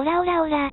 オラオラオラ。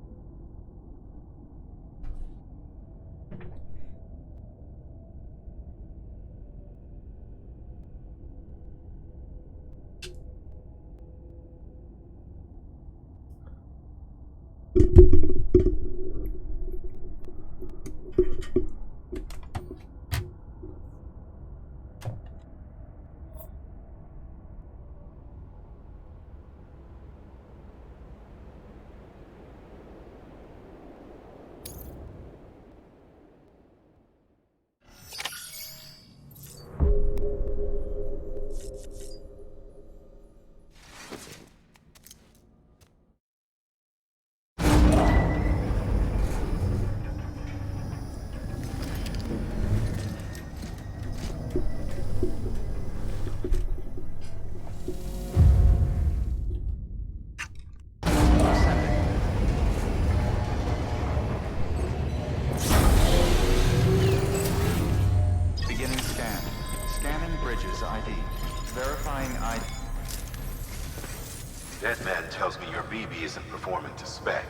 Deadman tells me your BB isn't performing to spec.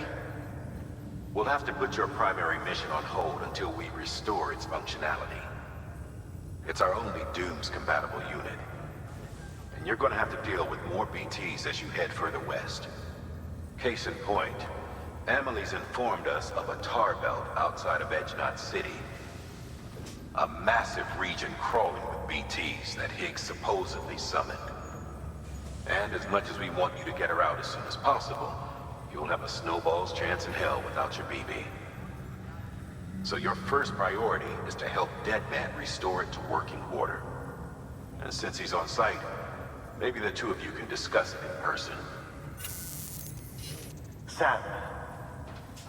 We'll have to put your primary mission on hold until we restore its functionality. It's our only Dooms-compatible unit. And you're gonna have to deal with more BTs as you head further west. Case in point, Amelie's informed us of a tar belt outside of Edgenot City. A massive region crawling with BTs that Higgs supposedly summoned. And as much as we want you to get her out as soon as possible, you'll have a snowball's chance in hell without your BB. So your first priority is to help Deadman restore it to working order. And since he's on site, maybe the two of you can discuss it in person. Sam,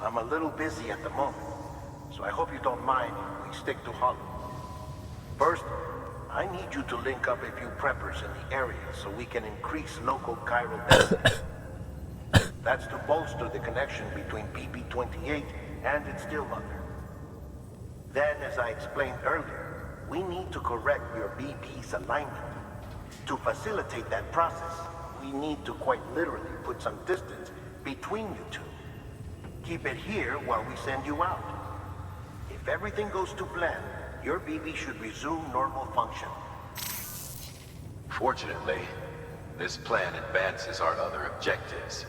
I'm a little busy at the moment, so I hope you don't mind if we stick to Hollow. First, I need you to link up a few preppers in the area so we can increase local chiral density. That's to bolster the connection between BB-28 and its still mother. Then, as I explained earlier, we need to correct your BB's alignment. To facilitate that process, we need to quite literally put some distance between you two. Keep it here while we send you out. If everything goes to plan, your BB should resume normal function. Fortunately, this plan advances our other objectives.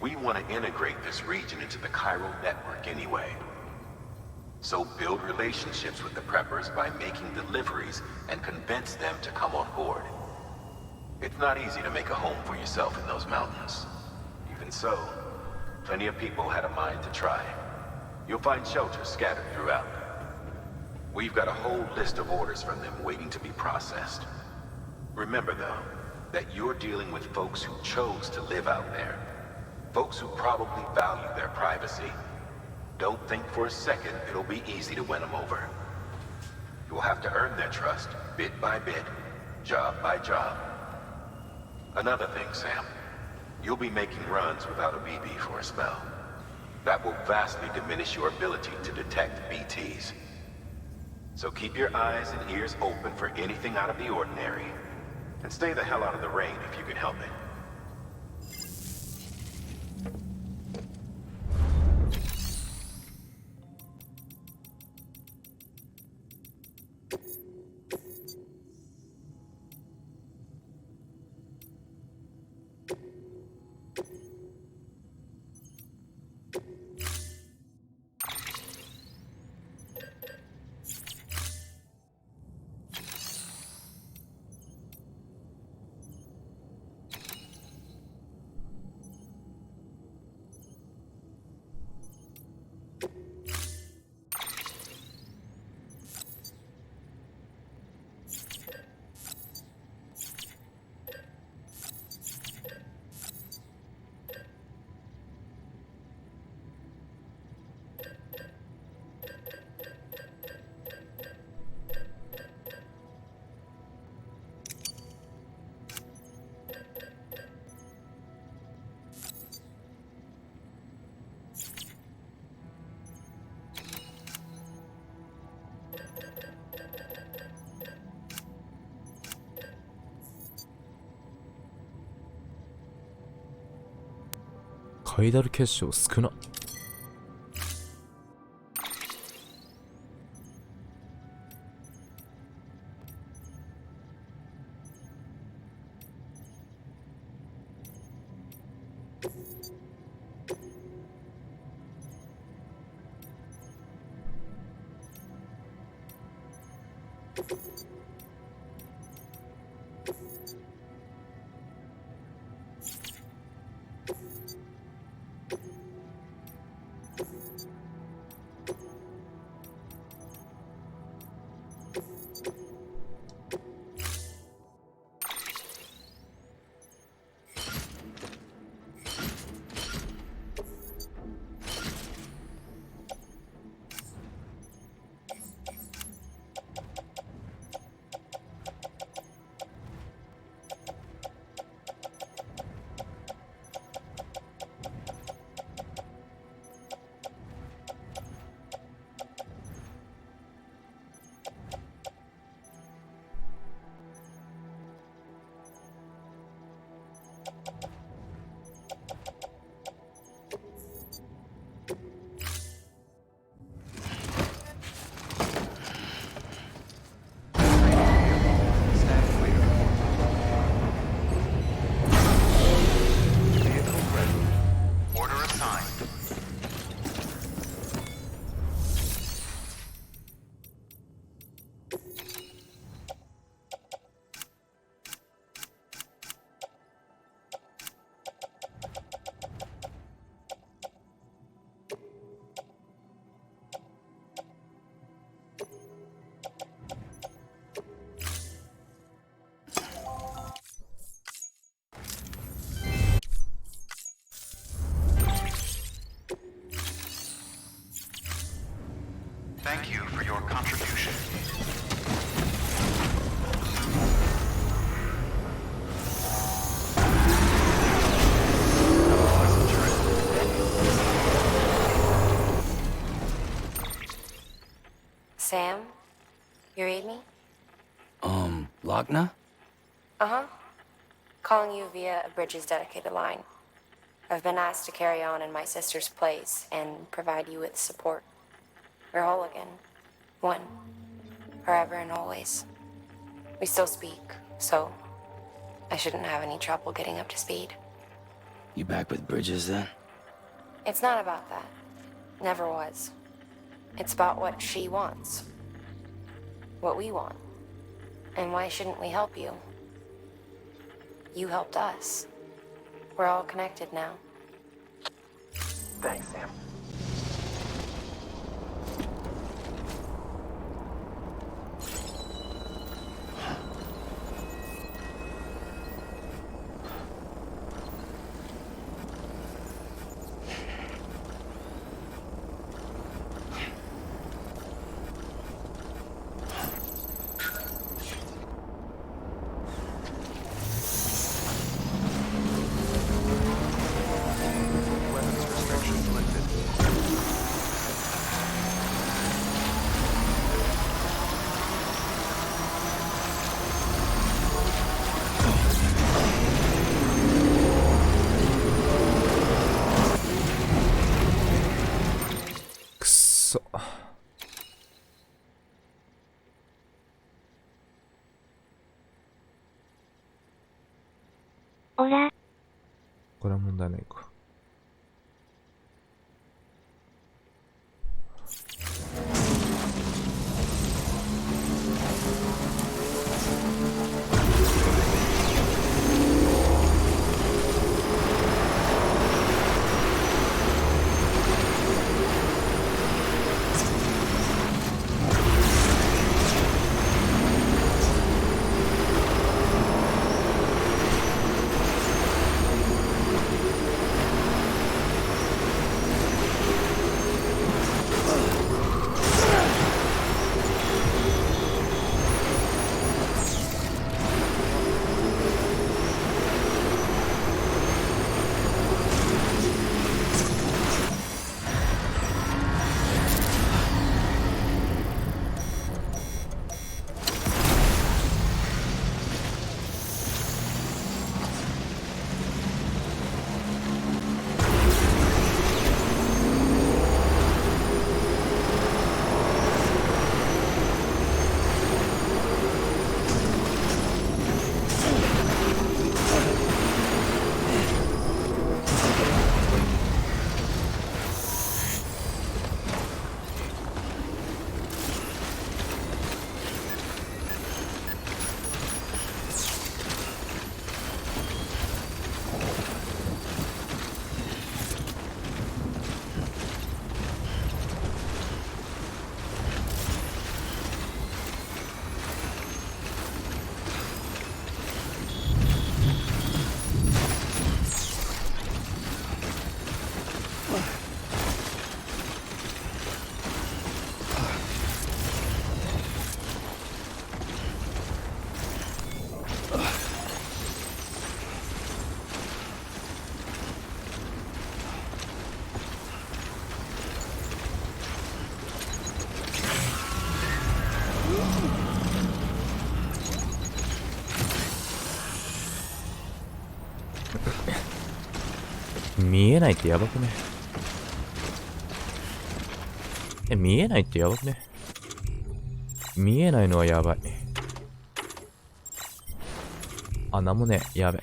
We want to integrate this region into the chiral network anyway. So build relationships with the preppers by making deliveries and convince them to come on board. It's not easy to make a home for yourself in those mountains. Even so, plenty of people had a mind to try. You'll find shelters scattered throughout. We've got a whole list of orders from them waiting to be processed. Remember, though, that you're dealing with folks who chose to live out there. Folks who probably value their privacy. Don't think for a second it'll be easy to win them over. You'll have to earn their trust, bit by bit, job by job. Another thing, Sam. You'll be making runs without a BB for a spell. That will vastly diminish your ability to detect BTs. So keep your eyes and ears open for anything out of the ordinary. And stay the hell out of the rain if you can help it. ハイダル結晶少な。Thank you for your contribution. Sam, you read me? Lochna? Uh-huh. Calling you via a Bridges dedicated line. I've been asked to carry on in my sister's place and provide you with support. We're whole again. One. Forever and always. We still speak, so I shouldn't have any trouble getting up to speed. You back with Bridges then? It's not about that. Never was. It's about what she wants. What we want. And why shouldn't we help you? You helped us. We're all connected now. Thanks, Sam. Hola. これは問題ないか。見えないってやばくね？見えないってやばくね？見えないのはやばい。あ、なんもねえ。やべ。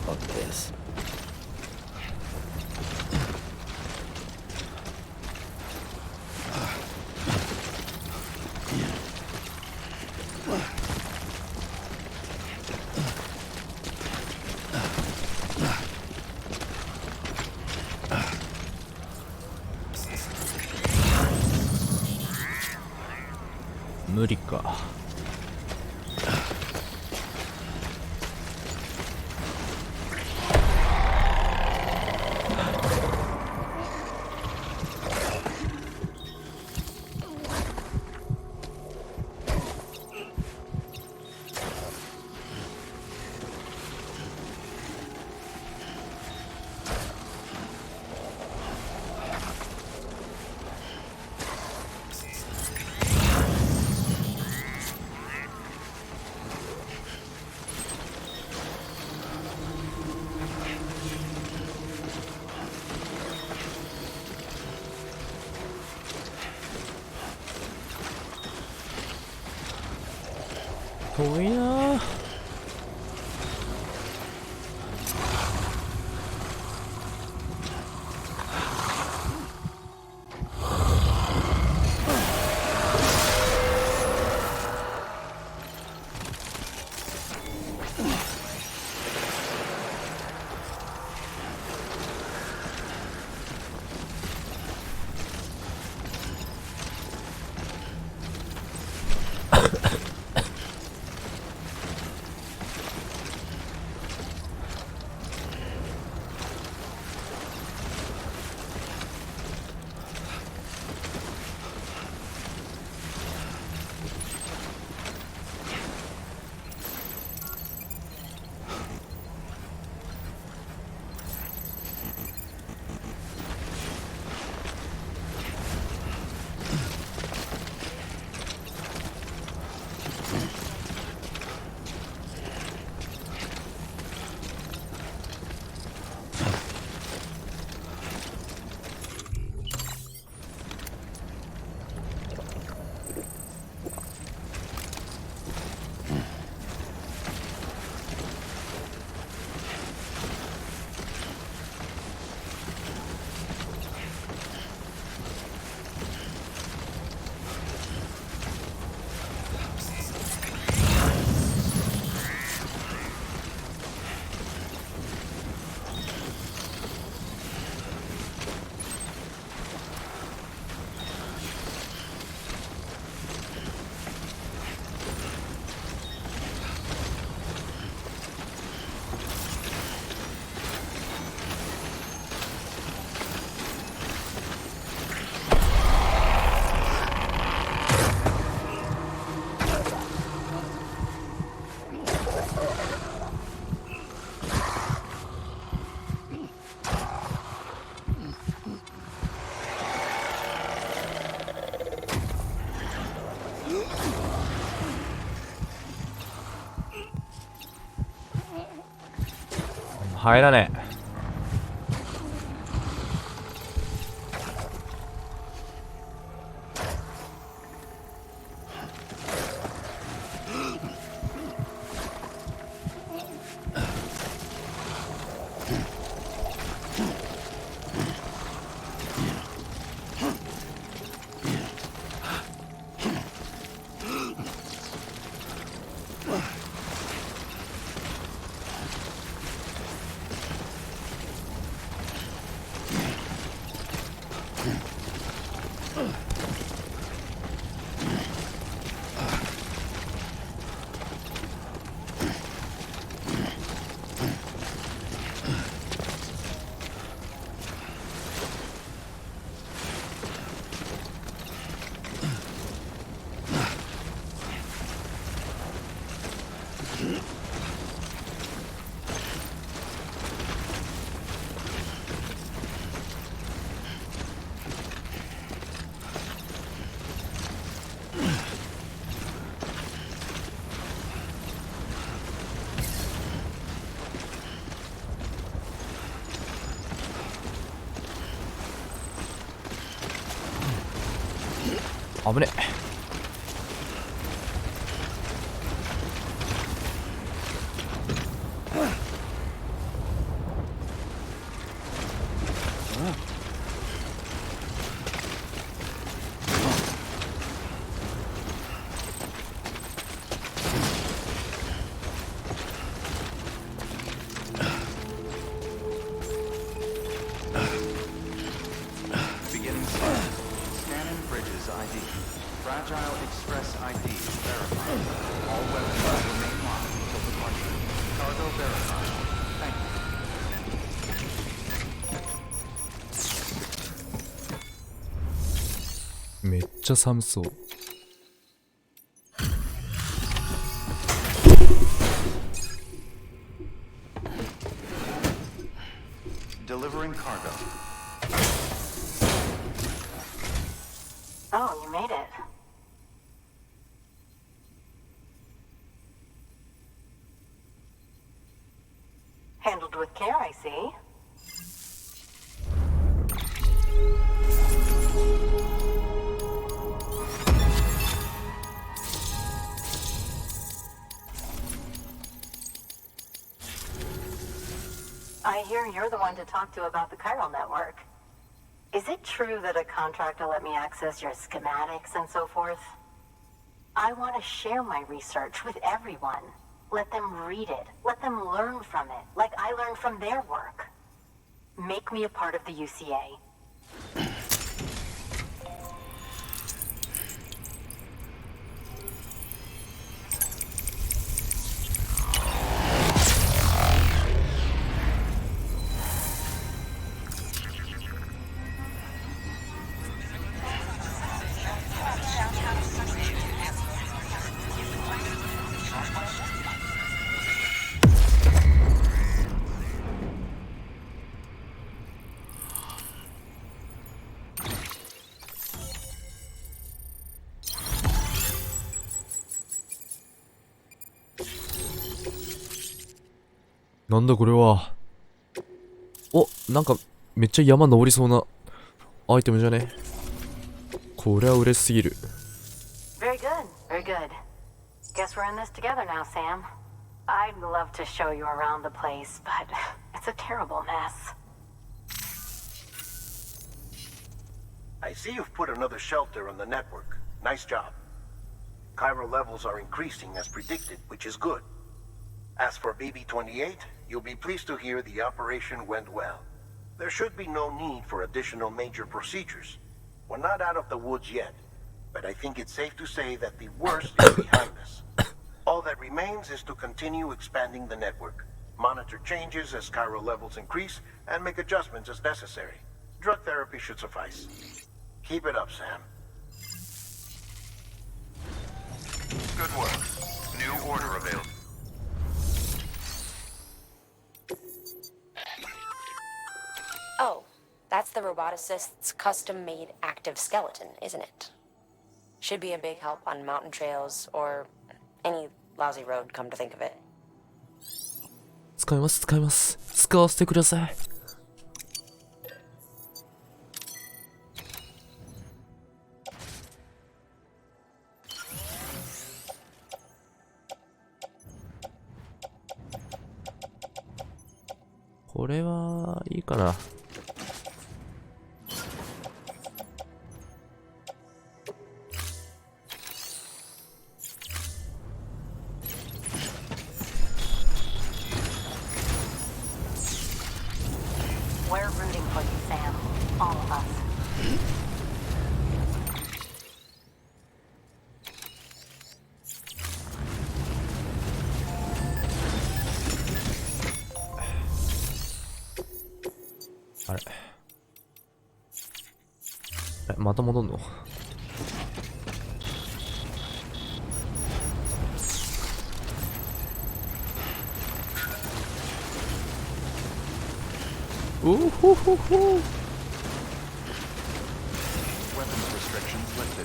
Fuck this. 無理か。遠いな。入らねえ。危ねえ。Beginning scan. Scanning Bridges ID. Fragile Express ID verified. All weapons will remain locked until departure. Cargo verified. Thank you. めっちゃ寒そう。Delivering cargo. Oh, you made it. Handled with care, I see. I hear you're the one to talk to about the chiral network. Is it true that a contractor let me access your schematics and so forth? I want to share my research with everyone. Let them read it. Let them learn from it, like I learned from their work. Make me a part of the UCA.なんだこれは。お、なんかめっちゃ山登りそうなアイテムじゃね。これは嬉しすぎる。Very good, very good. Guess we're in this together now, Sam. I'd love to show you around the place, but it's a terrible mess. I see you've put another shelter on the network. Nice job. Chiral levels are increasing as predicted, which is good. As for BB-28, you'll be pleased to hear the operation went well. There should be no need for additional major procedures. We're not out of the woods yet, but I think it's safe to say that the worst is behind us. All that remains is to continue expanding the network, monitor changes as chiral levels increase, and make adjustments as necessary. Drug therapy should suffice. Keep it up, Sam. Good work. New order available. Oh, that's the roboticist's custom-made active skeleton, isn't it? Should be a big help on mountain trails or any lousy road, come to think of it. 使います使います。使わせてください。これはいいかな。We're rooting for you, Sam. All of us. あれまた戻んの？おほほほ。 Weapons restrictions lifted.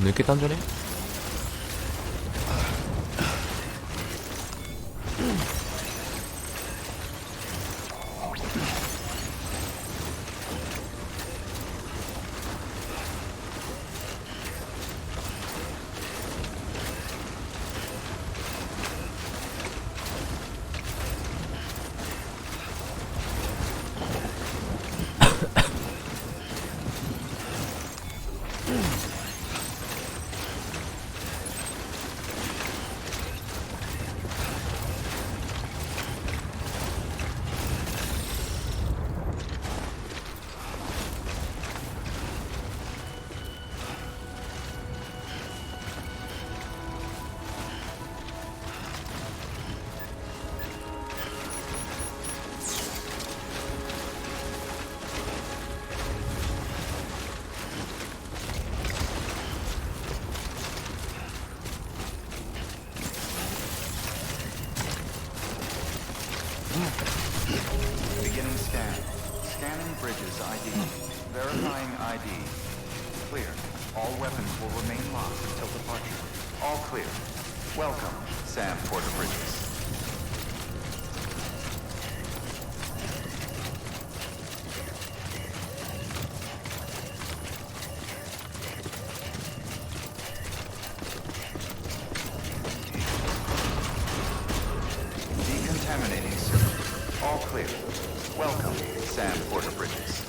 抜けたんじゃね？ All weapons will remain locked until departure. All clear. Welcome, Sam Porter Bridges. Decontaminating, sir. All clear. Welcome, Sam Porter Bridges.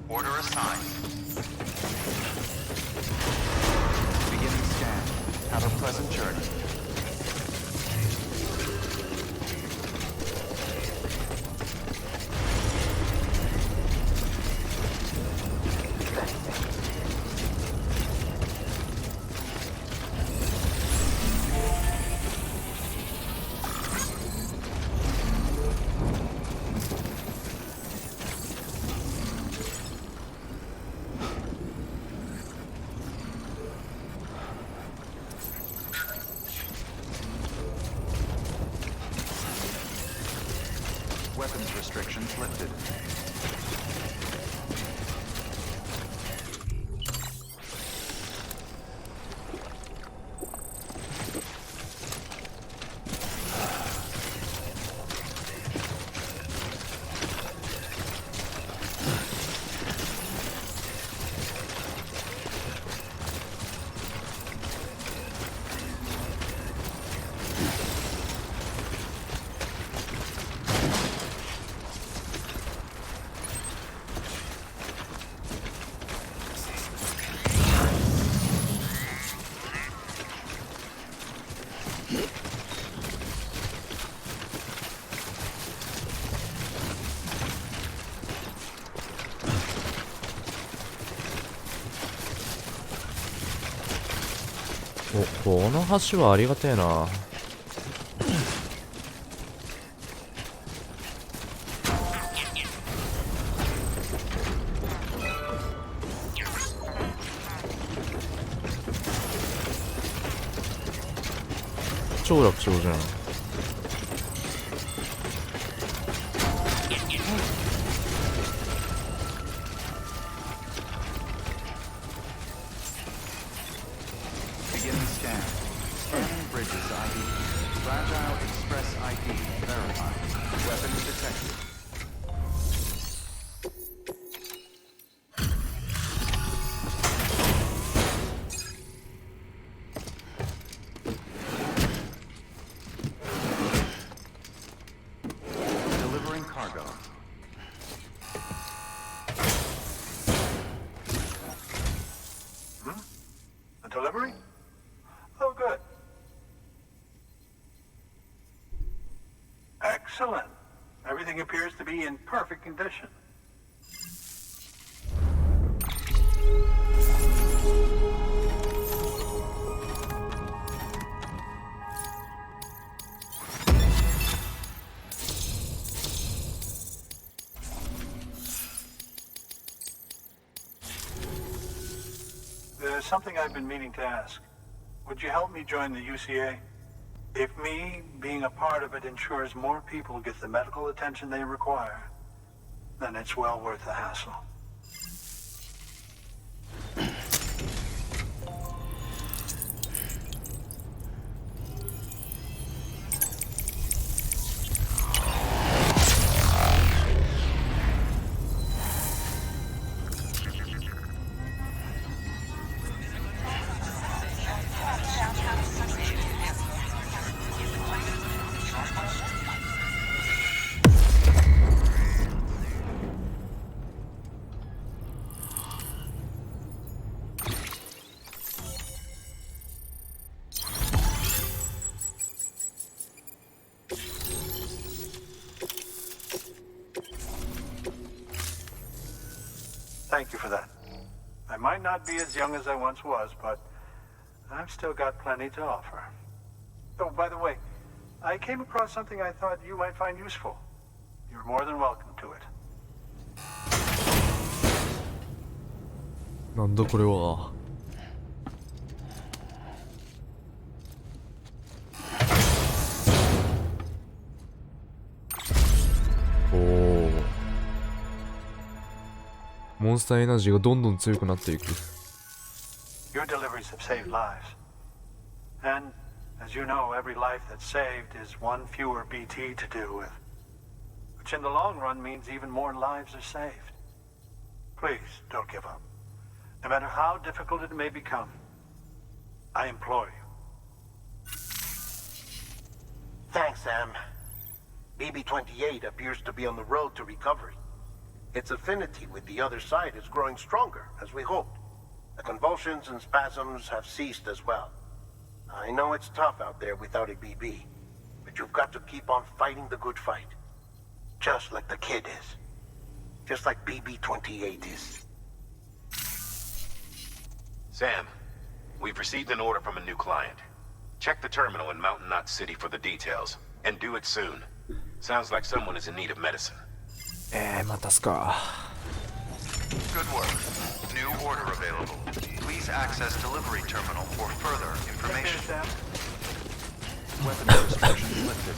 Order assigned. Beginning scan. Have a pleasant journey. Weapons restrictions lifted.お、この橋はありがてえな。超楽勝じゃん。Beginning scan. Scanning bridges ID. Fragile Express ID verified. Weapons detected. Delivering cargo. A delivery? Oh, good. Excellent. Everything appears to be in perfect condition. There's something I've been meaning to ask. Would you help me join the UCA? If me being a part of it ensures more people get the medical attention they require, then it's well worth the hassle. Thank you for that. I might not be as young as I once was, but I've still got plenty to offer. Oh, by the way, I came across something I thought you might find useful. You're more than welcome to it. なんだこれは。おお。モンスターエナジーがどんどん強くなっていく。Your deliveries have saved lives. And, as you know, every life that's saved is one fewer BT to deal with. Which in the long run means even more lives are saved. Please, don't give up. No matter how difficult it may become, I implore you. Thanks, Sam. BB-28 appears to be on the road to recovery. Its affinity with the other side is growing stronger, as we hoped. The convulsions and spasms have ceased as well. I know it's tough out there without a BB, but you've got to keep on fighting the good fight. Just like the kid is. Just like BB-28 is. Sam, we've received an order from a new client. Check the terminal in Mountain Knot City for the details, and do it soon. Sounds like someone is in need of medicine. またすか。Good work. New order available. Please access delivery terminal for further information. Sam. Weapons restrictions lifted.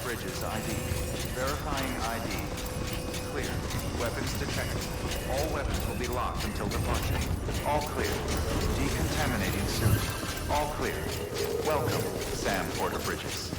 Bridges ID. Verifying ID. Clear. Weapons detected. All weapons will be locked until departure. All clear. Decontaminating soon. All clear. Welcome, Sam Porter Bridges.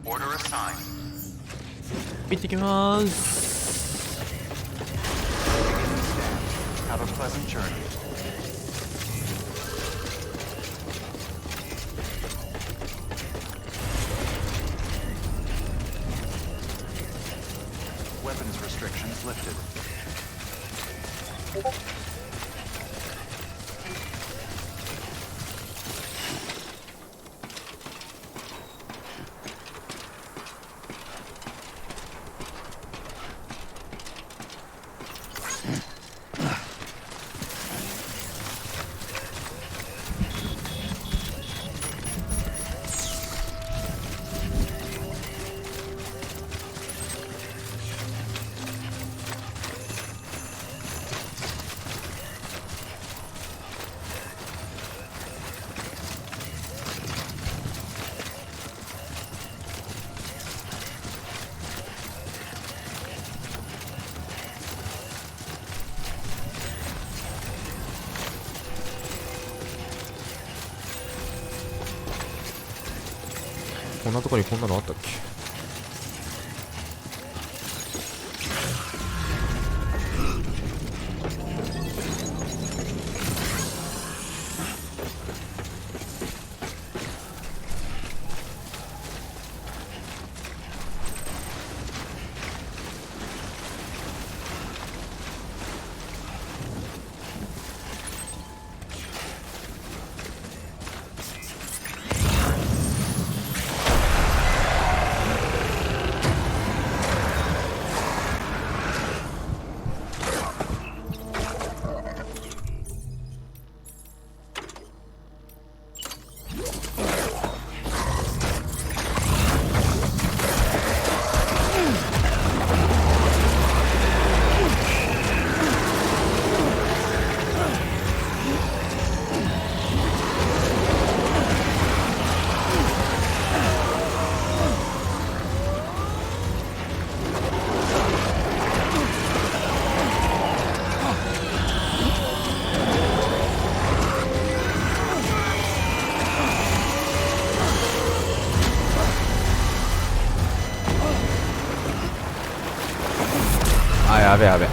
Order assigned. 行ってきます。Have a pleasant journey. Weapons restrictions lifted.こんなとこにこんなのあったっけ。あ、やべやべ。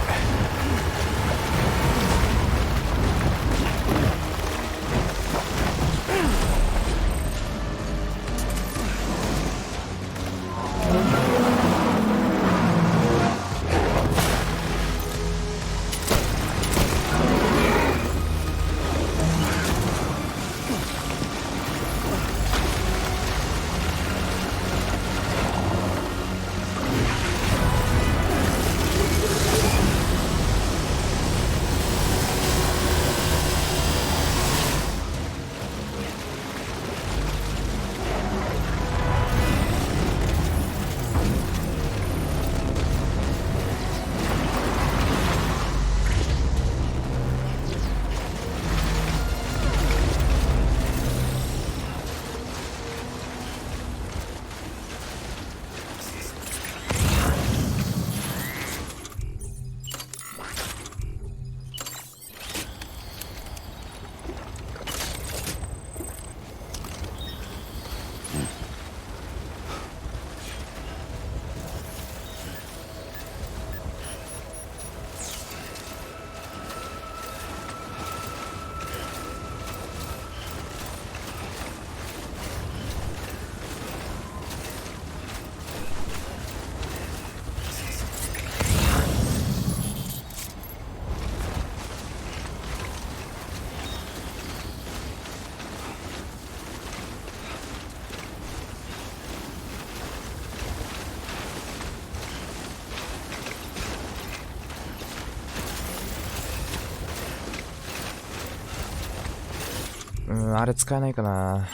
あれ使えないかな。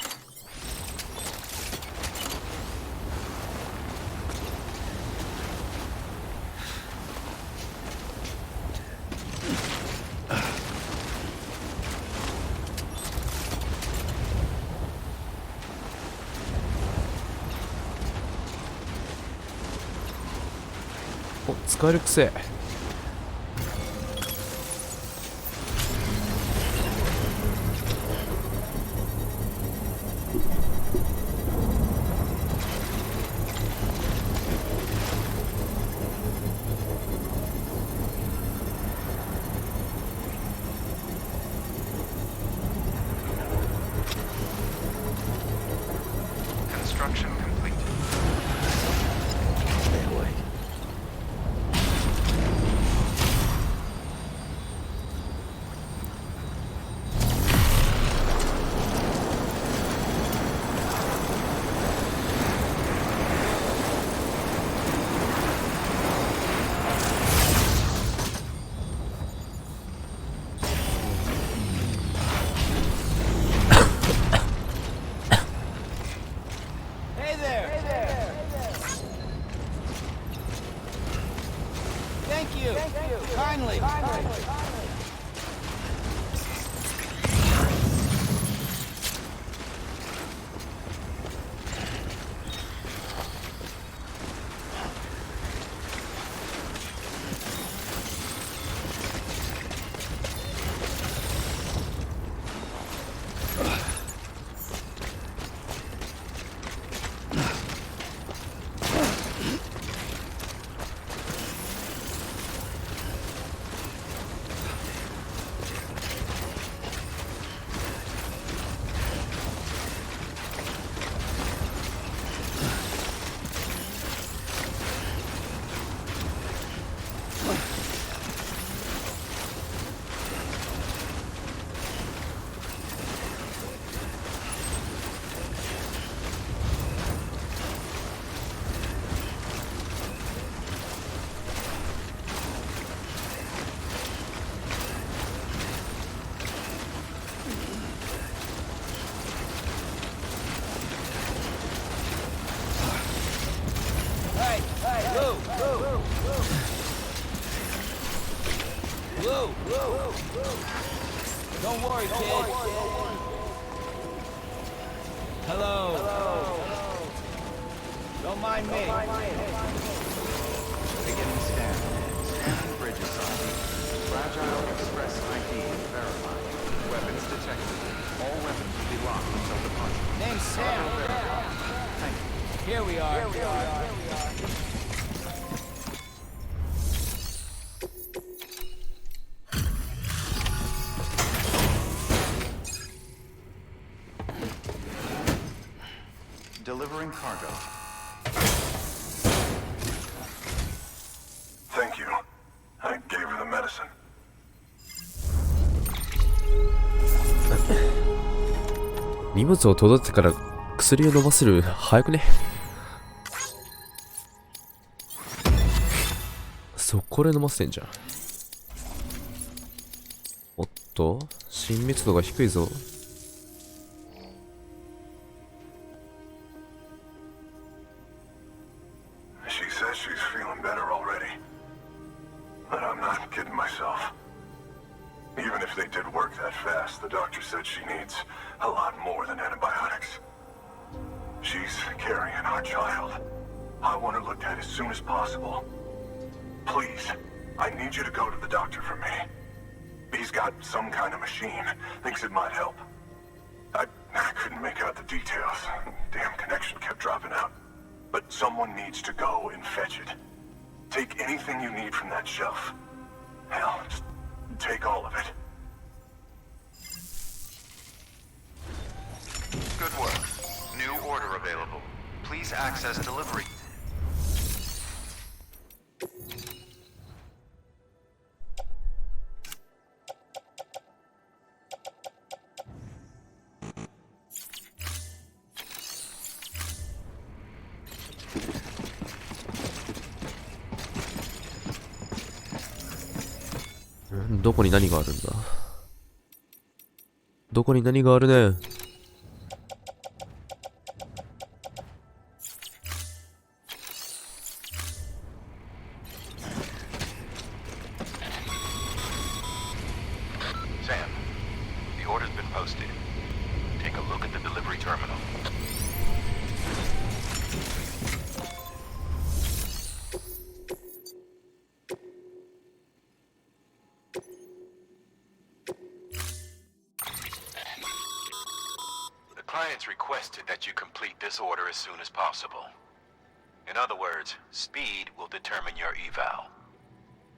お、使えるくせ。Construction complete. Stay away. Hey there! Thank you! Kindly! Don't worry, kid. Hello. Don't mind me. Beginning scan. Scanning bridges ID. Fragile Express ID verified. Weapons detected. All weapons will be locked until departure. Name's Sam. Thank you. Here we are. delivering cargo. Thank you. I gave her the medicine. 荷物を届けてから薬を飲ませる早くね。そこで飲ませてんじゃん。おっと、親密度が低いぞ。She says she's feeling better already. But I'm not kidding myself. Even if they did work that fast, the doctor said she needs a lot more than antibiotics. She's carrying our child. I want her looked at as soon as possible. Please, I need you to go to the doctor for me. He's got some kind of machine. Thinks it might help. I couldn't make out the details. Damn connection kept dropping out. But someone needs to go and fetch it. Take anything you need from that shelf. Hell, just take all of it. Good work. New order available. Please access delivery. どこに何があるんだ。どこに何があるね。Sam, the order's been posted. Take a look at the delivery terminal. The client's requested that you complete this order as soon as possible. In other words, speed will determine your eval.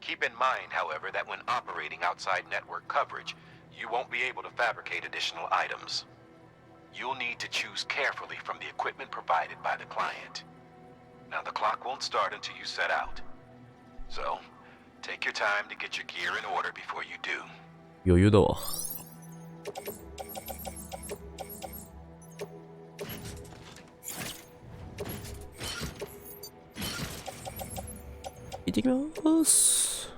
Keep in mind, however, that when operating outside network coverage, you won't be able to fabricate additional items. You'll need to choose carefully from the equipment provided by the client. Now, the clock won't start until you set out. So, take your time to get your gear in order before you do. 余裕だわ。行ってきます。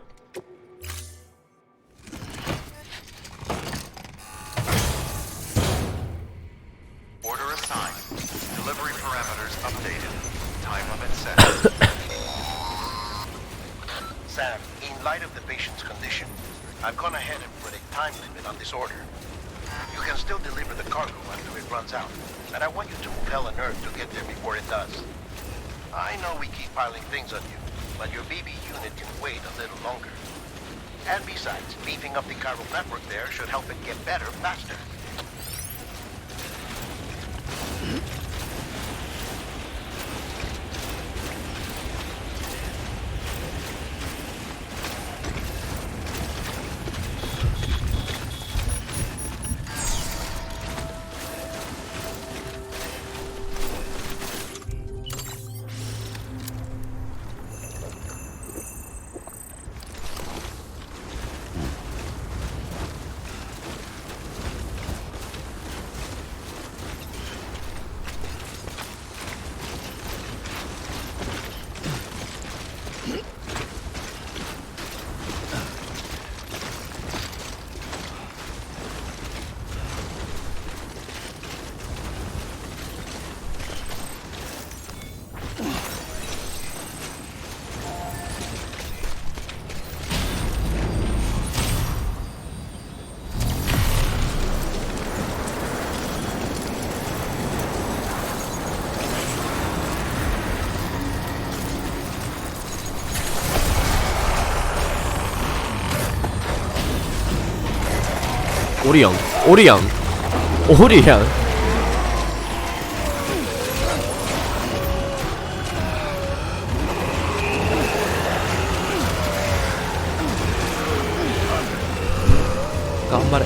Order assigned. Delivery parameters updated. Time limit set. Sam, in light of the patient's condition, I've gone ahead and put a time limit on this order. You can still deliver the cargo after it runs out, and I want you to move hell and earth to get there before it does. I know we keep piling things on you, but your BB unit can wait a little longer. And besides, beefing up the chiral network there should help it get better faster.おるやん、おるやん、おるやん。頑張れ。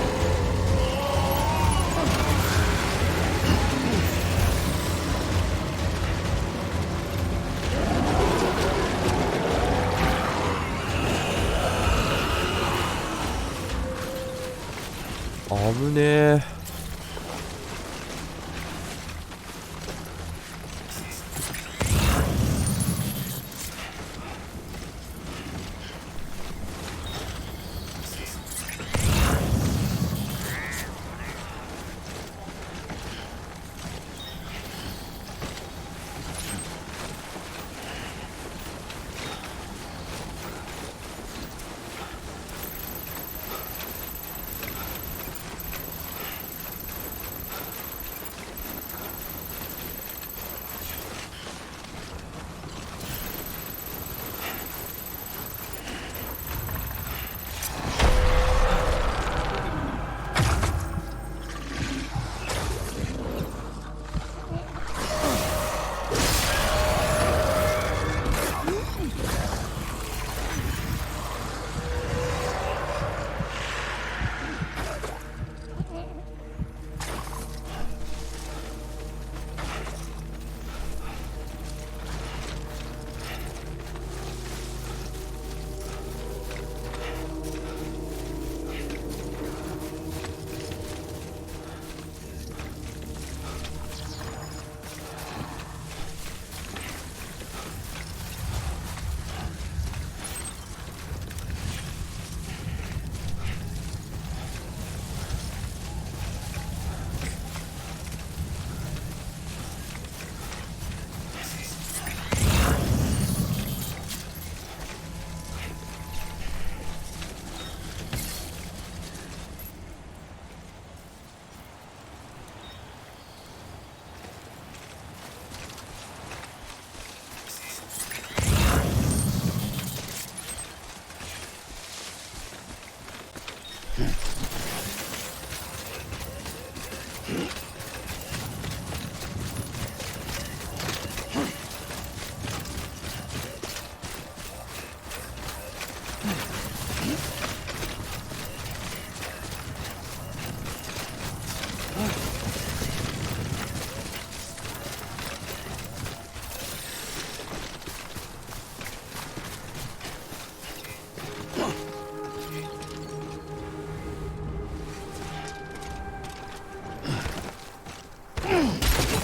危ねえ。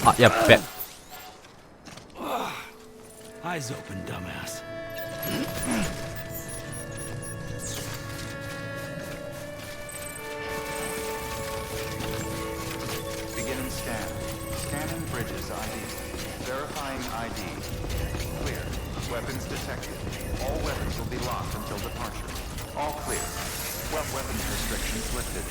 あ、やっべ。 Eyes open, dumbass. Begin and scan. Scanning bridges ID. Verifying ID. Clear. Weapons detected. All weapons will be locked until departure. All clear. Weapons restrictions lifted.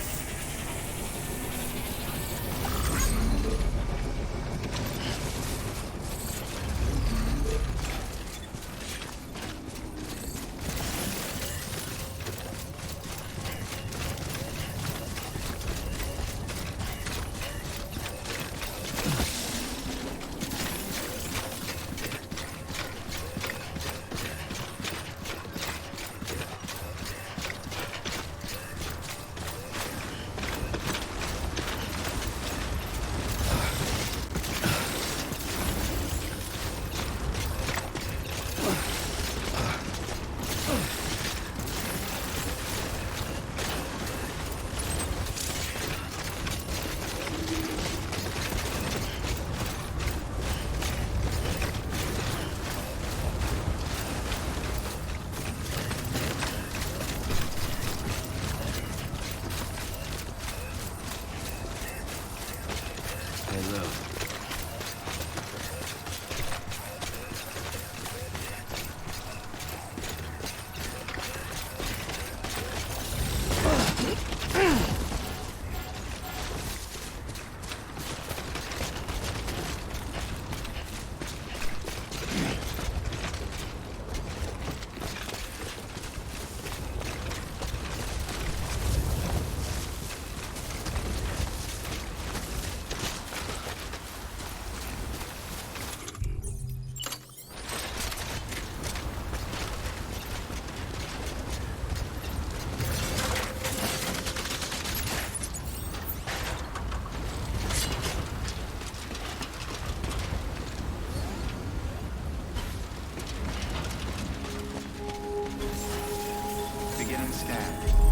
Begin and scan.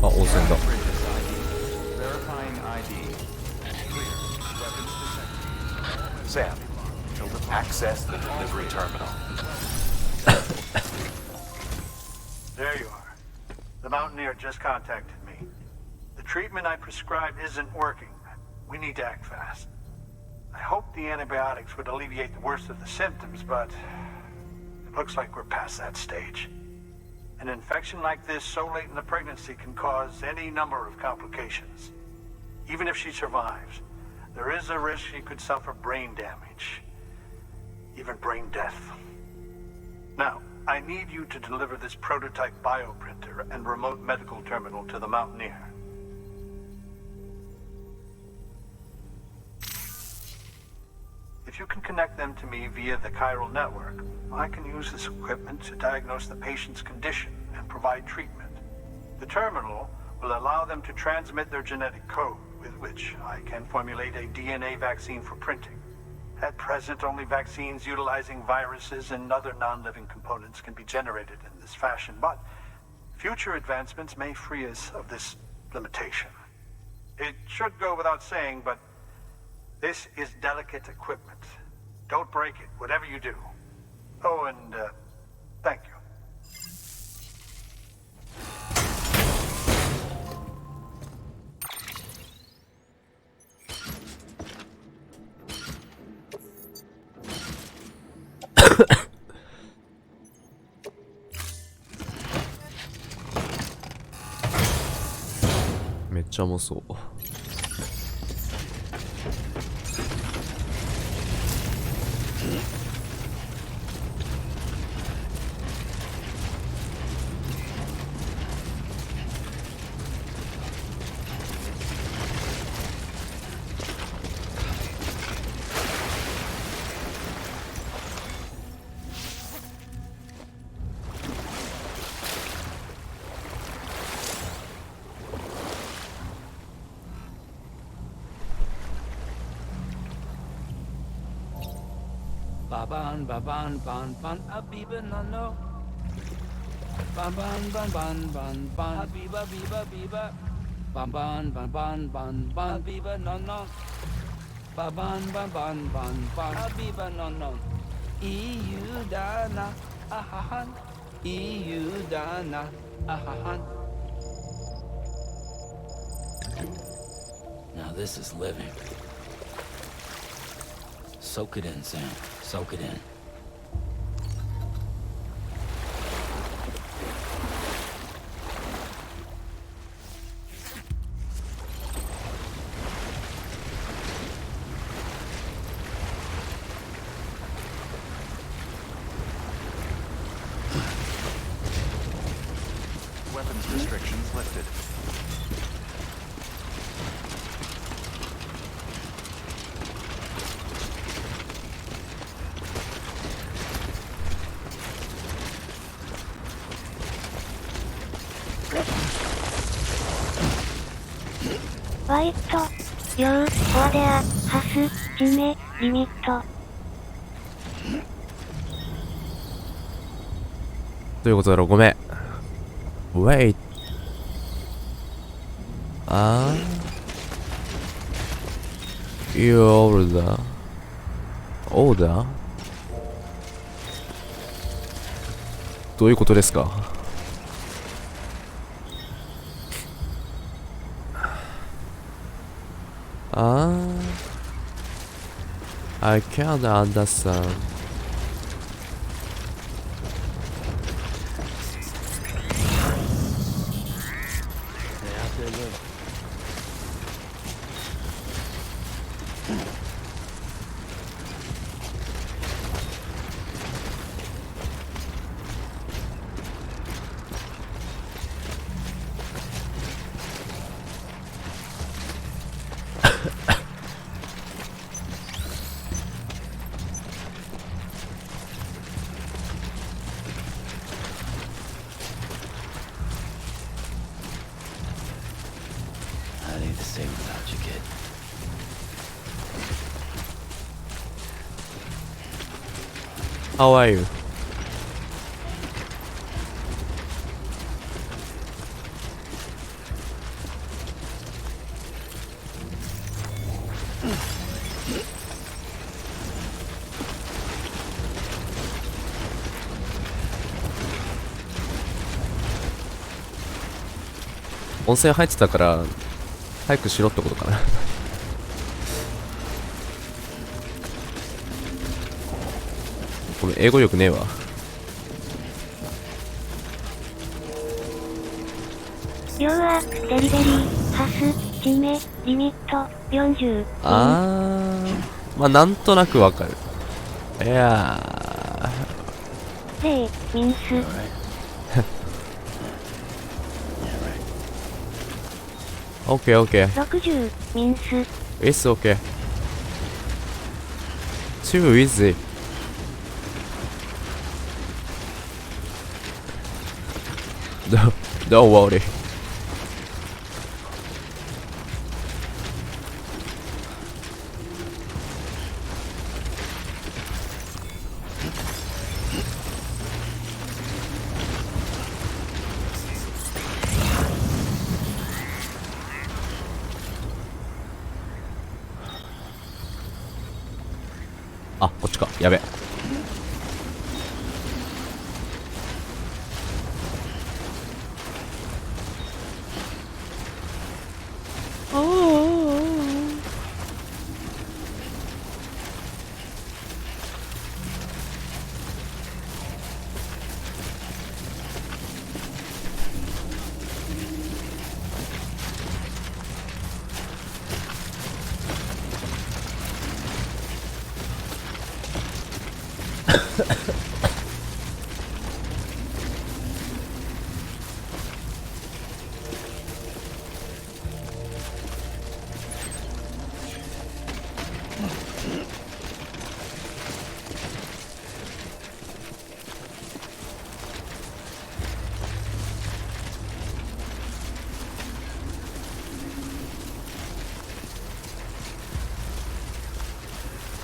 あ、温泉だ。 Bridges ID. Verifying Verifying ID. Clear. Weapons detected. Sam, access the delivery terminal. There you are. The Mountaineer just contacted me. The treatment I prescribed isn't working. We need to act fast. I hoped the antibiotics would alleviate the worst of the symptoms, but it looks like we're past that stage. An infection like this so late in the pregnancy can cause any number of complications. Even if she survives, there is a risk she could suffer brain damage, even brain death. Now, I need you to deliver this prototype bioprinter and remote medical terminal to the Mountaineer. If you can connect them to me via the chiral network, I can use this equipment to diagnose the patient's condition and provide treatment. The terminal will allow them to transmit their genetic code, with which I can formulate a DNA vaccine for printing. At present, only vaccines utilizing viruses and other non-living components can be generated in this fashion, but future advancements may free us of this limitation. It should go without saying, but this is delicate equipment. Don't break it, whatever you do. Oh, and thank you.めっちゃ重そう。Baban, baban, ban, ban, abiba, no, no. Ban, ban, ban, ban, ban, ban, abiba, biba, biba. Ban, ban, ban, ban, ban, ban, abiba, no, no. Baban, ban, ban, ban, ban, abiba, no, no. EU dana, ahahan. EU dana, ahahan. Now this is living. Soak it in, Sam. Soak it in. Weapons restrictions lifted. White, your order has time limit. どういうことだろう、ごめん。Wait. あー Your order. Order? どういうことですか？I can't understand. I need to stay without you, kid. How are you? 温泉入ってたから早くしろってことかな。ごめん、英語力ねえわ。量はデリベリーハス締めリミット40。まあなんとなくわかる。いや税ミンスー、オッケーオッケー。60ミンス It's okay. Too easy. Don't worry.あ、こっちか。やべ。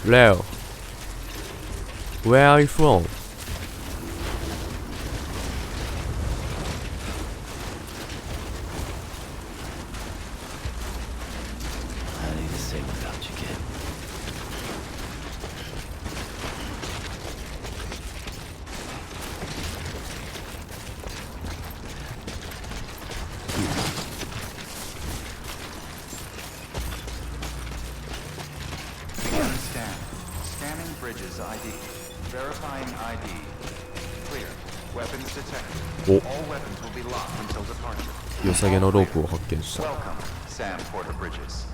Leo, where are you from? I need to say without you, kid. Scanning Bridges ID. Verifying ID. Clear. Weapons detected. All weapons will be locked until departure. 良さげのロープを発見した。 Welcome, Sam Porter Bridges.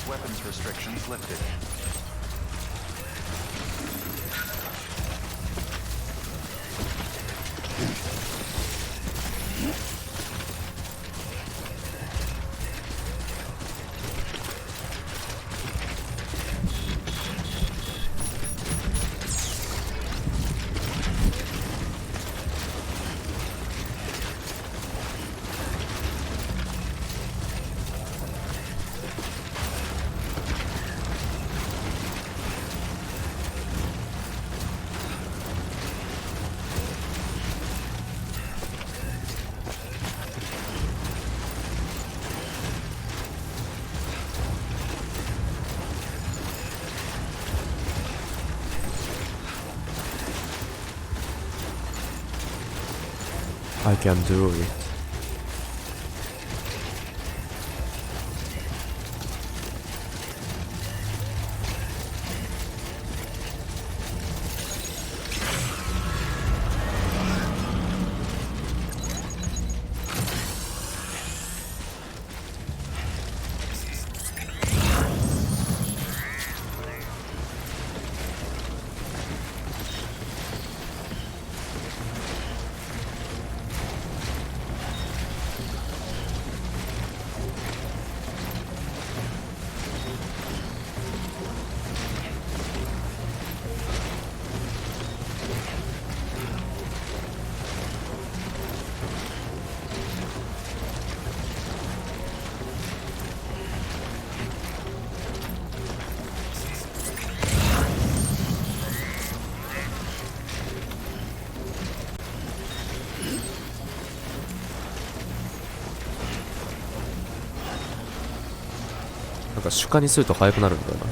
Weapons restrictions lifted. I can do it. なんか主化にすると速くなるんだよな。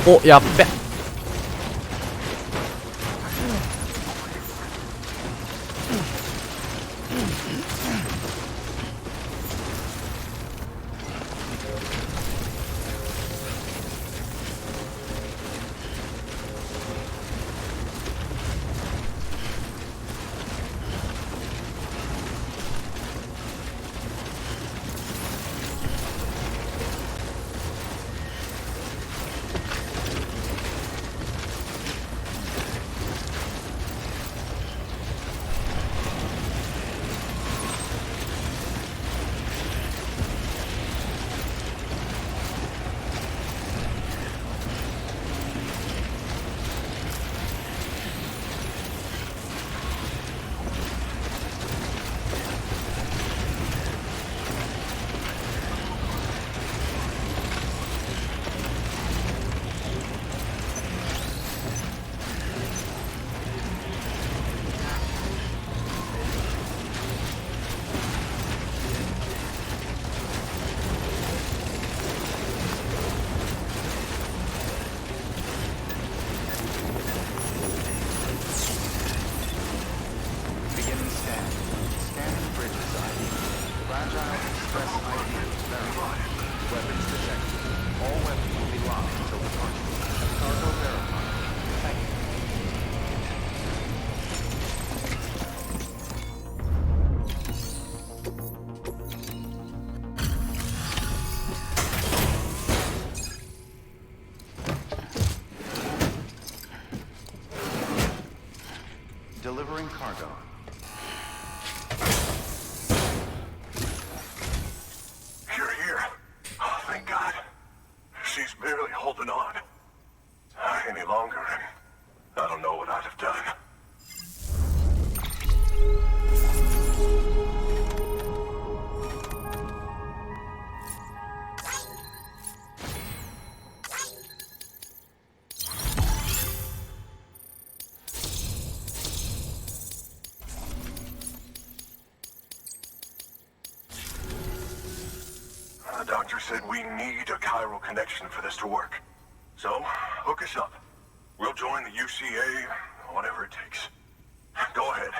お、やっべ。Delivering cargo. You're here. Oh, thank God. She's barely holding on. Any longer, and I don't know what I'd have done. The doctor said we need a chiral connection for this to work. So, hook us up. We'll join the UCA, whatever it takes. Go ahead.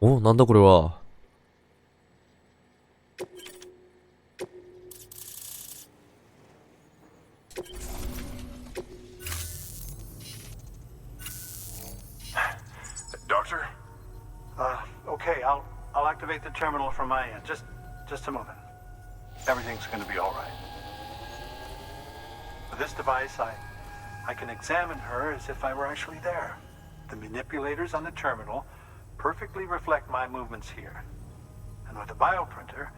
お、なんだこれは。Doctor? Okay, I'll activate the terminal from my end. Just a moment. Everything's gonna be all right. With this device, I can examine her as if I were actually there. The manipulators on the terminal perfectly reflect my movements here. And with the bioprinter,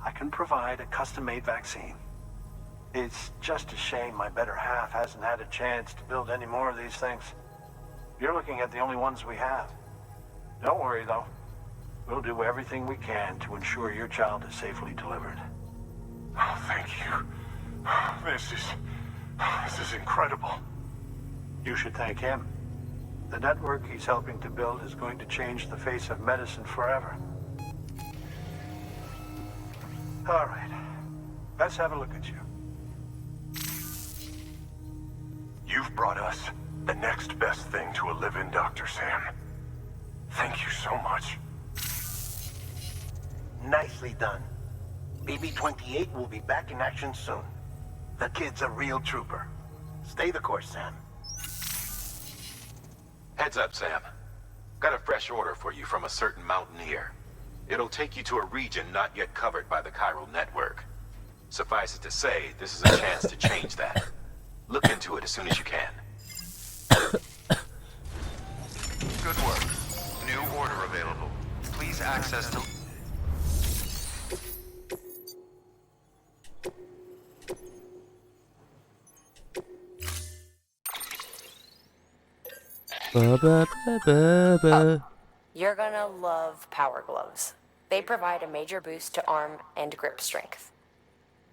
I can provide a custom-made vaccine. It's just a shame my better half hasn't had a chance to build any more of these things. You're looking at the only ones we have. Don't worry, though. We'll do everything we can to ensure your child is safely delivered. Oh, thank you. This is incredible. You should thank him. The network he's helping to build is going to change the face of medicine forever. All right. Let's have a look at you. You've brought us the next best thing to a live-in, Dr. Sam. Thank you so much. Nicely done. BB-28 will be back in action soon. The kid's a real trooper. Stay the course, Sam. Heads up, Sam. Got a fresh order for you from a certain mountaineer. It'll take you to a region not yet covered by the chiral network. Suffice it to say, this is a chance to change that. Look into it as soon as you can. Good work. New order available. Please access to... You're gonna love power gloves. They provide a major boost to arm and grip strength.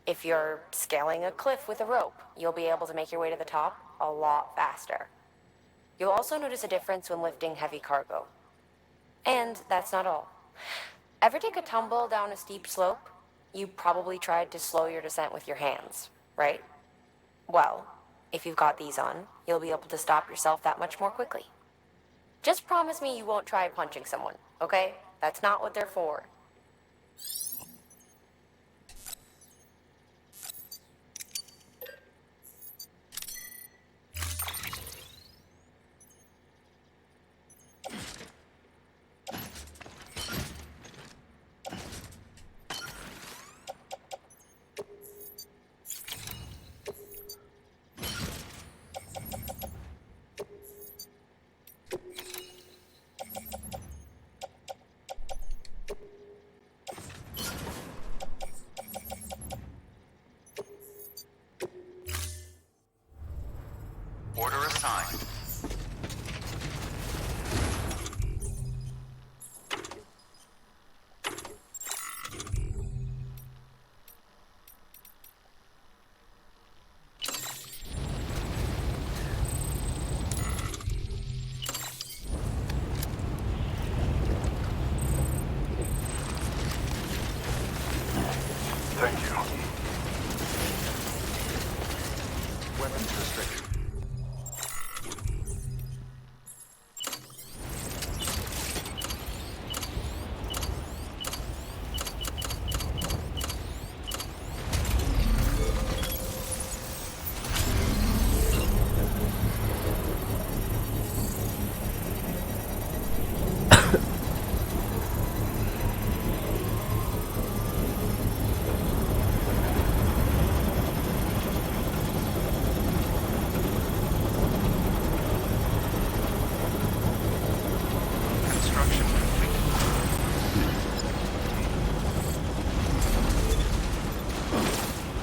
If you're scaling a cliff with a rope, you'll be able to make your way to the top a lot faster. You'll also notice a difference when lifting heavy cargo. And that's not all. Ever take a tumble down a steep slope? You probably tried to slow your descent with your hands, right? Well, if you've got these on, you'll be able to stop yourself that much more quickly. Just promise me you won't try punching someone, okay? That's not what they're for.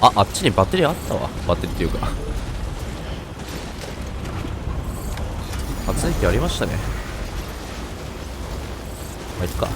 あ、あっちにバッテリーあったわ。バッテリーっていうか発電機ありましたね。まあ、いっか。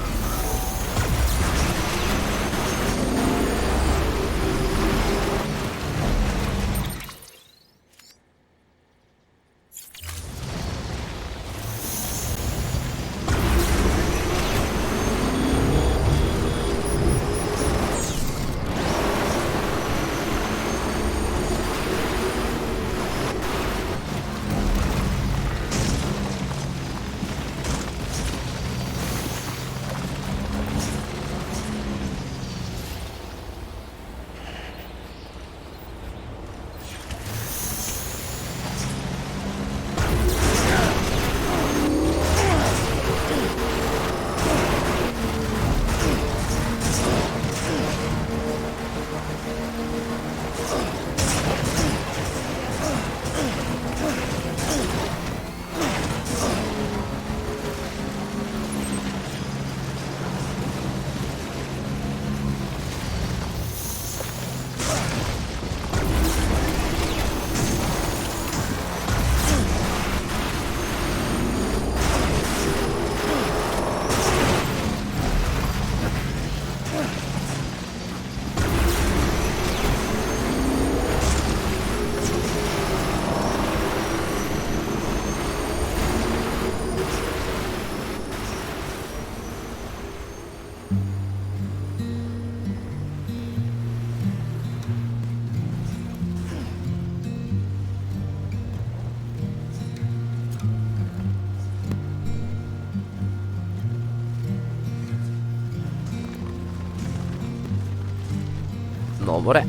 登れ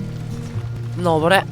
登れ。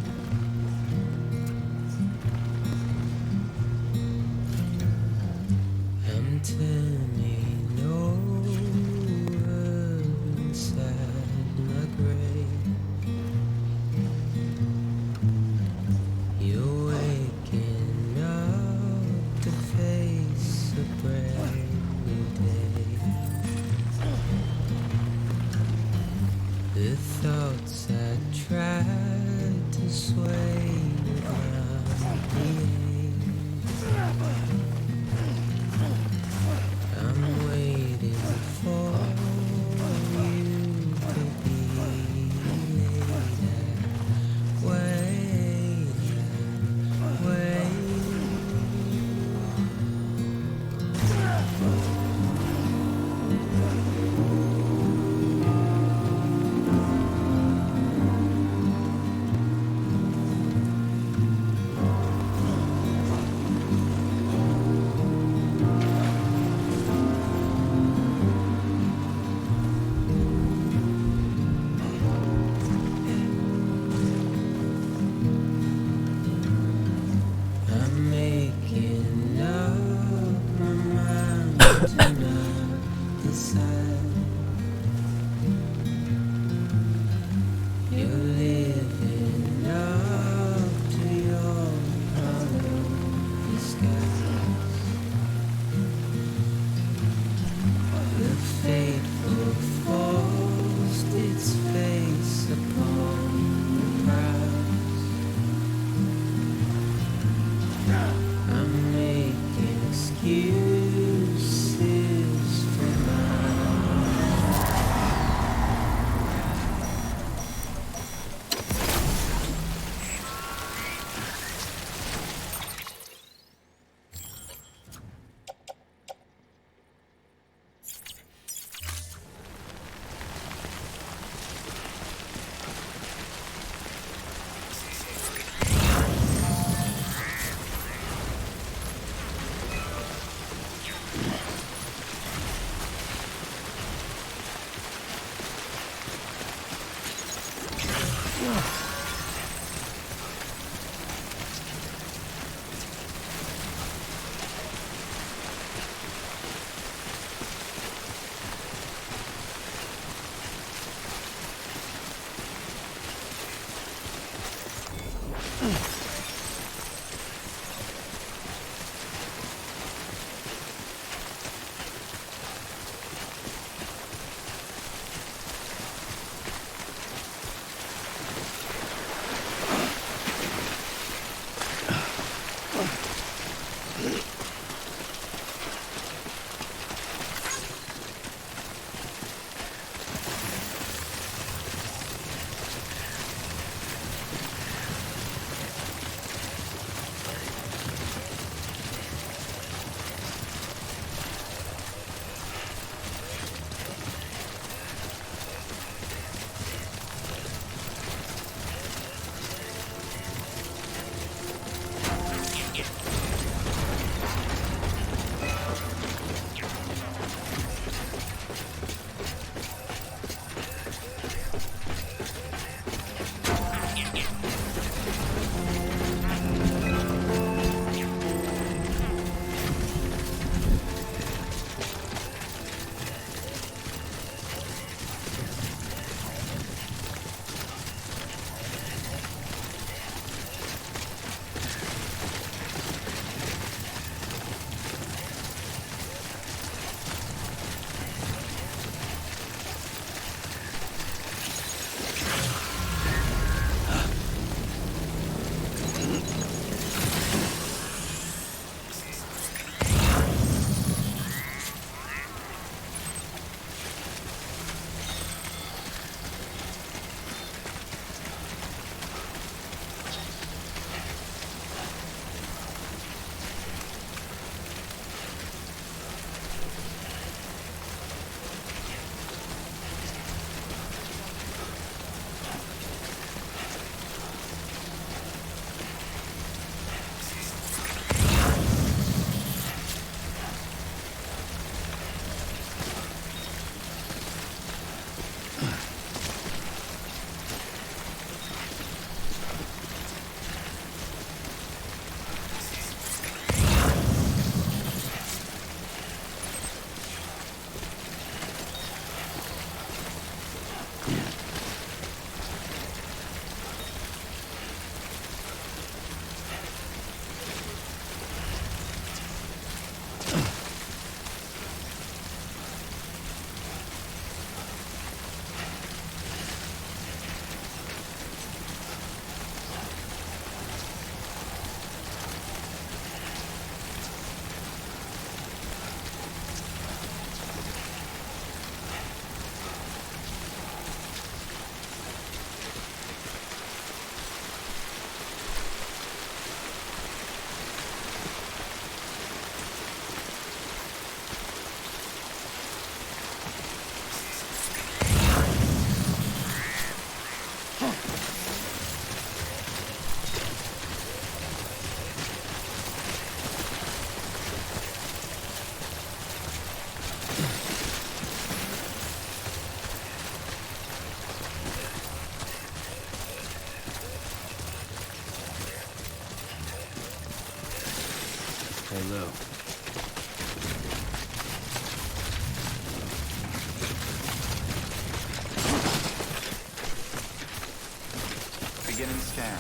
Beginning scan.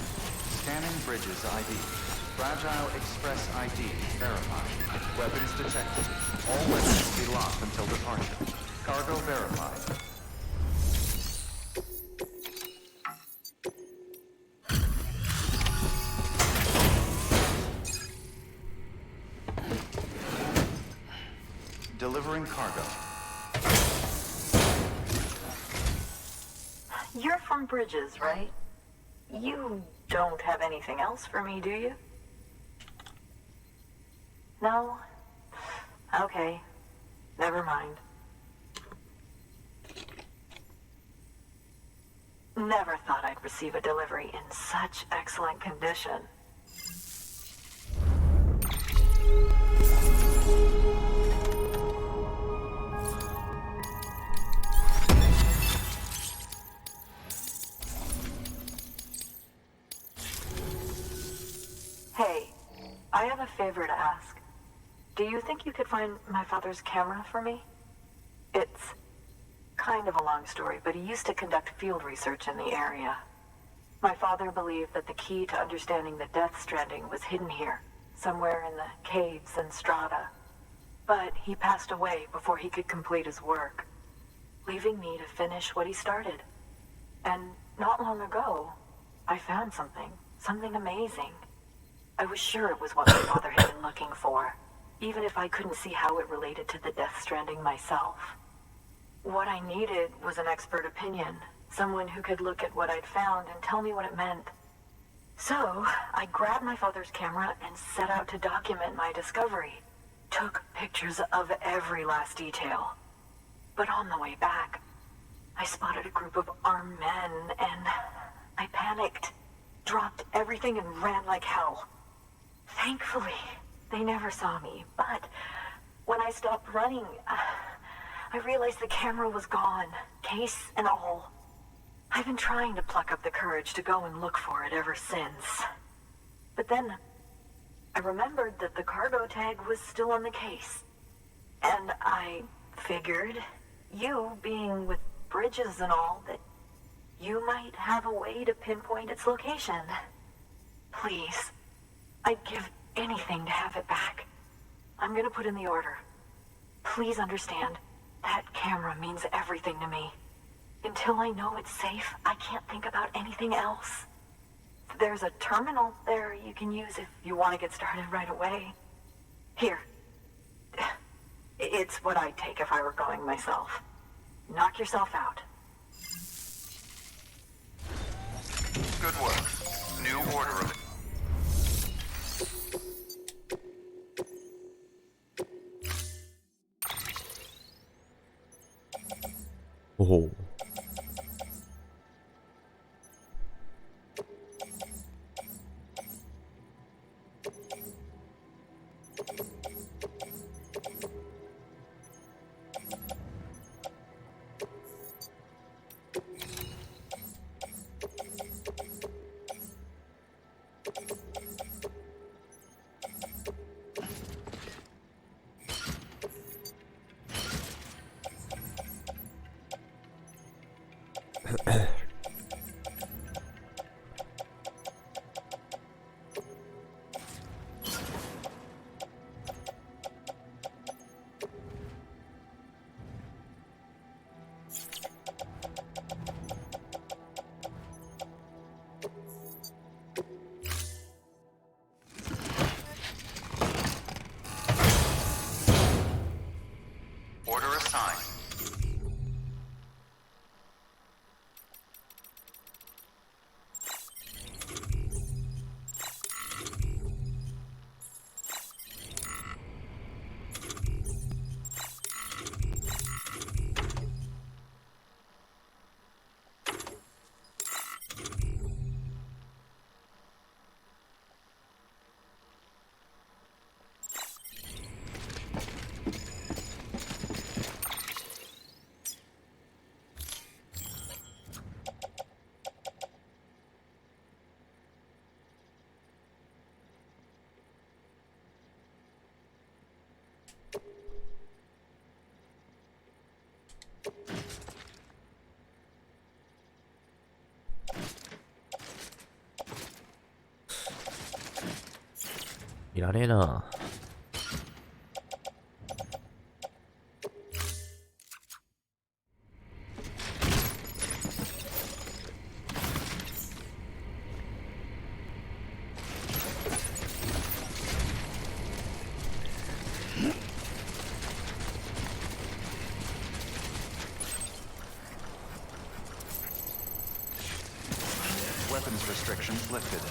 Scanning bridges ID. Fragile Express ID verified. Weapons detected. All weapons will be locked until departure. Cargo verified. Delivering cargo. You're from Bridges, right? You don't have anything else for me, do you? No? Okay. Never mind. Never thought I'd receive a delivery in such excellent condition. Hey, I have a favor to ask. Do you think you could find my father's camera for me? It's kind of a long story, but he used to conduct field research in the area. My father believed that the key to understanding the Death Stranding was hidden here, somewhere in the caves and strata. But he passed away before he could complete his work, leaving me to finish what he started. And not long ago, I found something amazing. I was sure it was what my father had been looking for, even if I couldn't see how it related to the Death Stranding myself. What I needed was an expert opinion, someone who could look at what I'd found and tell me what it meant. So, I grabbed my father's camera and set out to document my discovery. Took pictures of every last detail. But on the way back, I spotted a group of armed men and I panicked, dropped everything and ran like hell. Thankfully, they never saw me, but when I stopped running, I realized the camera was gone, case and all. I've been trying to pluck up the courage to go and look for it ever since. But then, I remembered that the cargo tag was still on the case. And I figured, you being with Bridges and all, that you might have a way to pinpoint its location. Please. I'd give anything to have it back. I'm gonna put in the order. Please understand, that camera means everything to me. Until I know it's safe, I can't think about anything else. There's a terminal there you can use if you want to get started right away. Here. It's what I'd take if I were going myself. Knock yourself out. Good work. New order of... Oh. Order assigned. いらねえな。Weapons restrictions lifted.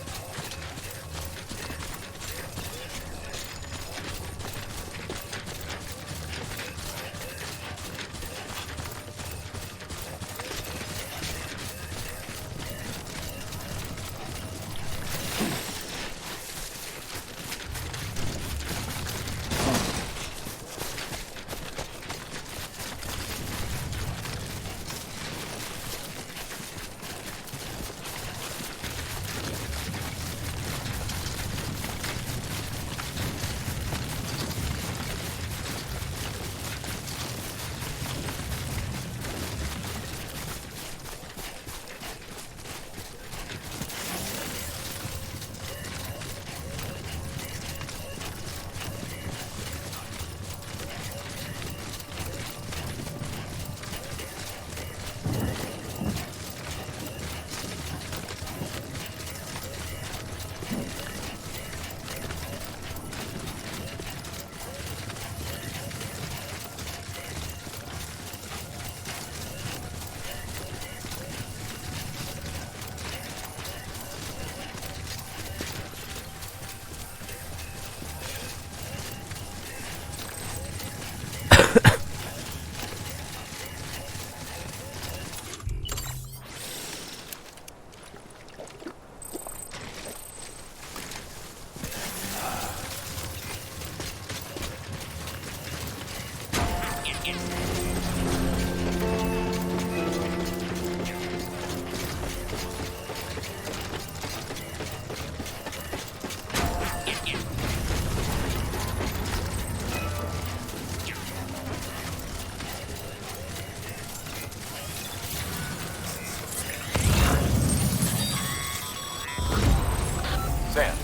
Sam,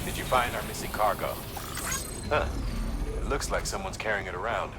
did you find our missing cargo? Huh. It looks like someone's carrying it around.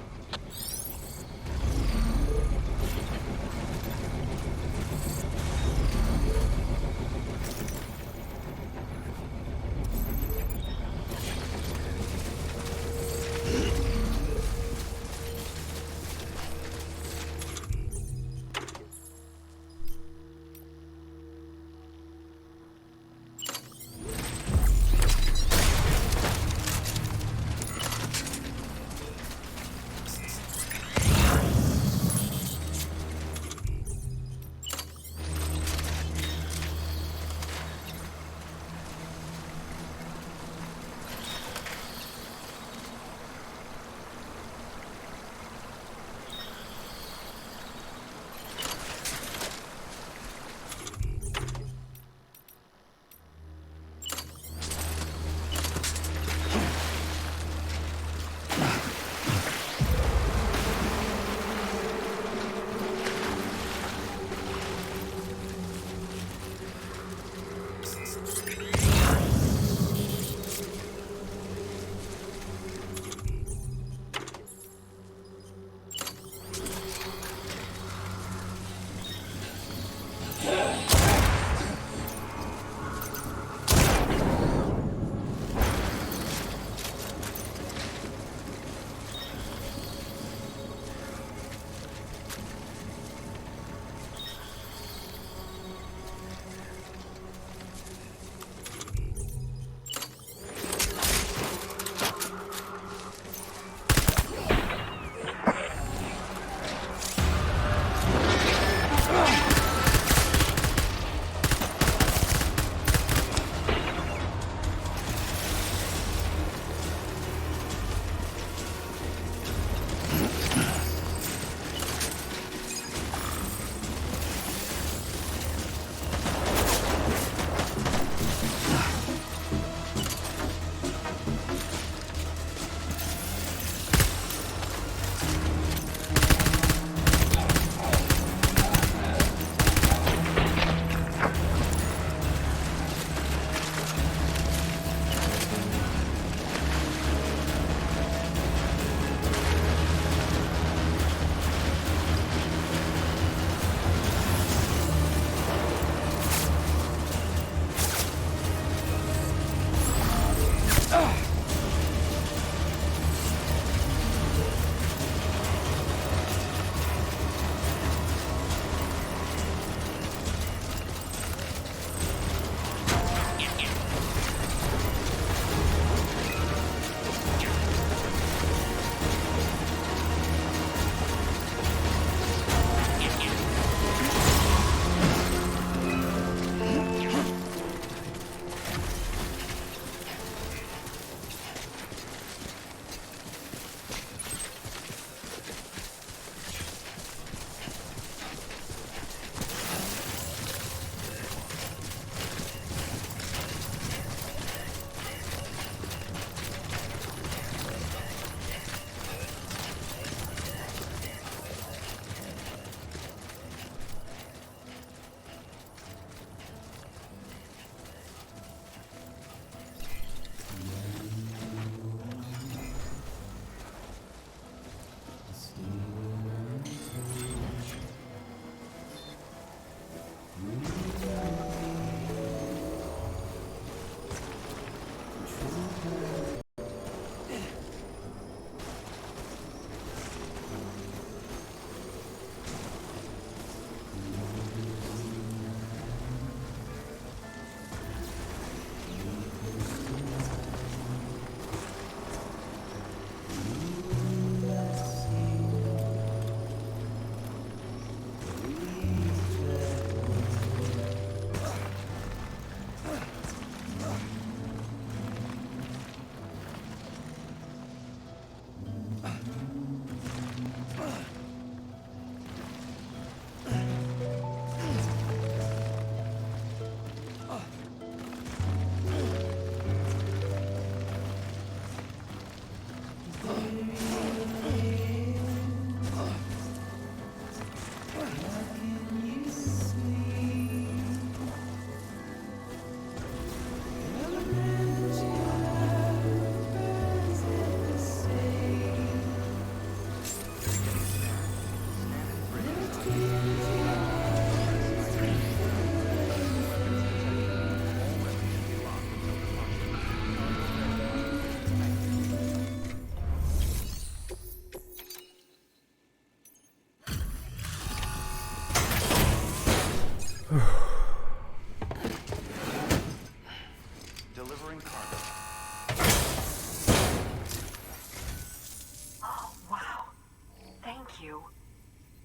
you.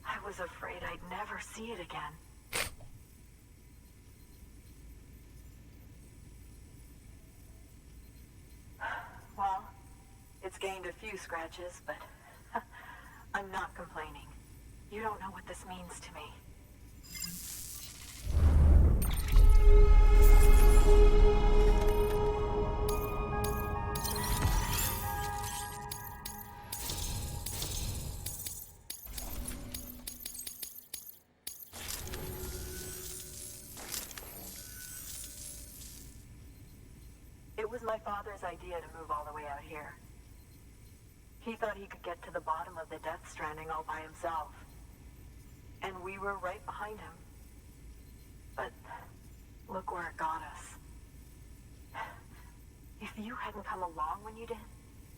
I was afraid I'd never see it again. Well, it's gained a few scratches, but I'm not complaining. You don't know what this means to me. It was my father's idea to move all the way out here. He thought he could get to the bottom of the Death Stranding all by himself. And we were right behind him. But look where it got us. If you hadn't come along when you did,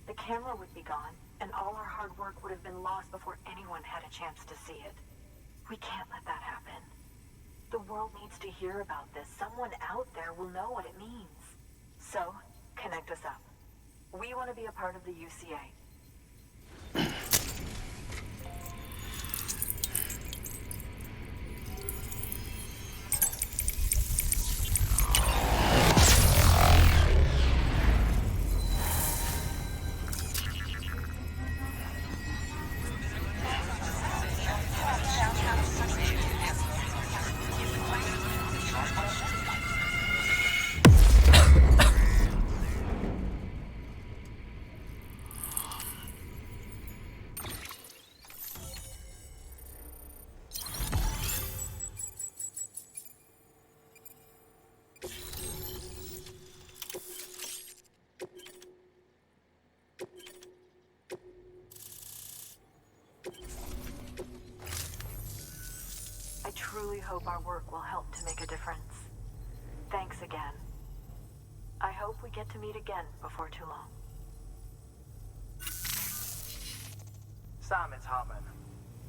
the camera would be gone, and all our hard work would have been lost before anyone had a chance to see it. We can't let that happen. The world needs to hear about this. Someone out there will know what it means. So, connect us up. We want to be a part of the UCA. I truly hope our work will help to make a difference. Thanks again. I hope we get to meet again before too long. Sam, it's Hartman.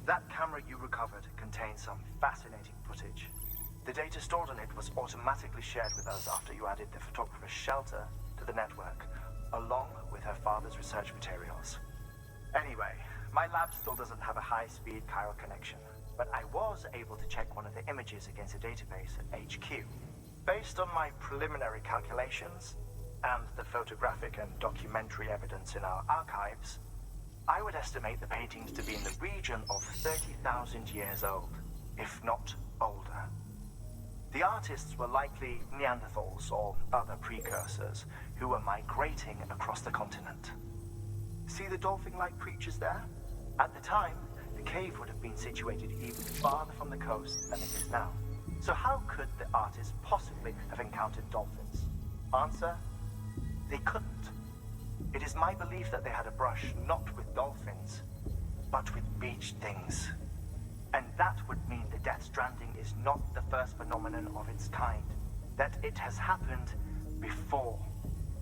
That camera you recovered contains some fascinating footage. The data stored on it was automatically shared with us after you added the photographer's shelter to the network, along with her father's research materials. Anyway, my lab still doesn't have a high-speed chiral connection, but I was able to check one of the images against a database at HQ. Based on my preliminary calculations and the photographic and documentary evidence in our archives, I would estimate the paintings to be in the region of 30,000 years old, if not older. The artists were likely Neanderthals or other precursors who were migrating across the continent. See the dolphin-like creatures there? At the time, the cave would have been situated even farther from the coast than it is now. So how could the artists possibly have encountered dolphins? Answer: they couldn't. It is my belief that they had a brush not with dolphins, but with beach things. And that would mean the Death Stranding is not the first phenomenon of its kind, that it has happened before.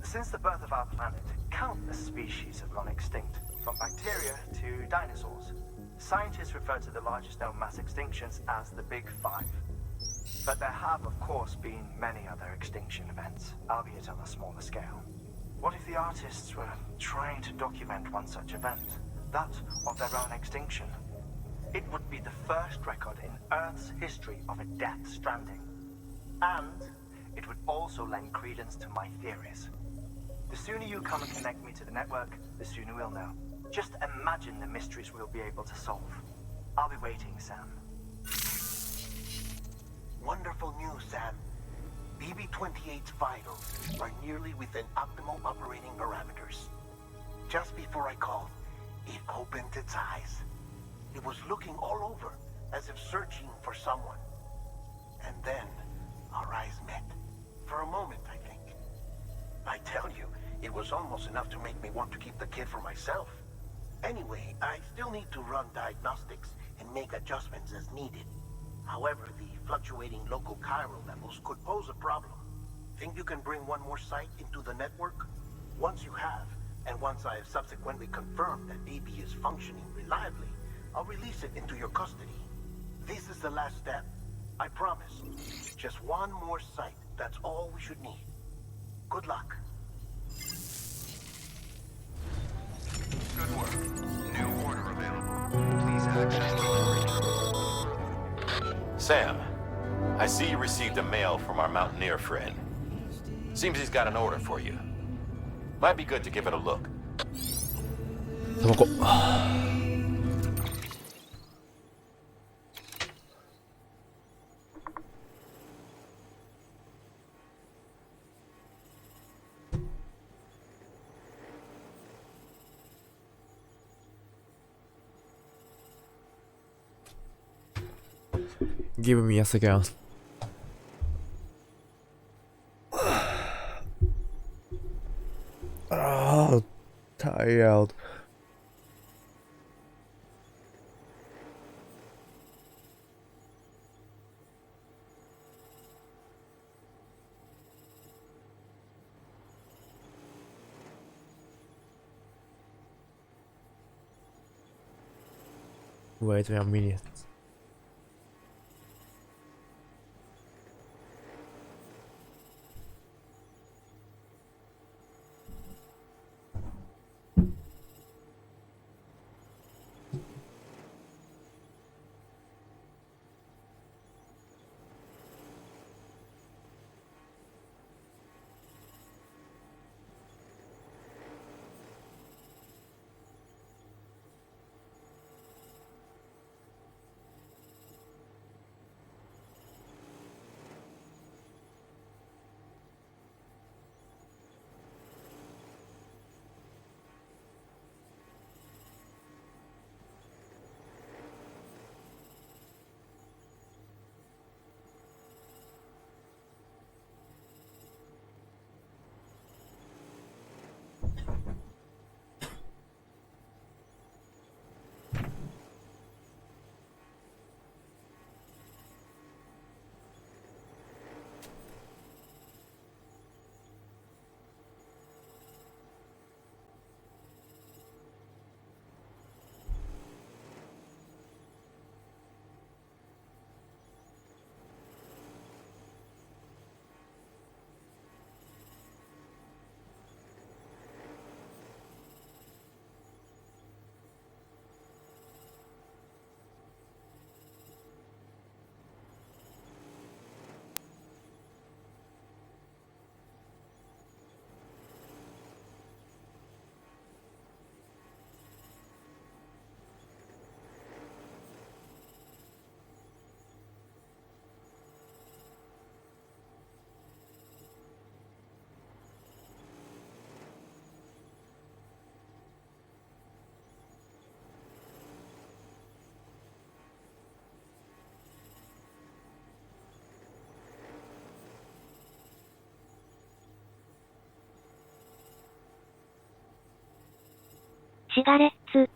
Since the birth of our planet, countless species have gone extinct, from bacteria to dinosaurs. Scientists refer to the largest known mass extinctions as the Big Five. But there have, of course, been many other extinction events, albeit on a smaller scale. What if the artists were trying to document one such event, that of their own extinction? It would be the first record in Earth's history of a Death Stranding. And it would also lend credence to my theories. The sooner you come and connect me to the network, the sooner we'll know. Just imagine the mysteries we'll be able to solve. I'll be waiting, Sam. Wonderful news, Sam. BB-28's vitals are nearly within optimal operating parameters. Just before I called, it opened its eyes. It was looking all over, as if searching for someone. And then, our eyes met. For a moment, I think. I tell you, it was almost enough to make me want to keep the kid for myself. Anyway, I still need to run diagnostics and make adjustments as needed. However, the fluctuating local chiral levels could pose a problem. Think you can bring one more site into the network? Once you have, and once I have subsequently confirmed that BB is functioning reliably, I'll release it into your custody. This is the last step. I promise. Just one more site. That's all we should need. Good luck. Good work. New order available. Please act Sam, I see you received a mail from our mountaineer friend. Seems he's got an order for you. Might be good to give it a look. タバコ。Give me a second. Ah, tired. Wait a minute.シガレッツ。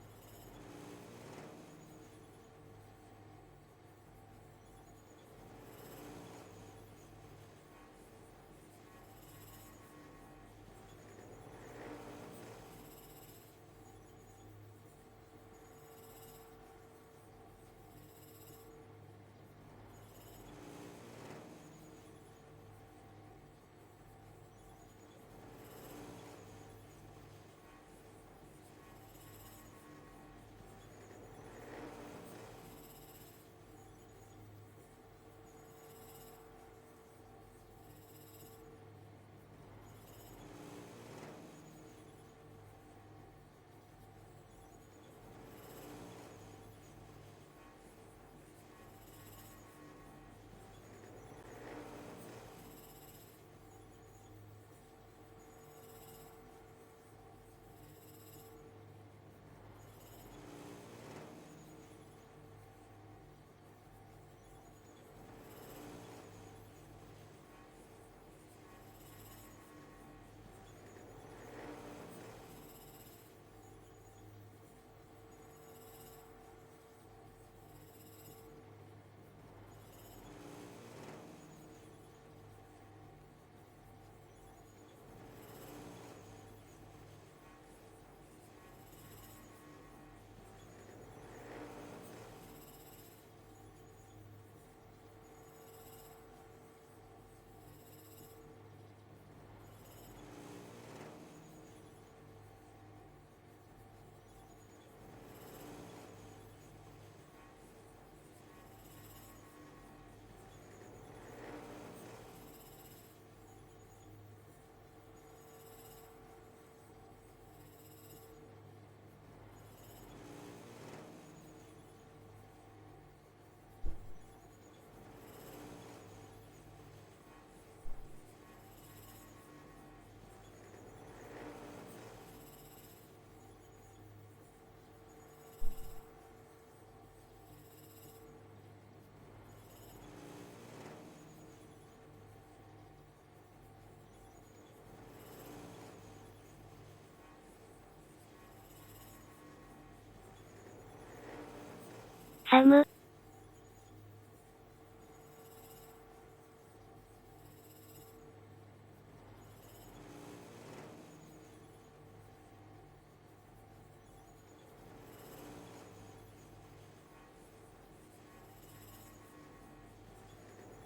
寒。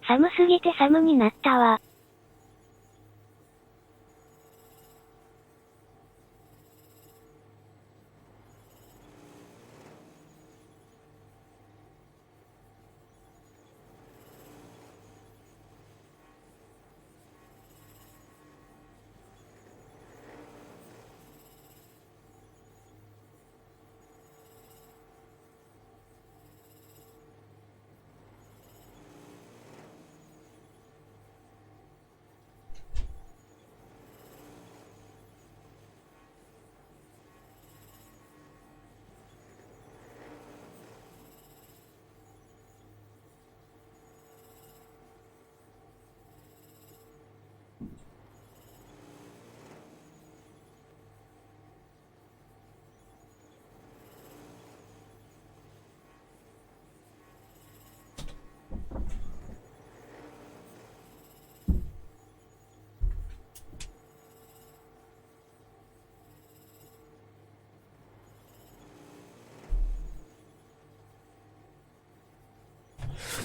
寒すぎて寒になったわ。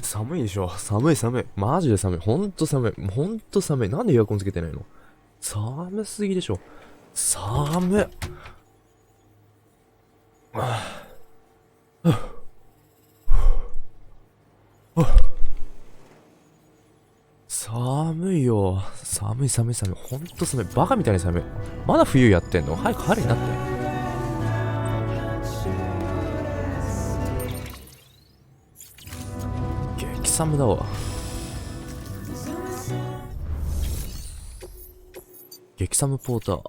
寒いでしょ。寒い寒い。マジで寒い。ほんと寒い。ほんと寒い。なんでエアコンつけてないの？寒すぎでしょ。寒っ。寒いよ。寒い寒い寒い。ほんと寒い。バカみたいに寒い。まだ冬やってんの？早く春になって。激寒だわ。激寒ポーター。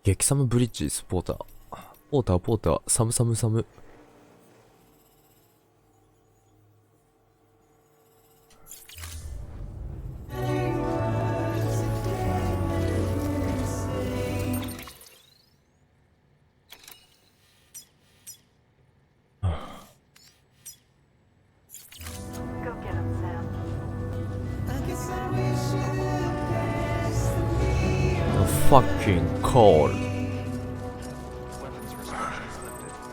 激寒ブリッジスポーター。ポーター、寒寒寒。Fucking cold. Weapons restrictions lifted.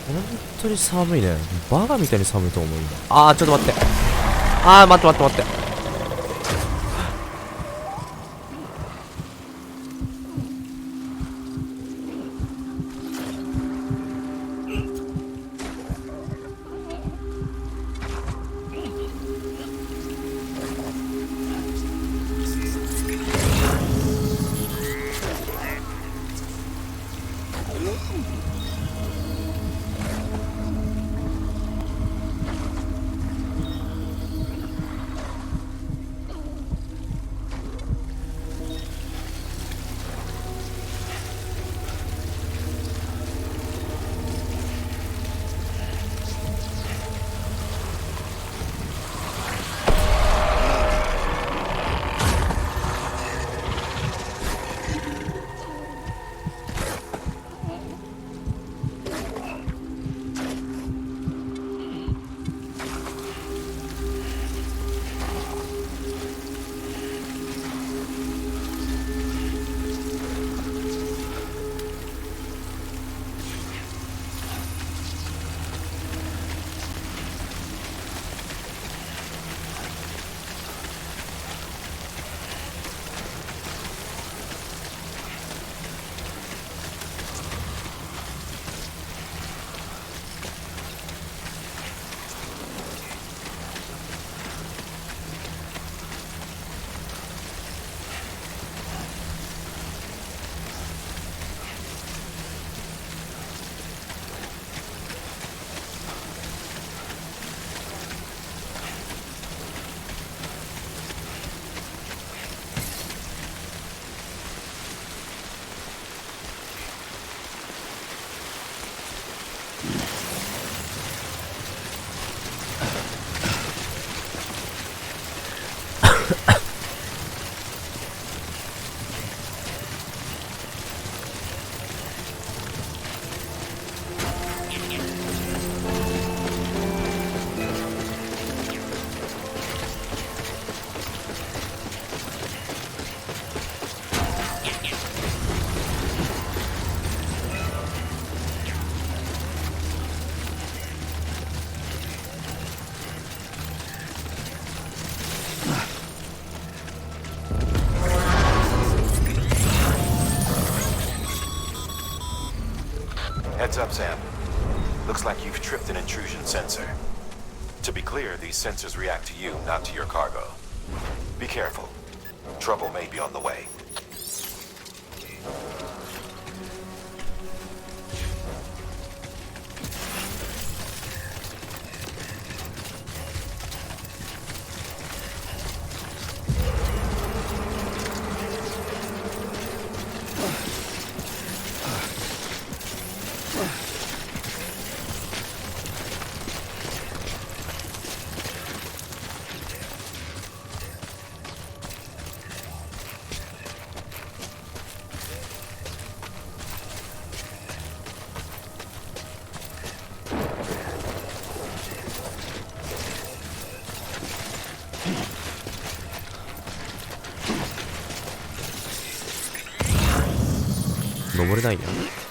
本当に寒いね。バカみたいに寒いと思う今。あー、ちょっと待って。あー、待って待って待って。What's up, Sam? Looks like you've tripped an intrusion sensor. To be clear, these sensors react to you, not to your cargo. Be careful. Trouble may be on the way.登れないや。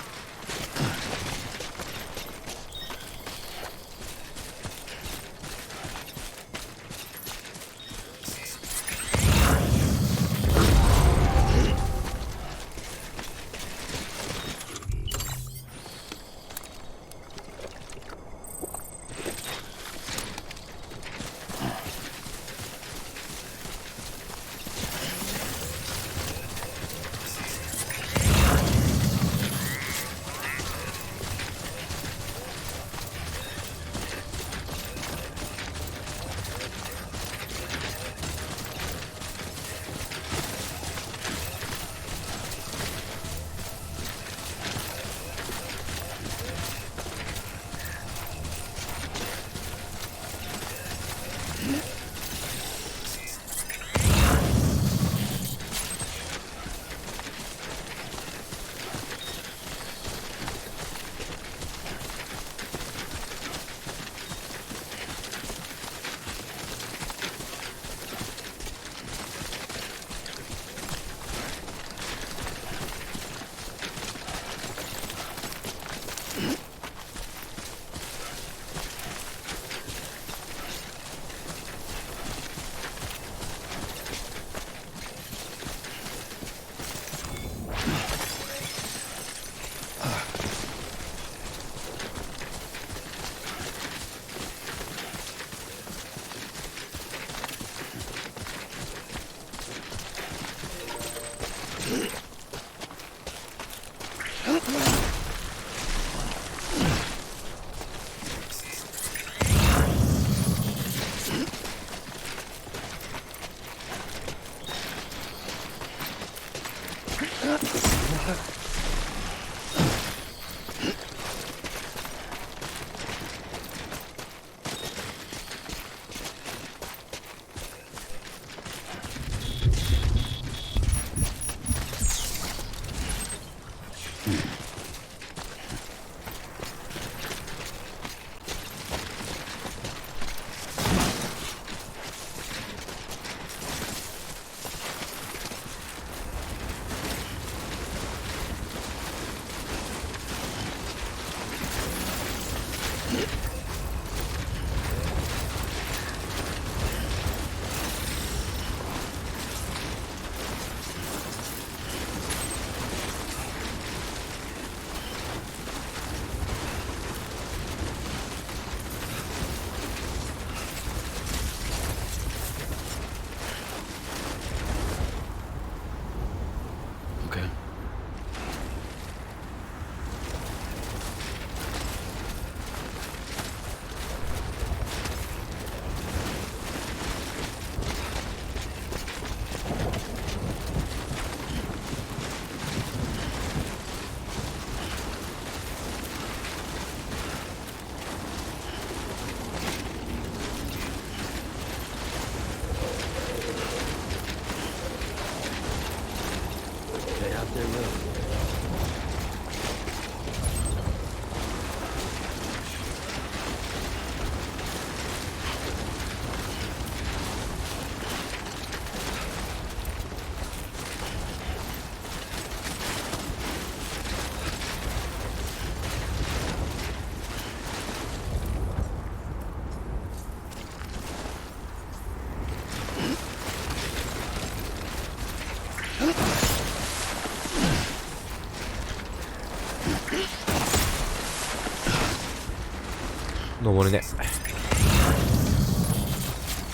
登れね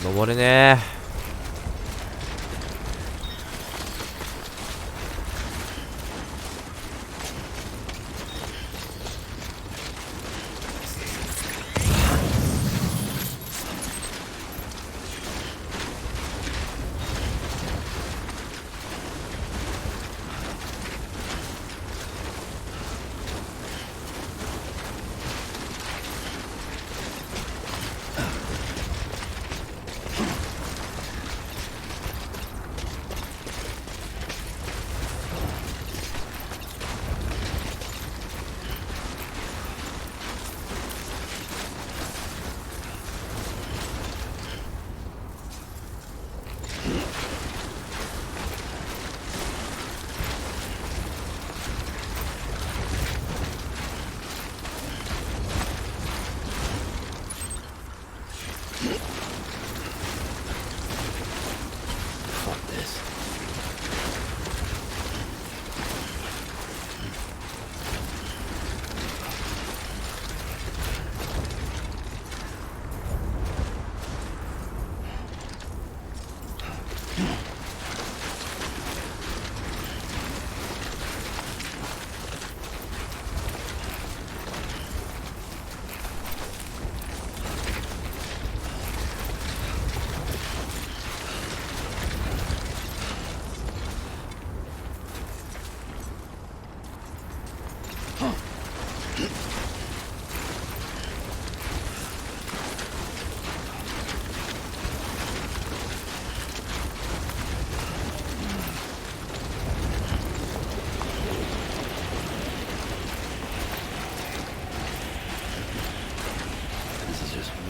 登れね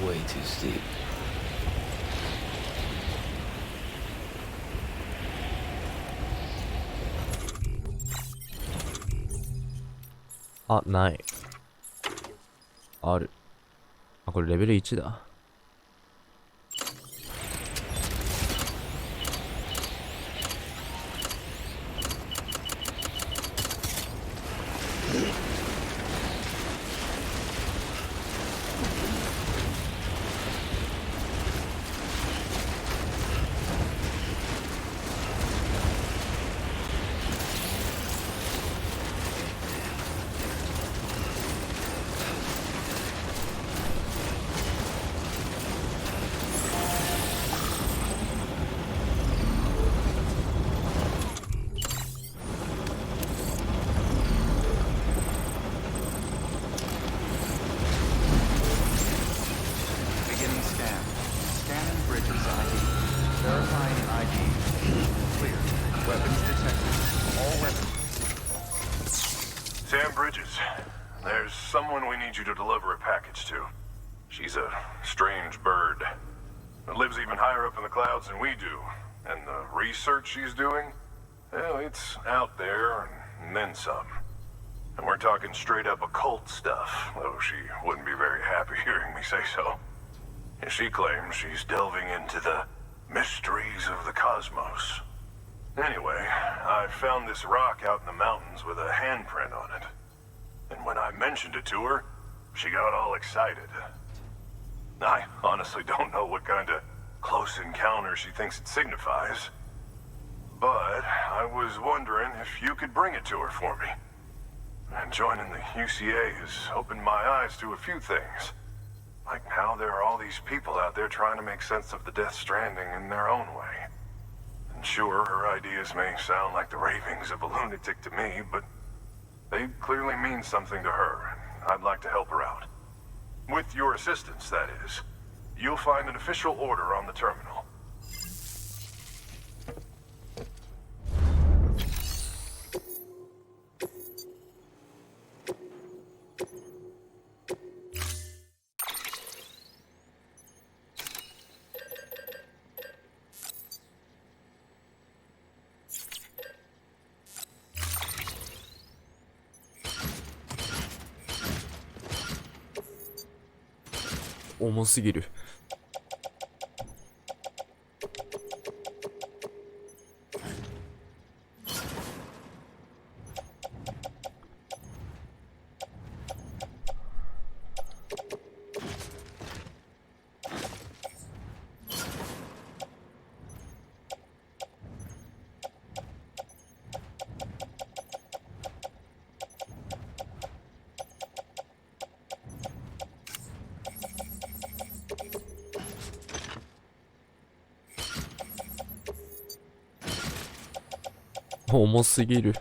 Way too steep.あ、ない。ある。あ、これレベル1だ。Beginning scan. Scanning Bridges ID. Verifying ID. Clear. Weapons detected. All weapons. Sam Bridges, there's someone we need you to deliver a package to. She's a strange bird. It lives even higher up in the clouds than we do. And the research she's doing, well, it's out there and then some. And we're talking straight up occult stuff, though she wouldn't be very happy hearing me say so. And she claims she's delving into the mysteries of the cosmos. Anyway, I found this rock out in the mountains with a handprint on it. And when I mentioned it to her, she got all excited. I honestly don't know what kind of close encounter she thinks it signifies. But I was wondering if you could bring it to her for me. And joining the UCA has opened my eyes to a few things. Like how there are all these people out there trying to make sense of the Death Stranding in their own way. And sure, her ideas may sound like the ravings of a lunatic to me, but they clearly mean something to her, and I'd like to help her out. With your assistance, that is. You'll find an official order on the terminal. 重すぎる。重すぎる。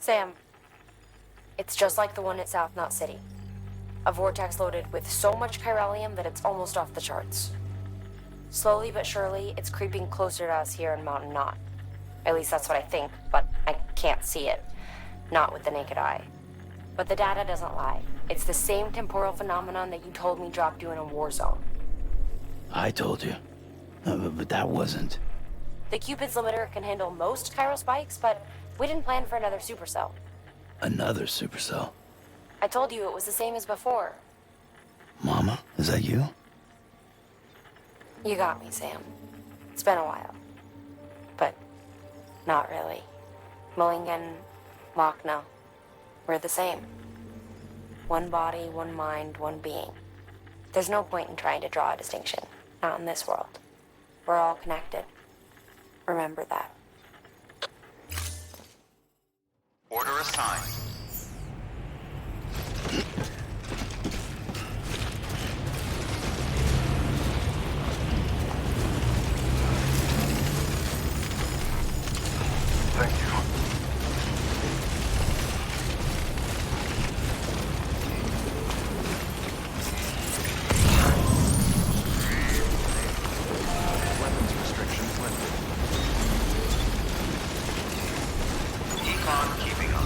Sam, it's just like the one at South Knot City. A vortex loaded with so much chiralium that it's almost off the charts. Slowly but surely, it's creeping closer to us here in Mountain Knot. At least that's what I think, but I can't see it. Not with the naked eye. But the data doesn't lie. It's the same temporal phenomenon that you told me dropped you in a war zone. I told you. But that wasn't. The Cupid's limiter can handle most chiral spikes, but we didn't plan for another supercell. Another supercell. I told you it was the same as before. Mama, is that you? You got me, Sam. It's been a while. But not really. Mulligan, Lochna, we're the same. One body, one mind, one being. There's no point in trying to draw a distinction. Not in this world. We're all connected. Remember that. Order assigned. Thank you. Weapons restrictions lifted. Econ keeping on.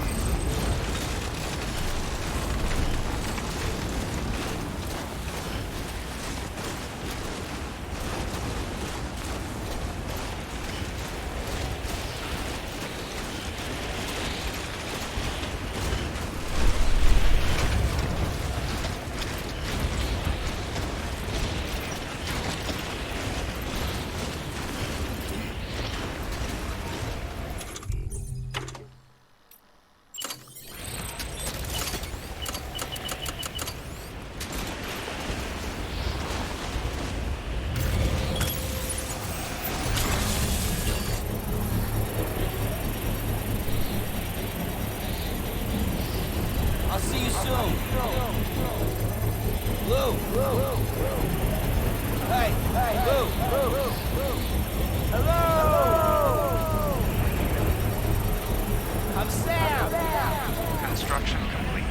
I'll see you soon. Lou. Hey, Lou. Hello. I'm Sam. Construction complete.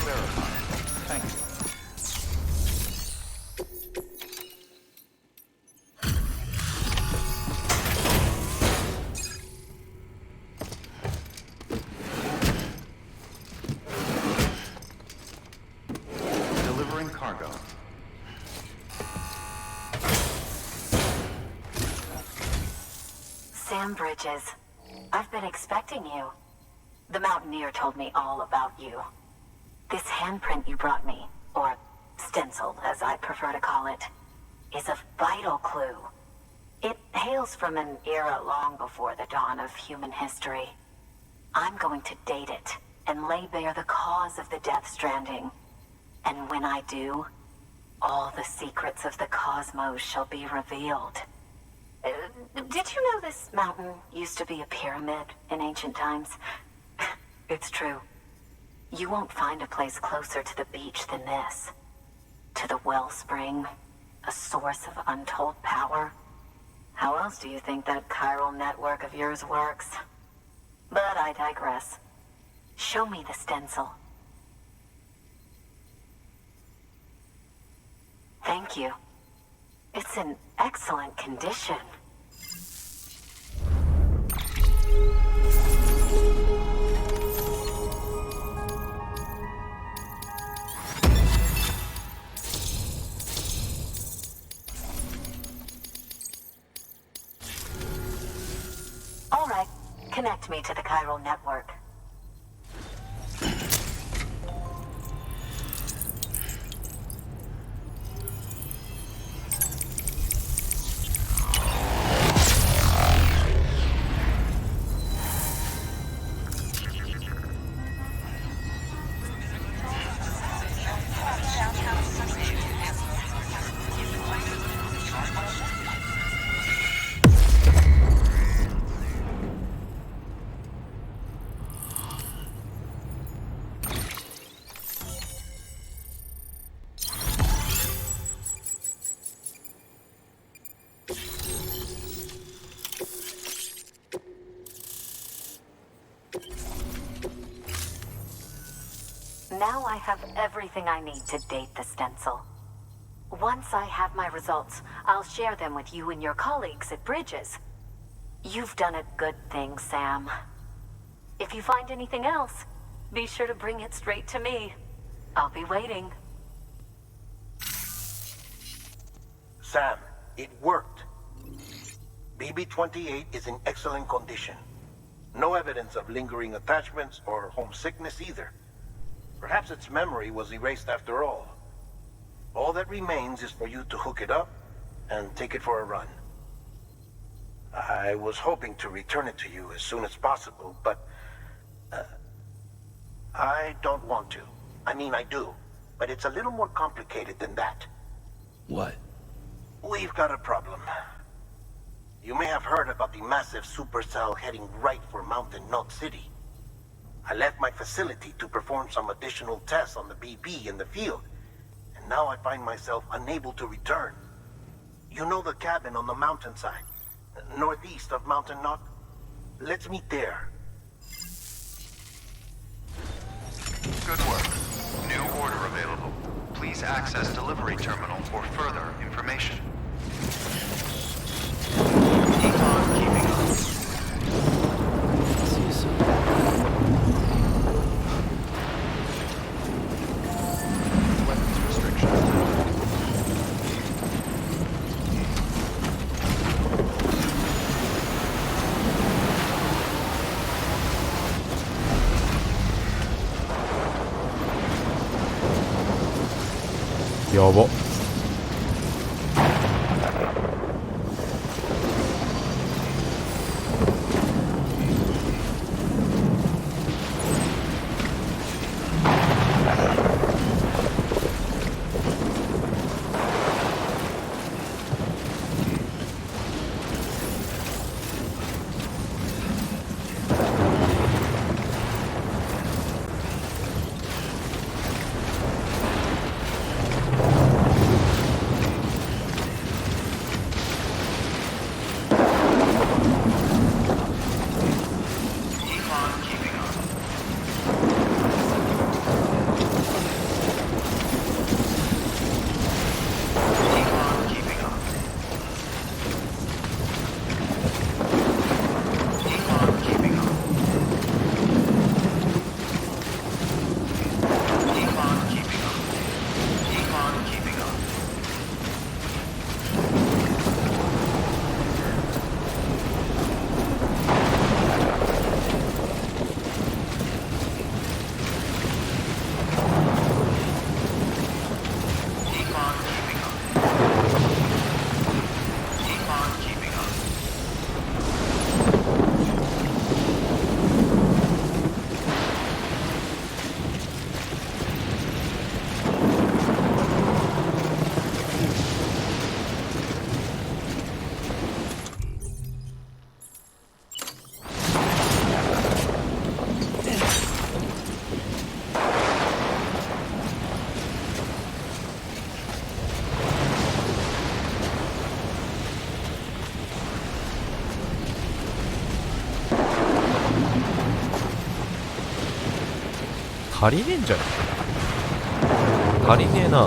verified. Thank you. Delivering cargo. Sam Bridges, I've been expecting you. The Mountaineer told me all about you. This handprint you brought me, or stencil as I prefer to call it, is a vital clue. It hails from an era long before the dawn of human history. I'm going to date it and lay bare the cause of the Death Stranding. And when I do, all the secrets of the cosmos shall be revealed. Did you know this mountain used to be a pyramid in ancient times? It's true. You won't find a place closer to the beach than this. To the wellspring, a source of untold power. How else do you think that chiral network of yours works? But I digress. Show me the stencil. Thank you. It's in excellent condition. All right, connect me to the chiral network. Now I have everything I need to date the stencil. Once I have my results, I'll share them with you and your colleagues at Bridges. You've done a good thing, Sam. If you find anything else, be sure to bring it straight to me. I'll be waiting. Sam, it worked. BB-28 is in excellent condition. No evidence of lingering attachments or homesickness either. Perhaps its memory was erased after all. All that remains is for you to hook it up and take it for a run. I was hoping to return it to you as soon as possible, but I don't want to. I mean, I do, but it's a little more complicated than that. What? We've got a problem. You may have heard about the massive supercell heading right for Mountain Knot City. I left my facility to perform some additional tests on the BB in the field, and now I find myself unable to return. You know the cabin on the mountainside, northeast of Mountain Knot? Let's meet there. Good work. New order available. Please access delivery terminal for further information. Econ keeping up. See you soon. Weapons restrictions.やば。足りねえんじゃね足りねえな。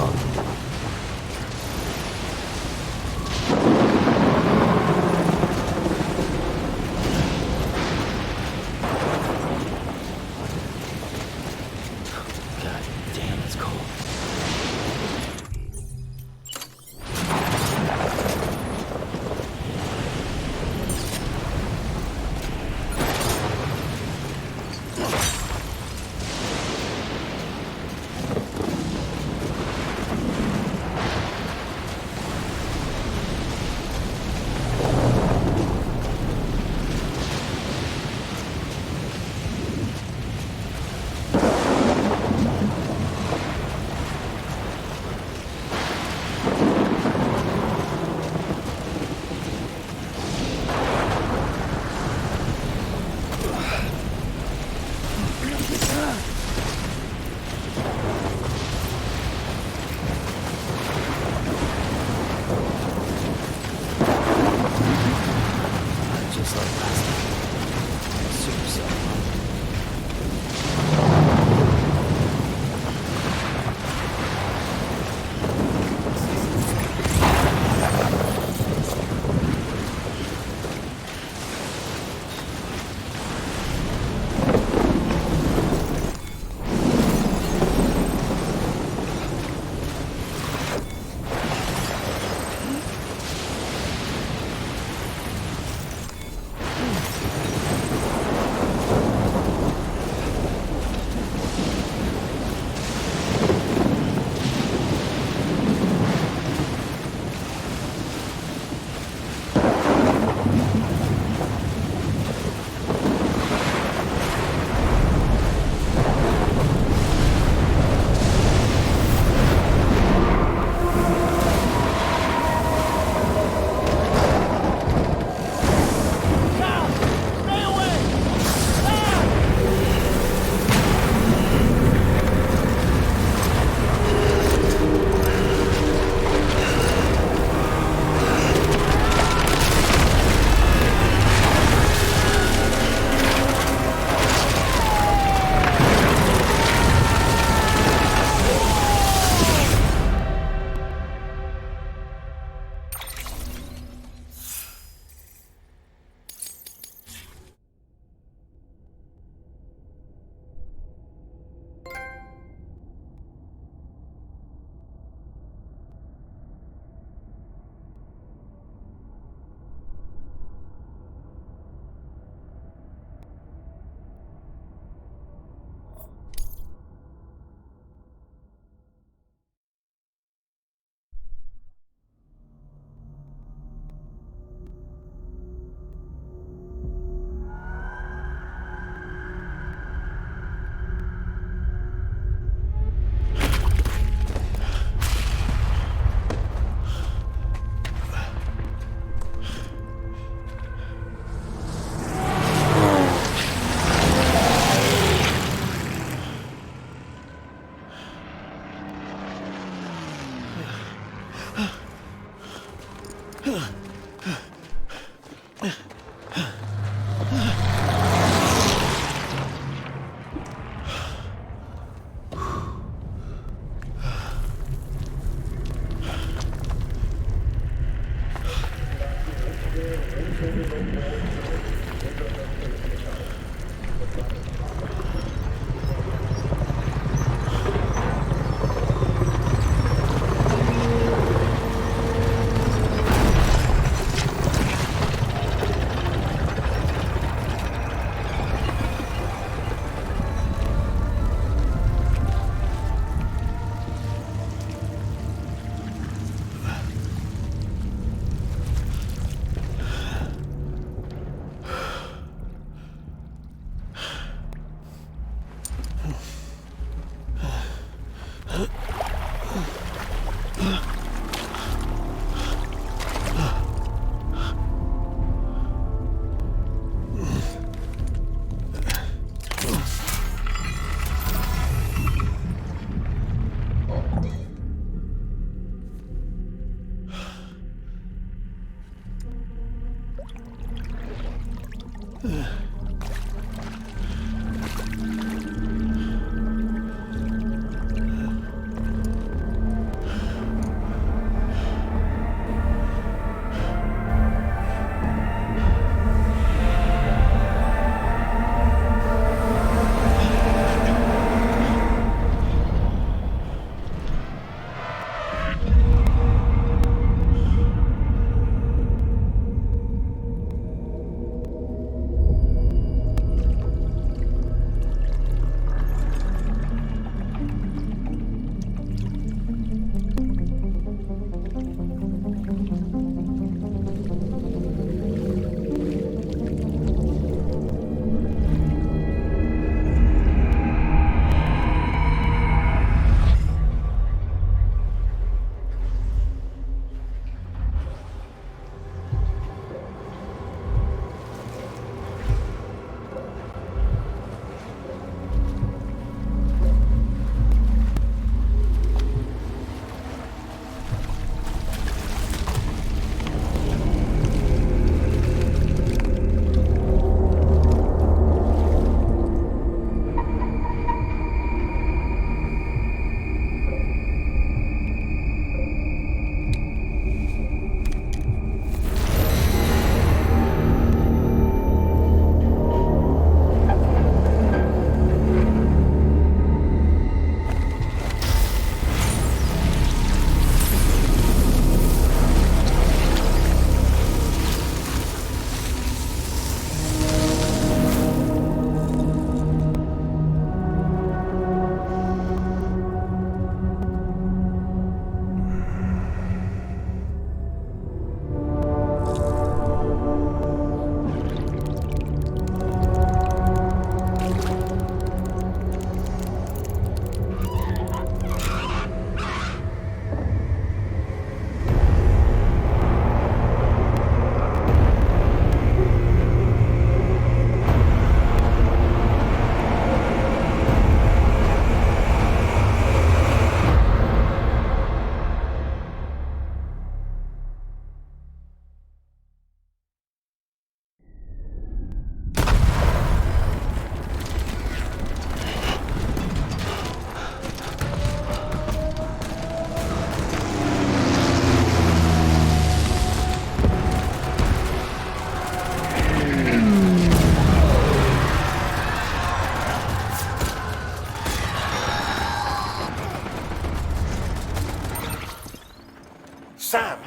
Sam!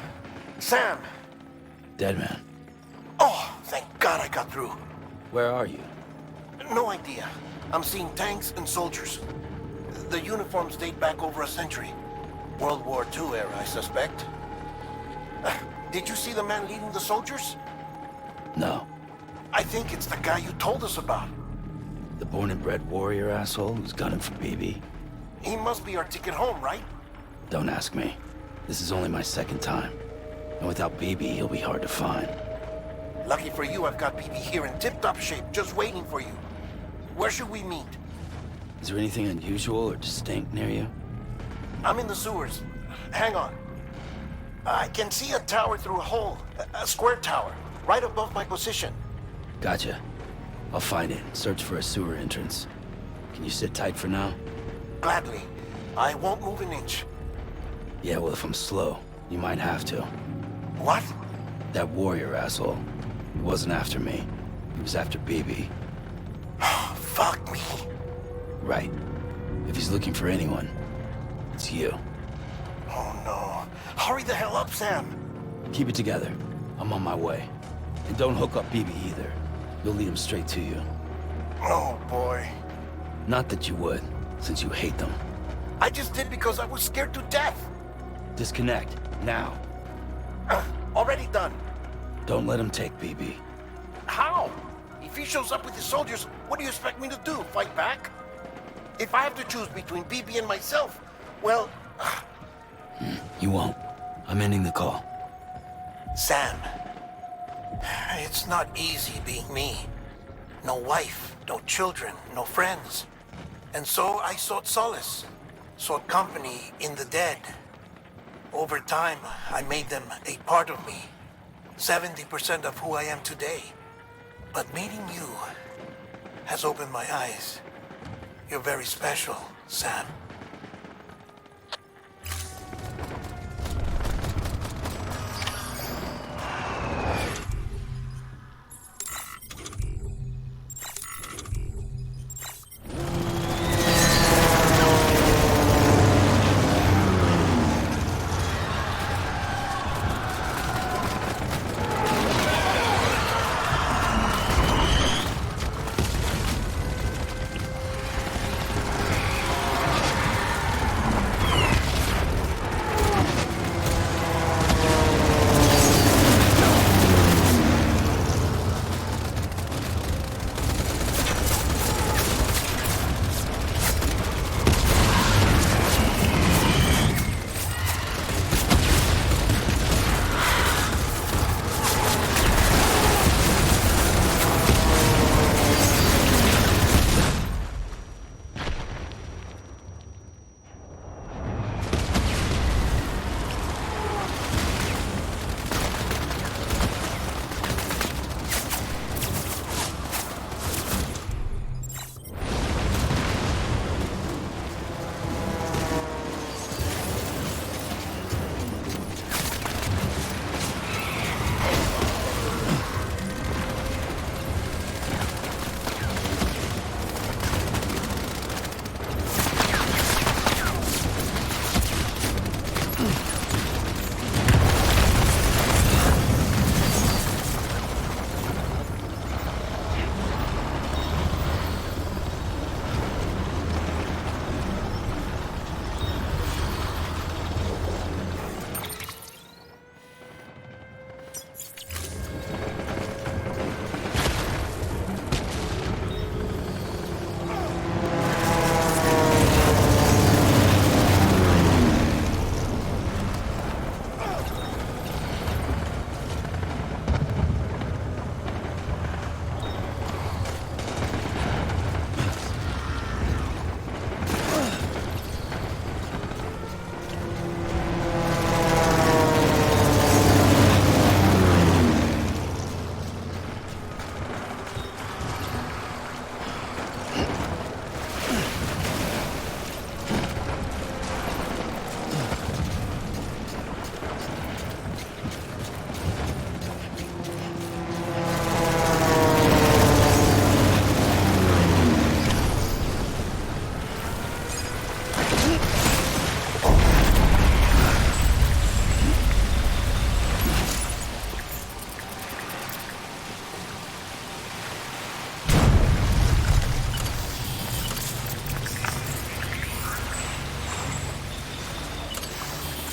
Sam! Dead man. Oh, thank God I got through. Where are you? No idea. I'm seeing tanks and soldiers. The uniforms date back over a century. World War II era, I suspect. Did you see the man leading the soldiers? No. I think it's the guy you told us about. The born and bred warrior asshole who's gunning for BB? He must be our ticket home, right? Don't ask me. This is only my second time. And without BB, he'll be hard to find. Lucky for you, I've got BB here in tip-top shape, just waiting for you. Where should we meet? Is there anything unusual or distinct near you? I'm in the sewers. Hang on. I can see a tower through a hole. A square tower, right above my position. Gotcha. I'll find it. Search for a sewer entrance. Can you sit tight for now? Gladly. I won't move an inch. Yeah, well, if I'm slow, you might have to. What? That warrior asshole. He wasn't after me. He was after BB. Fuck me. Right. If he's looking for anyone, it's you. Oh no. Hurry the hell up, Sam. Keep it together. I'm on my way. And don't hook up BB either. You'll lead him straight to you. Oh boy. Not that you would, since you hate them. I just did because I was scared to death. Disconnect, now. Already done. Don't let him take BB. How? If he shows up with his soldiers, what do you expect me to do? Fight back? If I have to choose between BB and myself, well... You won't. I'm ending the call. Sam, it's not easy being me. No wife, no children, no friends. And so I sought solace, sought company in the dead. Over time, I made them a part of me. 70% of who I am today. But meeting you has opened my eyes. You're very special, Sam.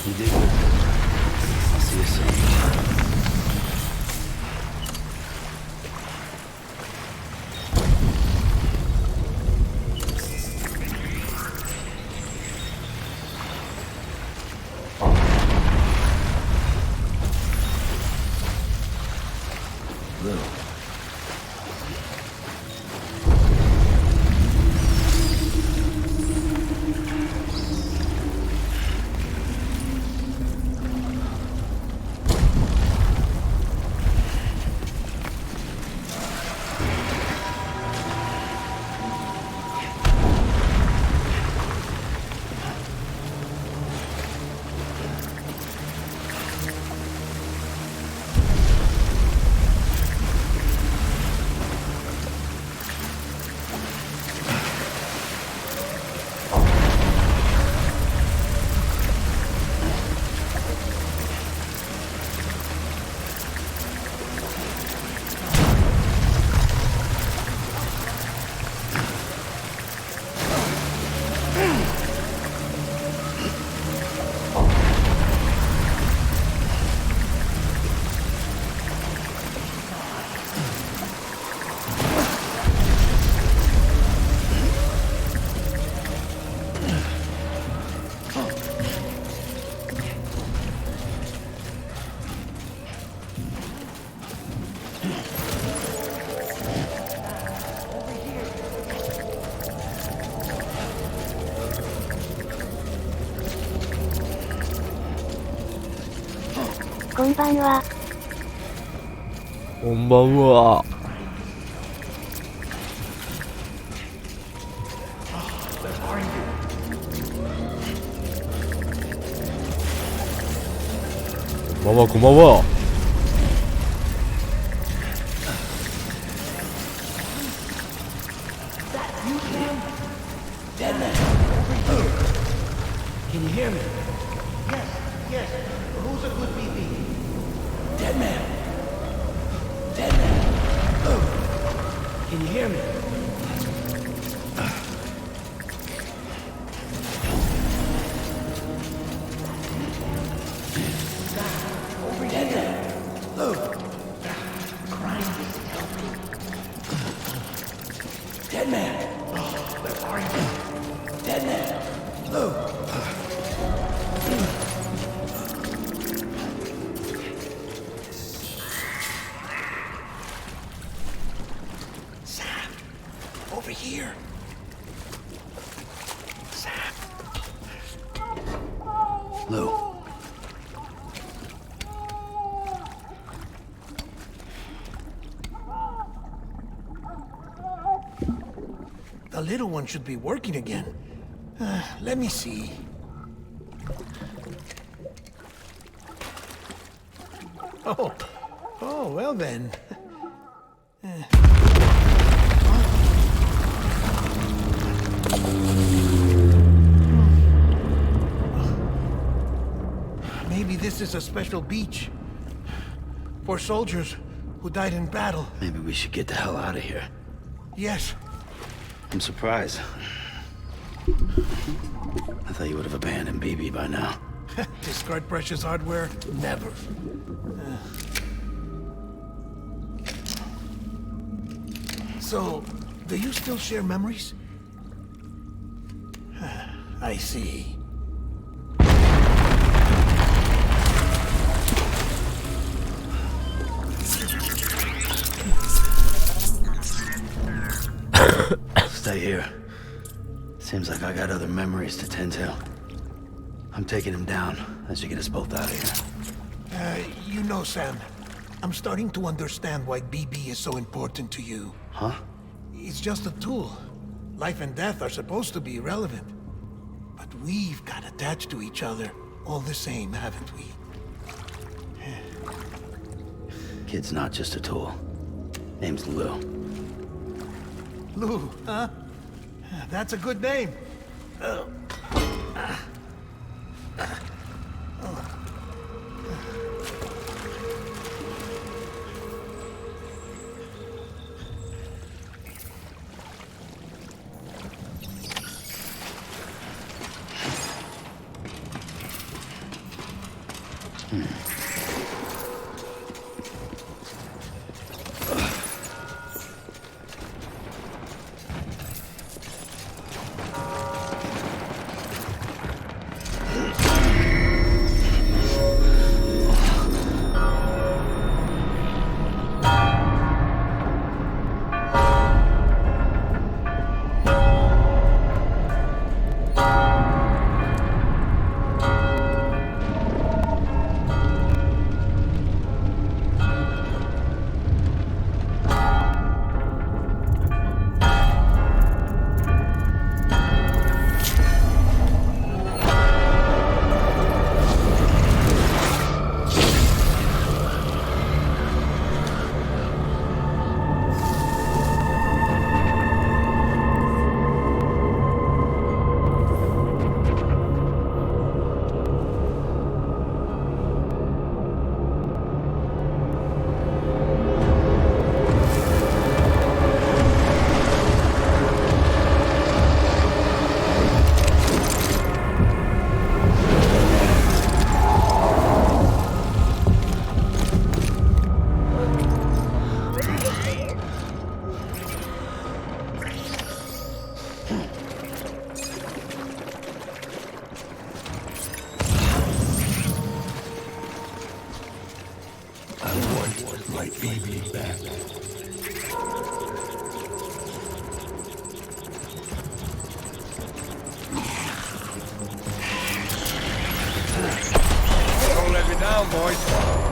You did good. I'll see you soon.こんばんは。こんばんは。こんばんは、こんばんは。Can you hear me? Yes, yes. Who's a good BB? Dead man. Dead man. Can you hear me? Dead man. Crying is healthy. Dead man. Where are you? Dead man. Sam, over here. Sam. Lou. The little one should be working again. Let me see. Oh, well then. Maybe this is a special beach for soldiers who died in battle. Maybe we should get the hell out of here. Yes. I'm surprised. I thought you would have abandoned BB by now. Discard precious hardware? Never. So, do you still share memories? I see. Stay here. Seems like I got other memories to tend to. I'm taking him down. That should get us both out of here. You know, Sam, I'm starting to understand why BB is so important to you. Huh? It's just a tool. Life and death are supposed to be irrelevant. But we've got attached to each other all the same, haven't we? Kid's not just a tool. Name's Lou. Lou, huh? That's a good name. Don't let me down, boys.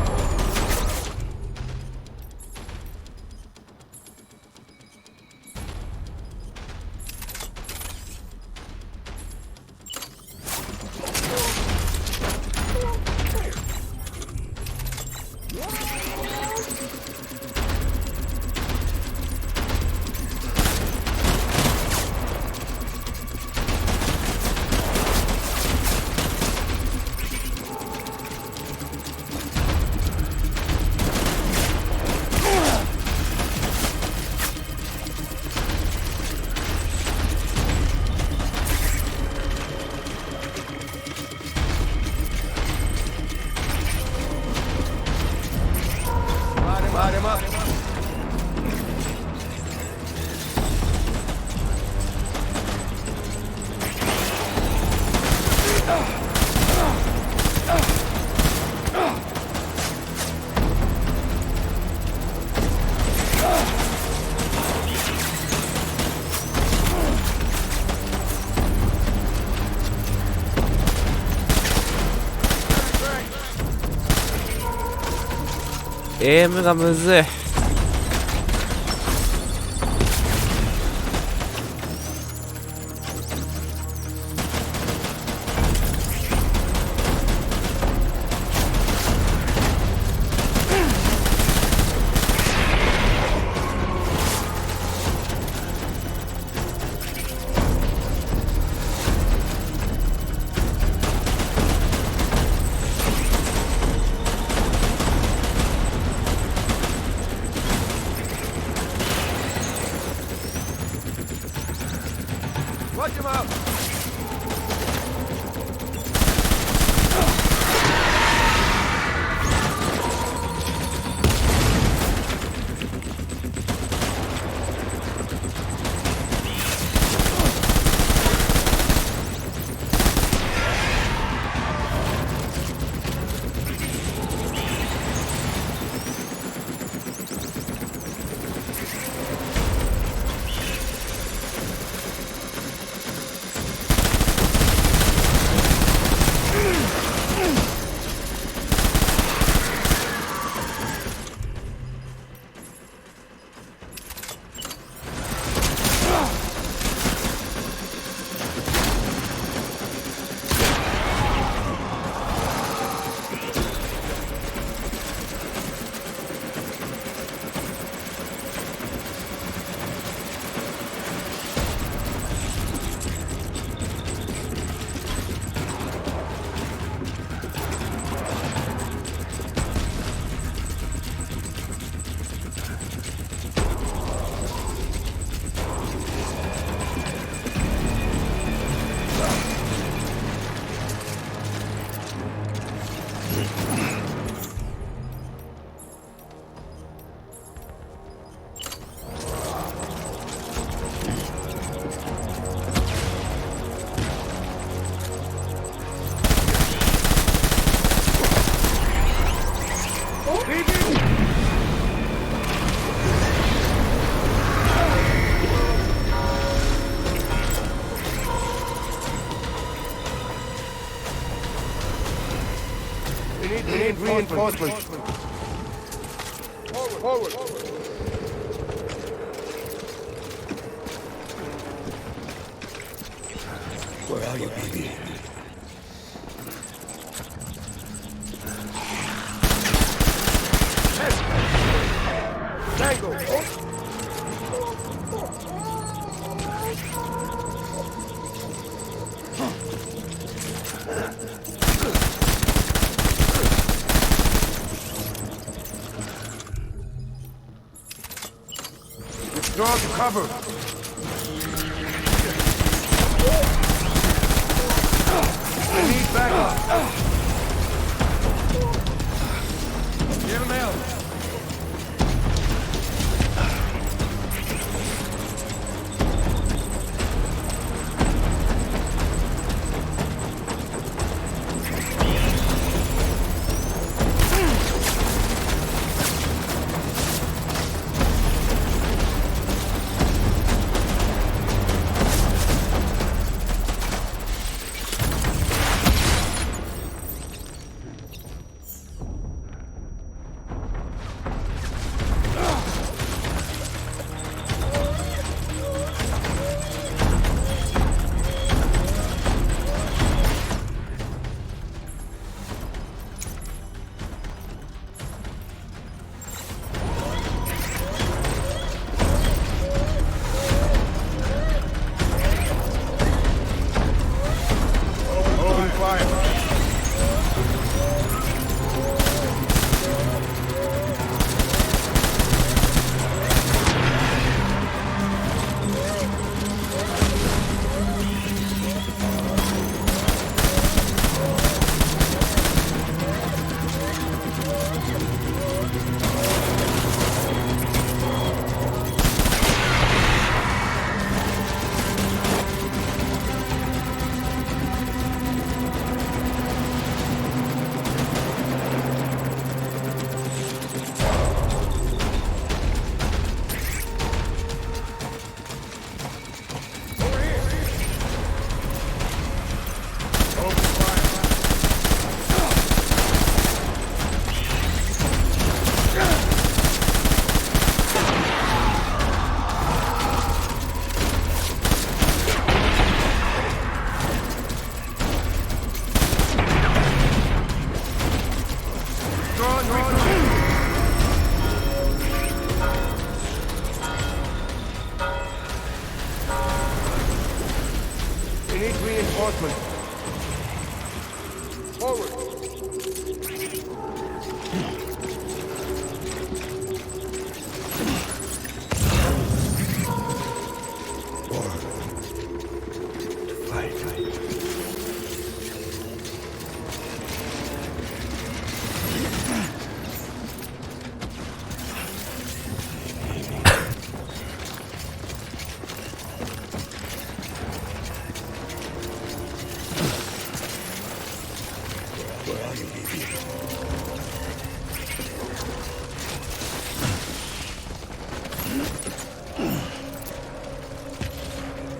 Light him up. AM がむずい。need reinforcements. Forward. Where are you, baby? Tango! Withdraw to cover! I need backup! Get him out! Reinforcements. Forward.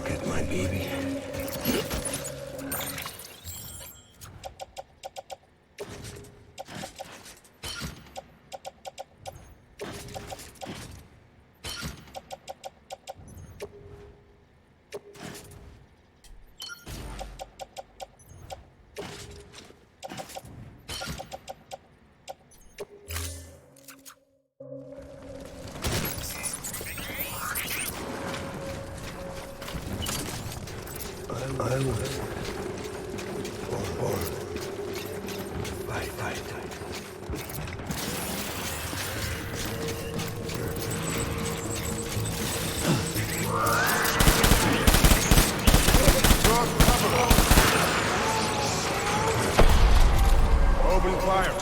Get my baby. I will. Or. Fight. Open fire.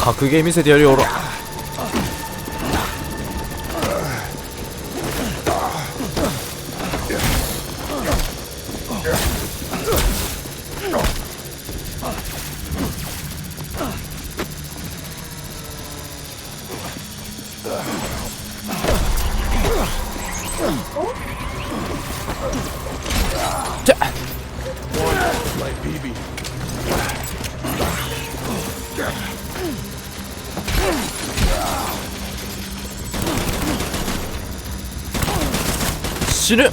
格ゲー見せてやるよほら。死ぬ。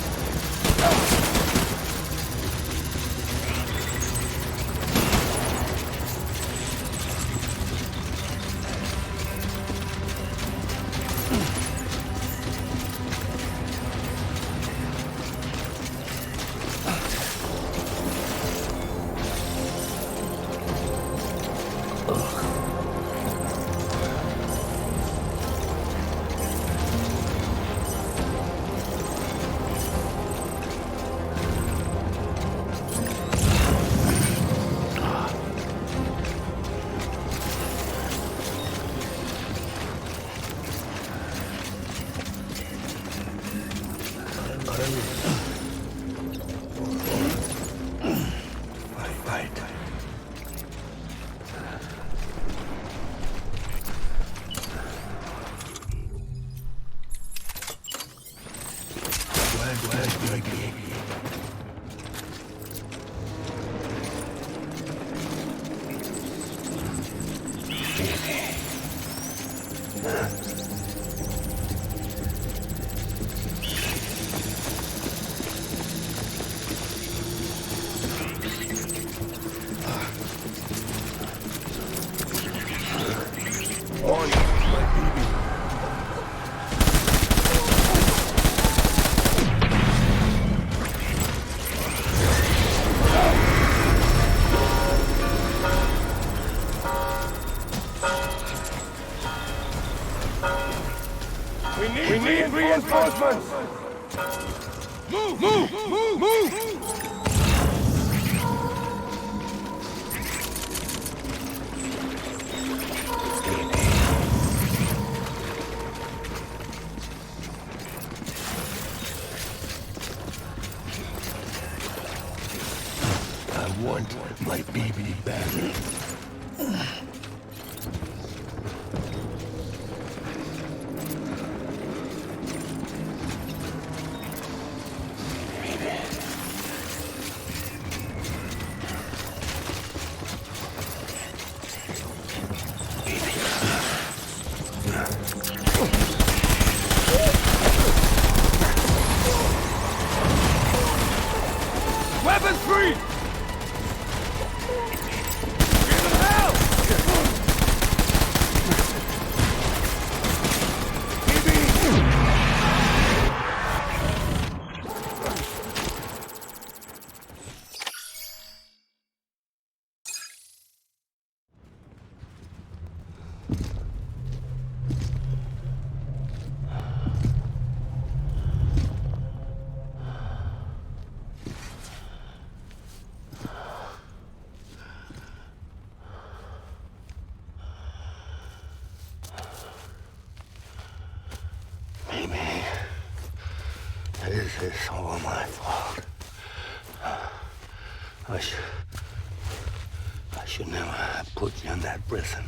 We need reinforcements! Move! Move! Move! Move! I want my baby back. Weapons free! Give them hell! This is all my fault. I should never have put you in that prison.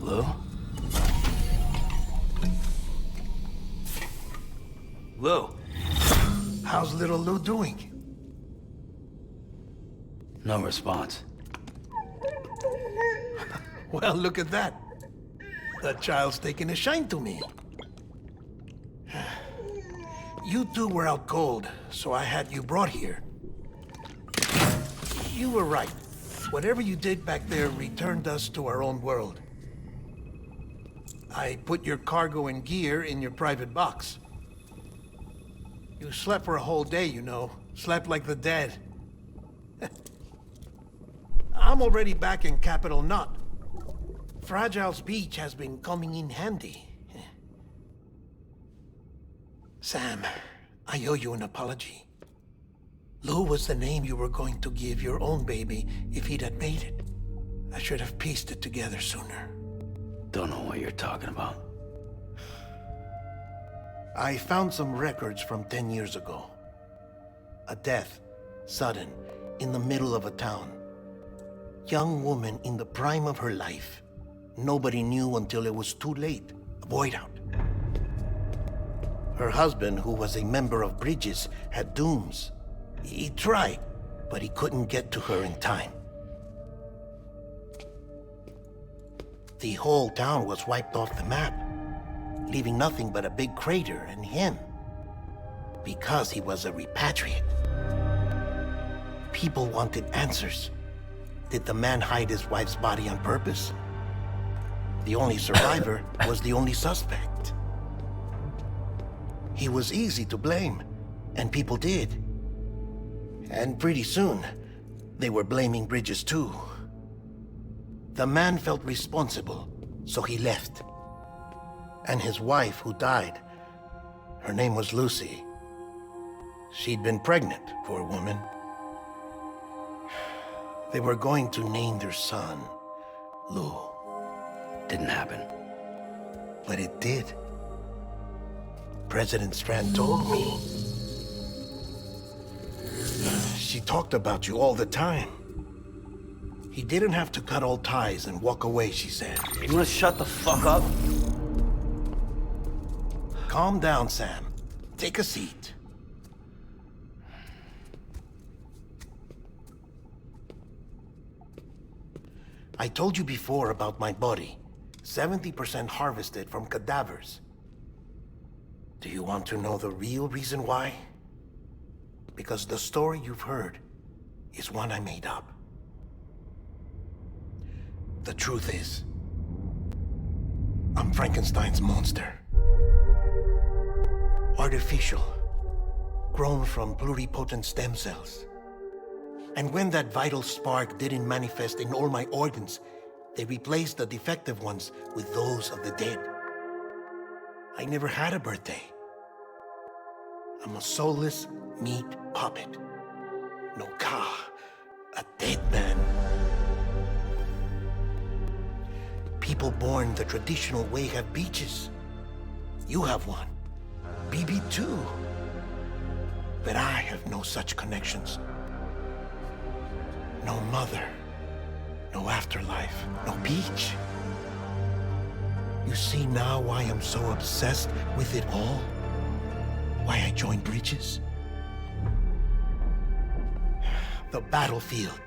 Lou? Lou? How's little Lou doing? No response. Well, look at that. The child's taking a shine to me. You two were out cold, so I had you brought here. You were right. Whatever you did back there returned us to our own world. I put your cargo and gear in your private box. You slept for a whole day, you know. Slept like the dead. I'm already back in Capital Knot. Fragile's beach has been coming in handy. Sam, I owe you an apology. Lou was the name you were going to give your own baby if he'd had made it. I should have pieced it together sooner. Don't know what you're talking about. I found some records from 10 years ago. A death, sudden, in the middle of a town. Young woman in the prime of her life. Nobody knew until it was too late. A void out. Her husband, who was a member of Bridges, had dooms. He tried, but he couldn't get to her in time. The whole town was wiped off the map, leaving nothing but a big crater and him. Because he was a repatriate. People wanted answers. Did the man hide his wife's body on purpose? The only survivor was the only suspect. He was easy to blame, and people did. And pretty soon, they were blaming Bridges too. The man felt responsible, so he left. And his wife, who died, her name was Lucy. She'd been pregnant, poor woman. They were going to name their son Lou. Didn't happen. But it did. President Strand told me. She talked about you all the time. He didn't have to cut all ties and walk away, she said. You wanna shut the fuck up? Calm down, Sam. Take a seat. I told you before about my body. 70% harvested from cadavers. Do you want to know the real reason why? Because the story you've heard is one I made up. The truth is, I'm Frankenstein's monster. Artificial, grown from pluripotent stem cells. And when that vital spark didn't manifest in all my organs, they replaced the defective ones with those of the dead. I never had a birthday. I'm a soulless meat puppet. No ka, a dead man. People born the traditional way have beaches. You have one. BB2. But I have no such connections. No mother. No afterlife. No beach. You see now why I'm so obsessed with it all? Why I joined Bridges? The battlefield.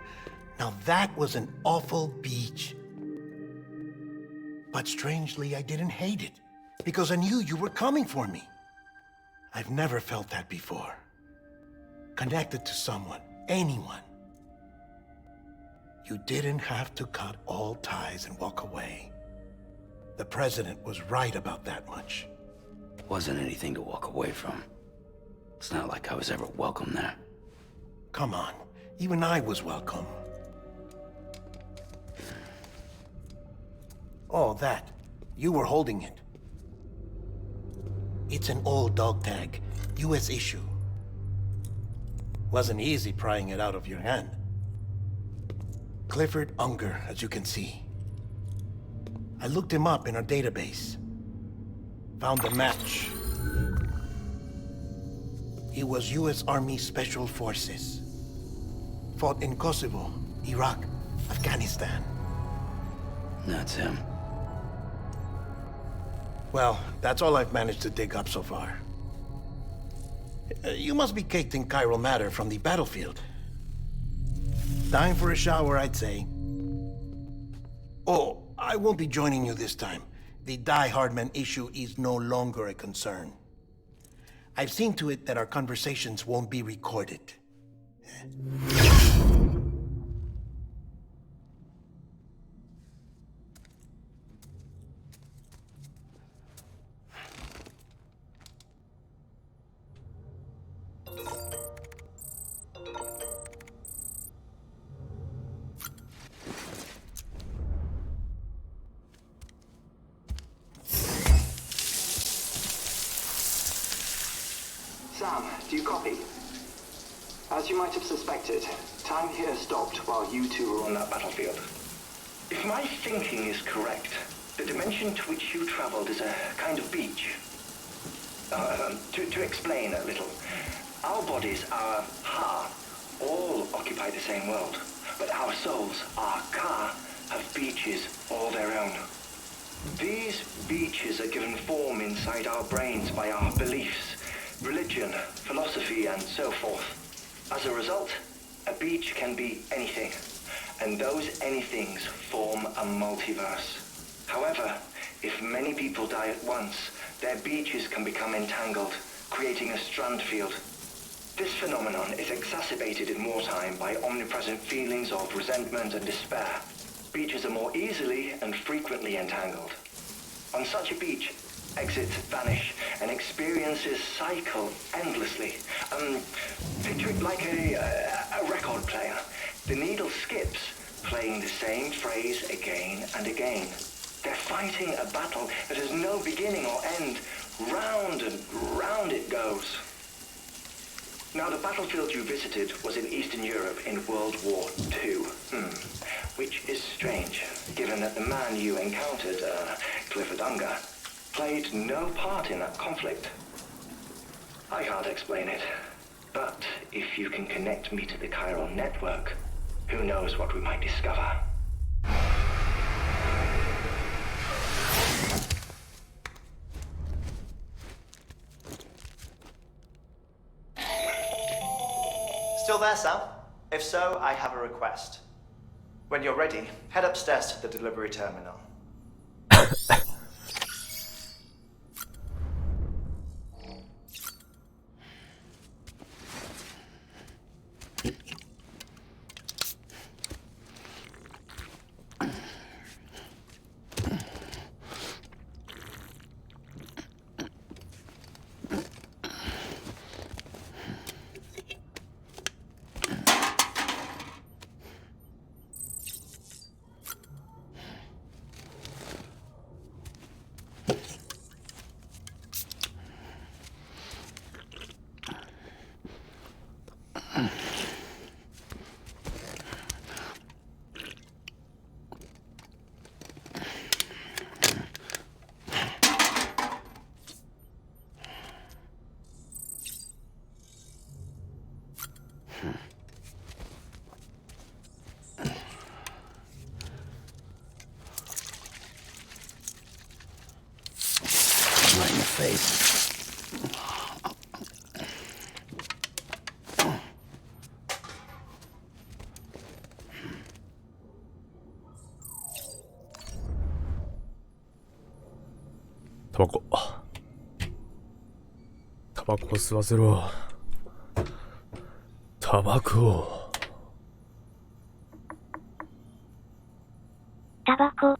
Now that was an awful beach. But strangely, I didn't hate it, because I knew you were coming for me. I've never felt that before. Connected to someone, anyone. You didn't have to cut all ties and walk away. The president was right about that much. Wasn't anything to walk away from. It's not like I was ever welcome there. Come on, even I was welcome. Oh, that. You were holding it. It's an old dog tag, US issue. Wasn't easy prying it out of your hand. Clifford Unger, as you can see. I looked him up in our database. Found a match. He was US Army Special Forces. Fought in Kosovo, Iraq, Afghanistan. That's him. Well, that's all I've managed to dig up so far. You must be caked in chiral matter from the battlefield. Time for a shower, I'd say. Oh, I won't be joining you this time. The Die Hardman issue is no longer a concern. I've seen to it that our conversations won't be recorded. Sam, do you copy? As you might have suspected, time here stopped while you two were on that battlefield. If my thinking is correct, the dimension to which you traveled is a kind of beach. To explain a little, our bodies, our ha, all occupy the same world, but our souls, our ka, have beaches all their own. These beaches are given form inside our brains by our beliefs, religion, philosophy, and so forth. As a result, a beach can be anything, and those anythings form a multiverse. However, if many people die at once, their beaches can become entangled, creating a strand field. This phenomenon is exacerbated in wartime by omnipresent feelings of resentment and despair. Beaches are more easily and frequently entangled. On such a beach, exits vanish and experiences cycle endlessly. Picture it like a record player. The needle skips, playing the same phrase again and again. They're fighting a battle that has no beginning or end. Round and round it goes. Now, the battlefield you visited was in Eastern Europe in World War II. Which is strange, given that the man you encountered, Clifford Unger, played no part in that conflict. I can't explain it, but if you can connect me to the chiral network, who knows what we might discover. Still there, Sam? If so, I have a request. When you're ready, head upstairs to the delivery terminal. バコ吸わせろ。タバコ。タバコ。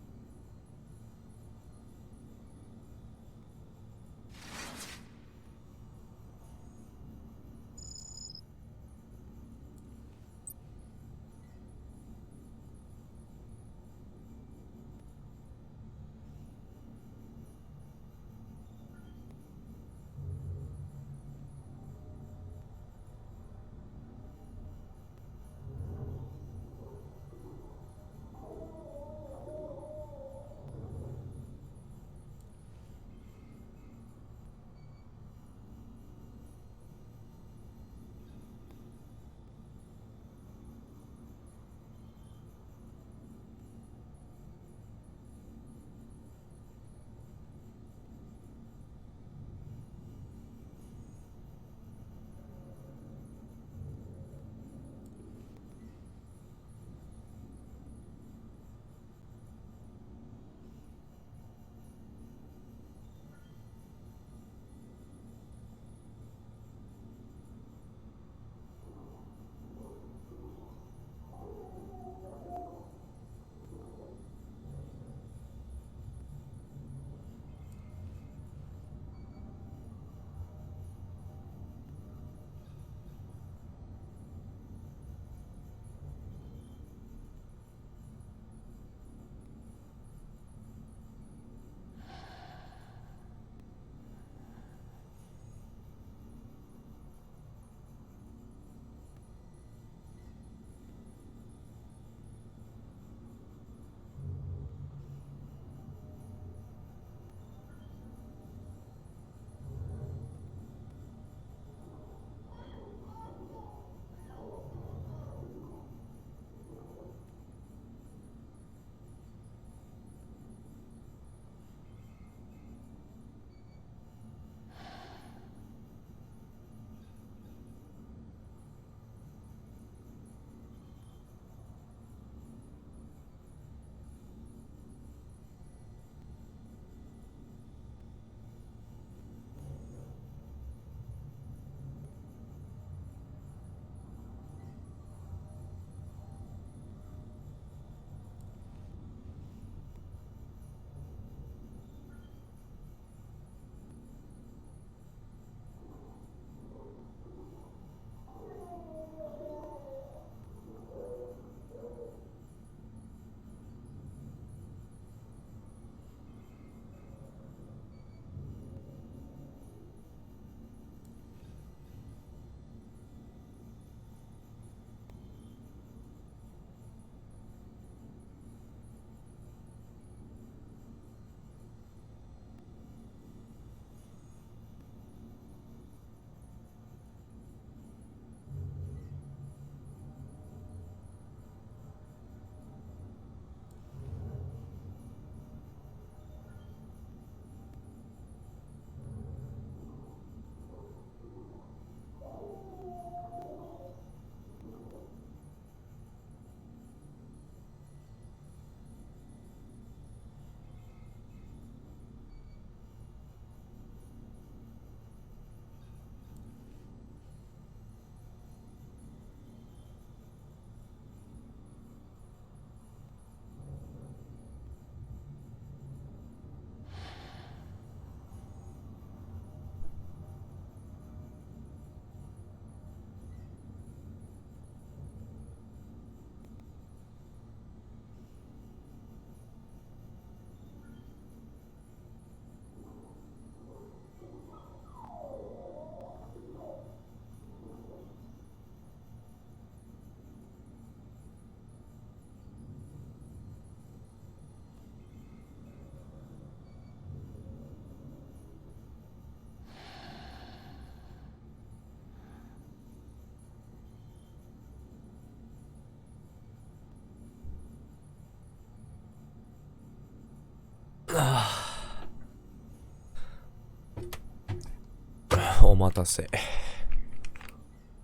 お待たせ。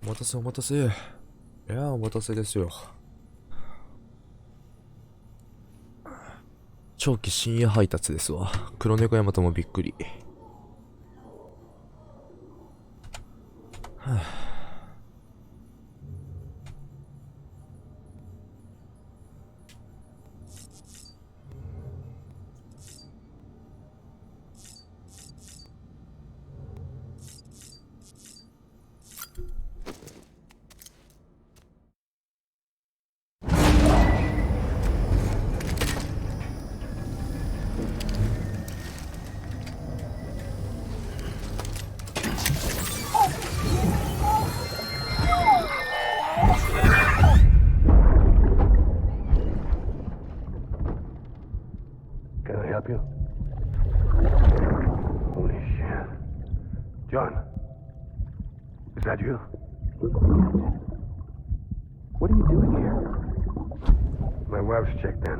お待たせお待たせ。いや、お待たせですよ。長期深夜配達ですわ。黒猫ヤマトもびっくり。はぁ、Can I help you? Holy shit. John, is that you? What are you doing here? My wife's checked in.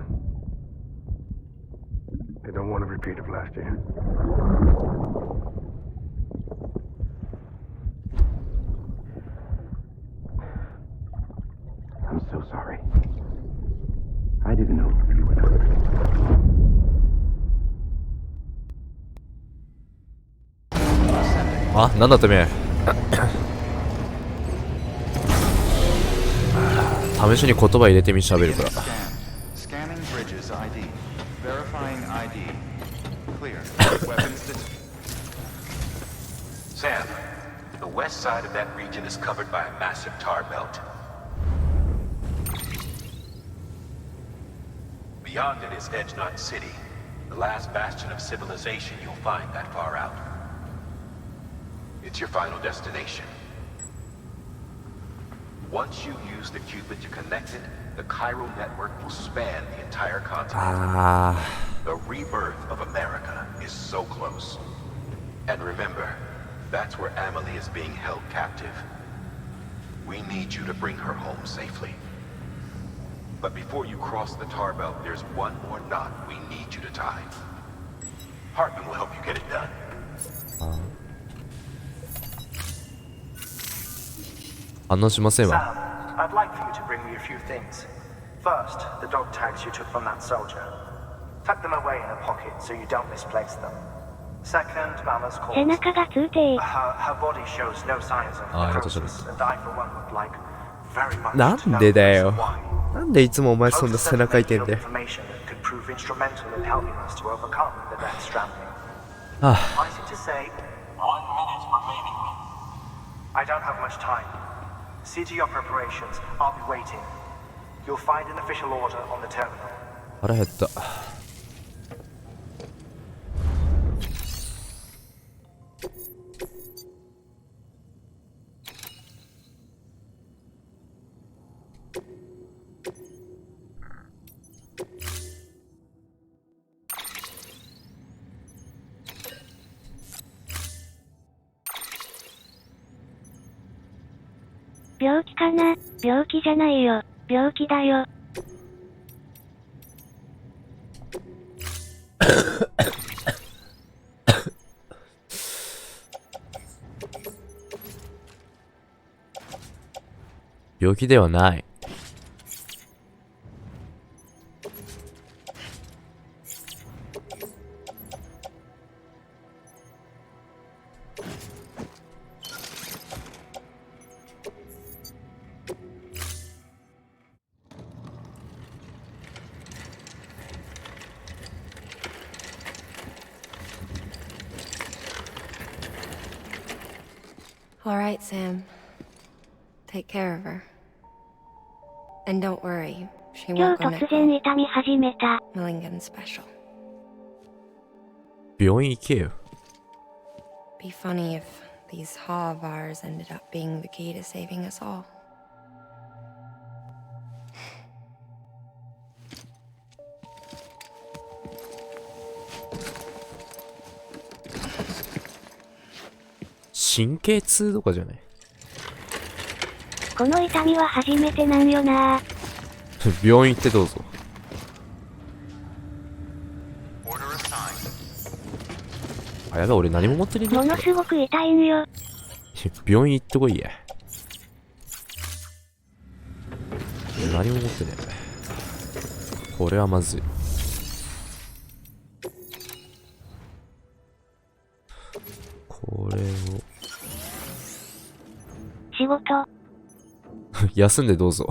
They don't want a repeat of last year. I'm so sorry. I didn't know you were there. あ、なんだてめえ。試しに言葉入れてみ喋るから。Scanning bridges ID. Verifying ID. Clear. Weapons Sam, the west side of that region is covered by a massive tar belt. Beyond it is Edgenot City, the last bastion of civilization you'll find that far out. It's your final destination. Once you use the qubit to connect it, the chiral network will span the entire continent. The rebirth of America is so close. And remember, that's where Amelie is being held captive. We need you to bring her home safely. But before you cross the tar belt, there's one more knot we need you to tie. Hartman will help you get it done. Sam, I'd like for you to bring me a few things. First, the dog tags you took from that soldier. Tuck them away in a pocket so you don't misplace them. Second, Mama's corpse. 背中が通底。 Her body shows no signs of necrosis, and I for one would like very much な to know んでだ the よ。 reason why. なんでいつもお前そんな背中痛いんだよ。 Information that could prove instrumental in helping us to overcome the Death Stranding. は I seem to say 1 minute remaining. I don't have much time. See to your preparations. I'll be waiting. You'll find an official order on the terminal. 腹減った。病気かな？病気じゃないよ。病気だよ。病気ではない。All right, Sam. Take care of her. And don't worry, she 今 won't 日 go 突然 necro. 痛み始めた。 Millingan special. 病院行けよ。 Be funny if these Ha of ours ended up being the key to saving us all. 神経痛とかじゃない。この痛みは初めてなんよな。病院行ってどうぞ。あ、やべ、俺何も持ってねえんだ。ものすごく痛いんよ。病院行ってこいや。何も持ってねえ。これはまずい。これを仕事。休んでどうぞ。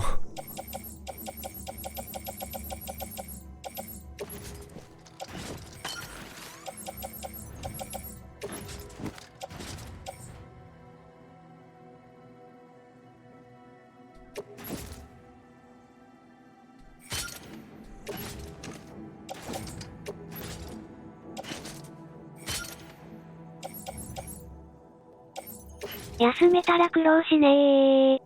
休めたら苦労しねー。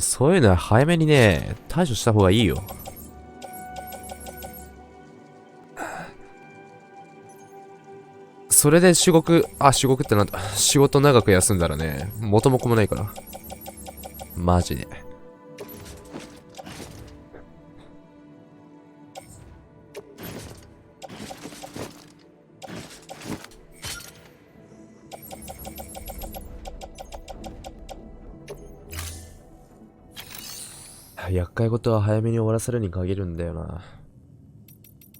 そういうのは早めにね、対処した方がいいよ。それで至極ってなんだ、仕事長く休んだらね、元も子もないから。マジで。厄介事は早めに終わらせるに限るんだよな。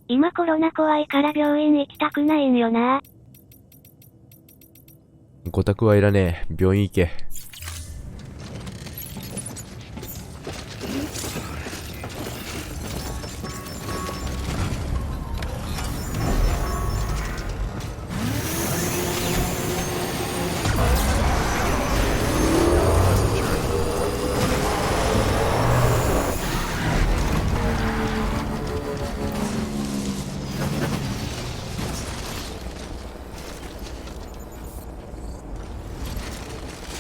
今コロナ怖いから病院行きたくないんよな。ご託はいらねえ。病院行け。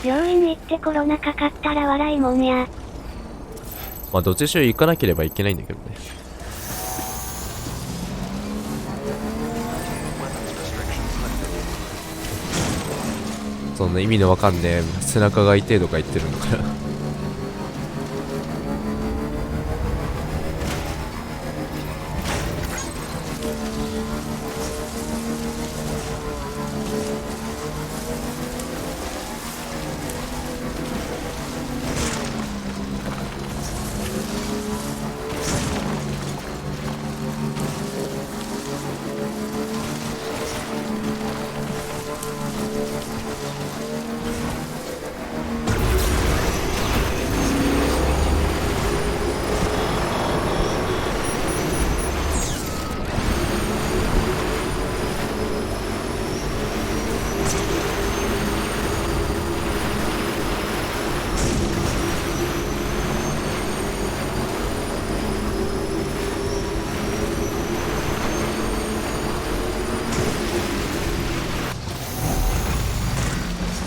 病院行ってコロナかかったら笑いもんや。まあどっちにしろ行かなければいけないんだけどね。そんな意味のわかんねえ背中が痛いとか言ってるのから。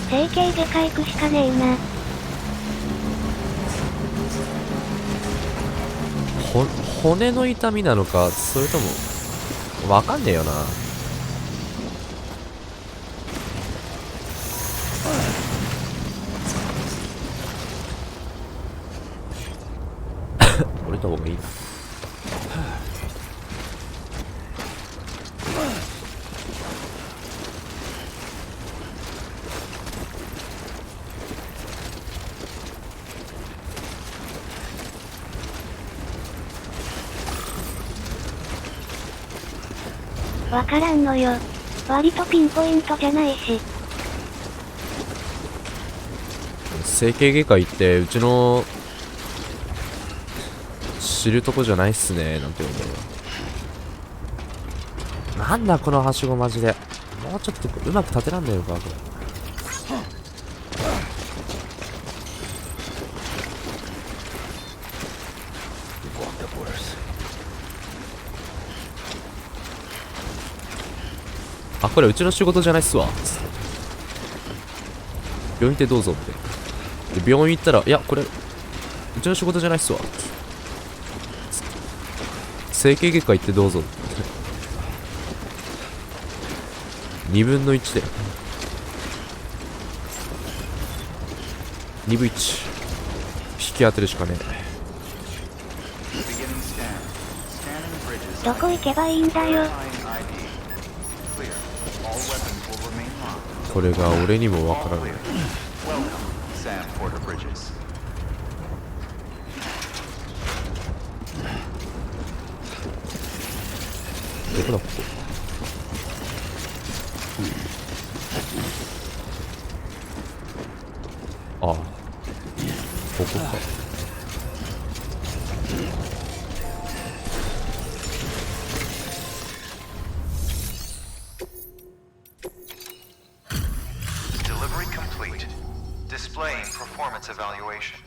整形外科行くしかねえな。骨の痛みなのか、それともわかんねえよな。降りた方がいいな。わからんのよ。割とピンポイントじゃないし。整形外科行ってうちの知るとこじゃないっすねなんて思う。なんだこのはしごマジで。もうちょっとうまく立てらんねえのかこれ。あ、これうちの仕事じゃないっすわつって病院行ってどうぞってで病院行ったらいやこれうちの仕事じゃないっすわ整形外科行ってどうぞって2分の1で2分1引き当てるしかねどこ行けばいいんだよ。これが俺にもわからない。どこだここ。ああ、ここか。Delivery complete. Displaying performance evaluation.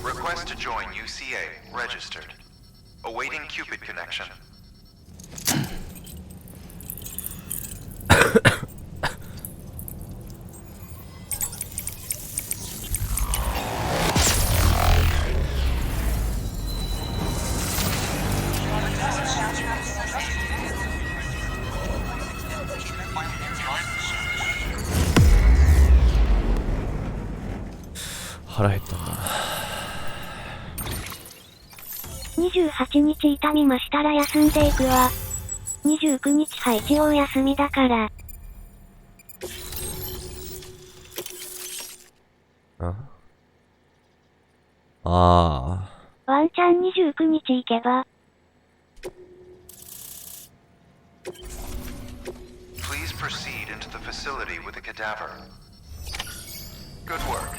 Request to join UCA. Registered. Awaiting Cupid connection. 腹減ったな。28日痛みましたら休んでいくわ。29日は一応休みだから。ああ。ワンチャン29日行けば。Please proceed into the facility with the cadaver. Good work.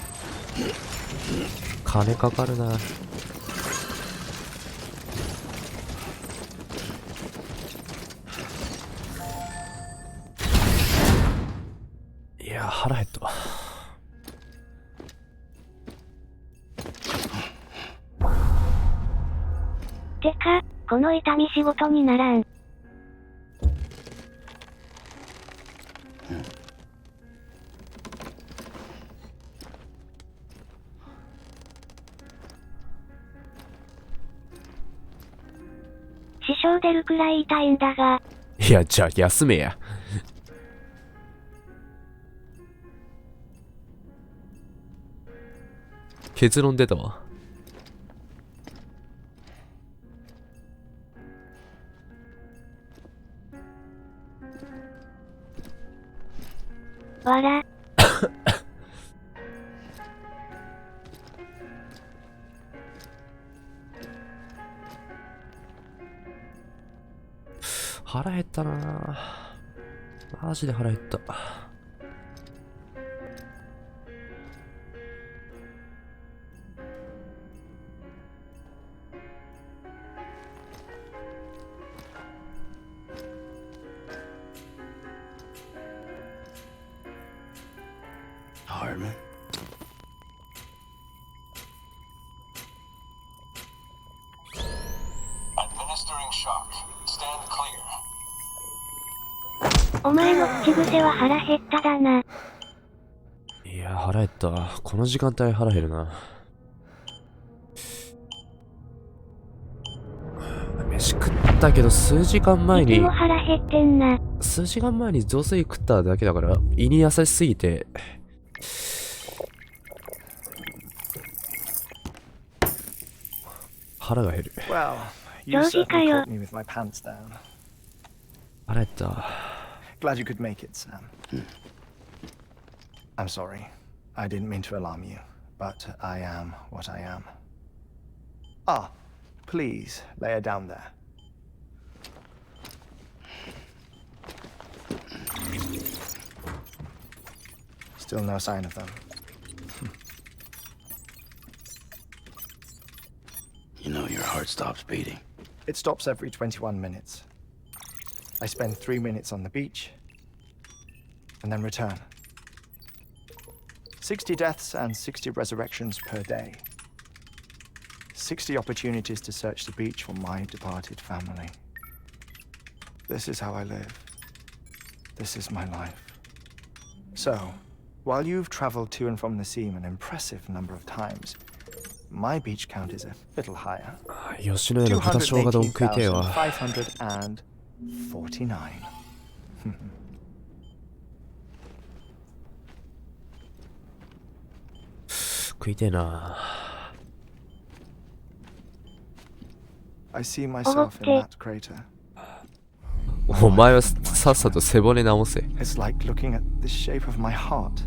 金かかるな。いや、腹減ったわ。てか、この痛み仕事にならん。支障出るくらい痛いんだが。いや、じゃあ休めや。結論出たわ。わら。腹減ったなぁ。マジで腹減った。Hardman. Administering shock. Stand clear. お前の口癖は腹減っただな。いや、腹減ったわ。この時間帯腹減るな。飯食ったけど数時間前に。いつも腹減ってんな。数時間前に雑炊食っただけだから胃に優しすぎて。腹が減る。You certainly caught me with my pants down. 腹減った。Glad you could make it, Sam. I'm sorry. I didn't mean to alarm you, but I am what I am. Ah, please lay her down there. Still no sign of them. You know your heart stops beating. It stops every 21 minutes. I spend 3 minutes on the beach, and then return. 60 deaths and 60 resurrections per day. 60 opportunities to search the beach for my departed family. This is how I live. This is my life. So, while you've traveled to and from the seam an impressive number of times, my beach count is a little higher. 吉野家の豚生姜丼食いてえわ。 218,549. 食いてえな。 I see myself in that crater. お前はささっさと背骨直せ。 It's like looking at the shape of my heart.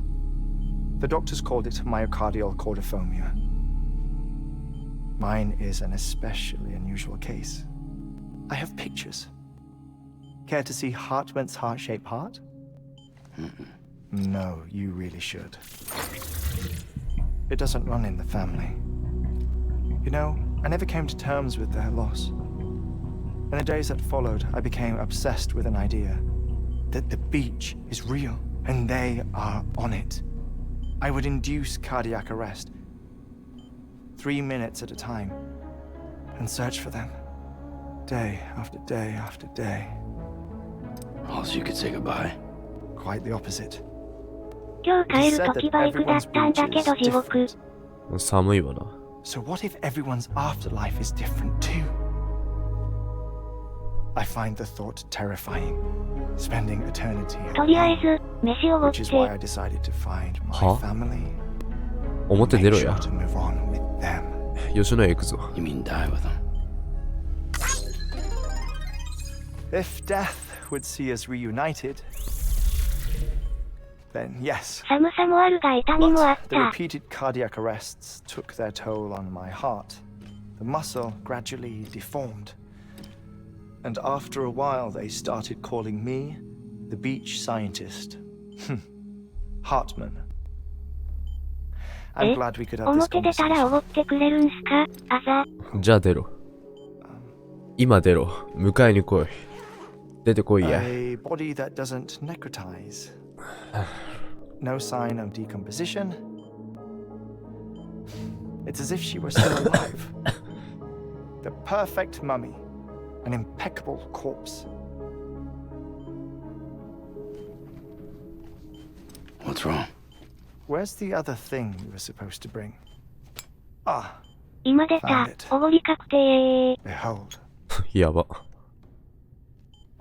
The doctors called it myocardial cordiphobia. Mine is an especially unusual case. I have pictures. Care to see Hartman's heart-shaped heart? No, you really should. It doesn't run in the family. You know, I never came to terms with their loss. In the days that followed, I became obsessed with an idea that the beach is real and they are on it. I would induce cardiac arrest, 3 minutes at a time, and search for them, day after day after day. Oh, so you could say goodbye? Quite the opposite. 今日帰るときバイクだったんだけど地獄。寒いわな。So what if everyone's afterlife is different too? I find the thought terrifying. Spending eternity. とりあえず飯をおごっ Which て。 is why I decided to find my family. 表出ろや。 To move on with them. 吉野家行くぞ。 You mean die with them? If death would see us reunited, then yes. 寒さもあるが痛みもあっ The た。 repeated cardiac arrests took their toll on my heart. The muscle gradually deformed. And after a while, they started calling me the beach scientist. Hartman. I'm glad we could have this 表出たら conversation. おごってくれるんすかあざ。じゃあ出ろ。今出ろ。迎えに来い。出てこいや。 A body that doesn't necrotize. No sign of decomposition. It's as if she were still alive. The perfect mummy. An impeccable corpse. What's wrong? Where's the other thing you were supposed to bring? Ah, 今出た。おごり確定。 behold. やば。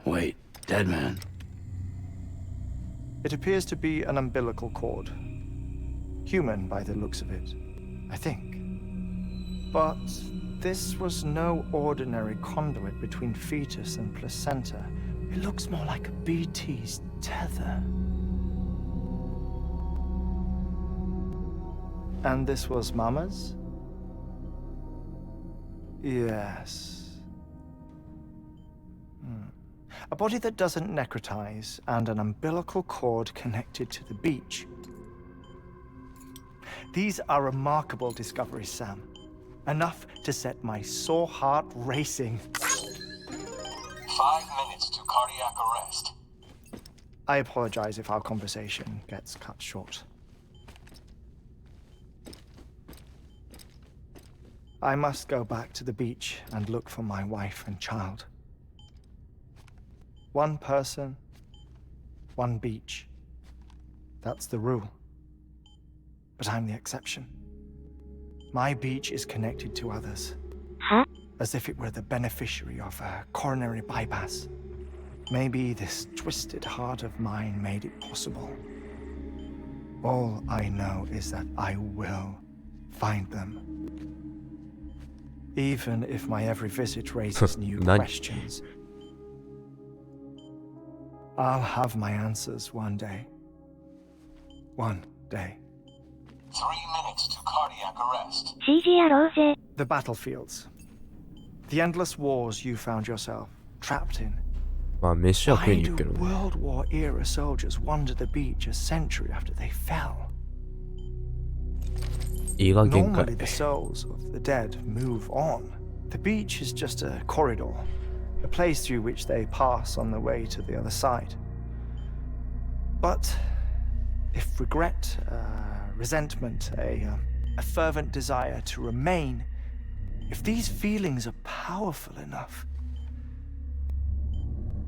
Wait, dead man. It appears to be an umbilical cord. Human by the looks of it, I think. But this was no ordinary conduit between fetus and placenta. It looks more like a BT's tether. And this was Mama's? Yes. A body that doesn't necrotize and an umbilical cord connected to the beach. These are remarkable discoveries, Sam. Enough to set my sore heart racing. 5 minutes to cardiac arrest. I apologize if our conversation gets cut short. I must go back to the beach and look for my wife and child. One person, one beach. That's the rule. But I'm the exception. My beach is connected to others. Huh? As if it were the beneficiary of a coronary bypass. Maybe this twisted heart of mine made it possible. All I know is that I will find them. Even if my every visit raises new questions. I'll have my answers one day. One day. 3 minutes to cardiac arrest. CG やろうぜ。 The battlefields. The endless wars you found yourself trapped in. まあ飯は食い Why に行 do くけどね。 World War era soldiers wander the beach a century after they fell? 胃が限界。 Normally the souls of the dead move on. The beach is just a corridor, a place through which they pass on the way to the other side. But if regret, resentment, a fervent desire to remain, if these feelings are powerful enough,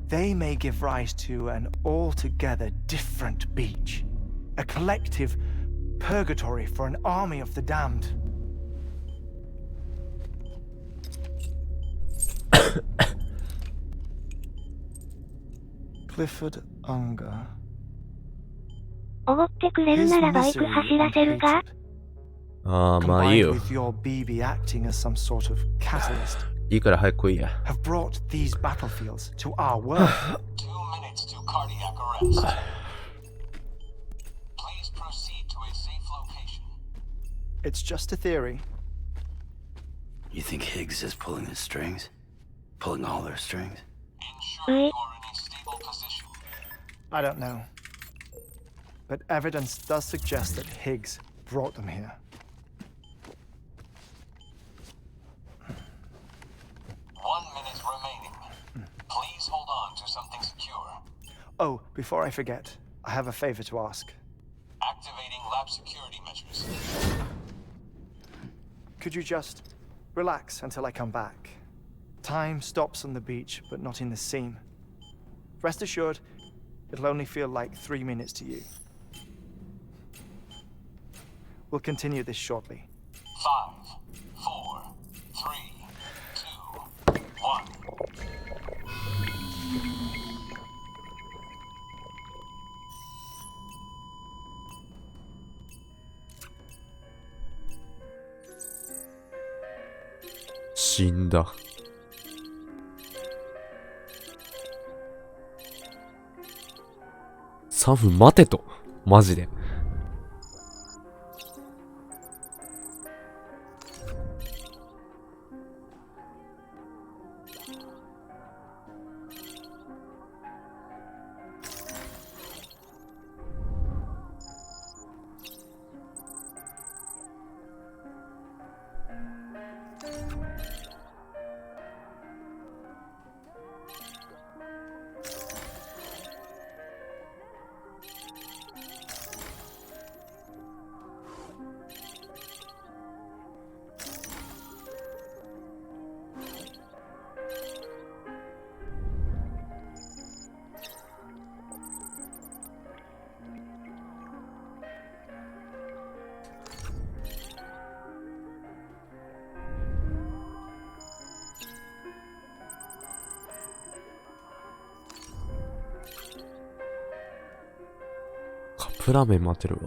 they may give rise to an altogether different beach, a collective purgatory for an army of the damned. Clifford Unger. おごってくれるならバイク走らせるが。ああ、まあいいよ。 Combined with your BB acting as some sort of catalyst, いいから早く来いや。 have brought these battlefields to our world. minutes to cardiac arrest. Please proceed to a safe location. It's just a theory. You think Higgs is pulling the strings? Pulling all their strings? Ensure you are in a stable position. I don't know. But evidence does suggest that Higgs brought them here. 1 minute remaining. Please hold on to something secure. Oh, before I forget, I have a favor to ask. Activating lab security measures. Could you just relax until I come back? Time stops on the beach, but not in the scene. Rest assured, it'll only feel like 3 minutes to you. We'll continue this shortly. 5, 4, 3, 2, 1.死んだ。3分待てと。マジで。カップラーメン待ってるわ。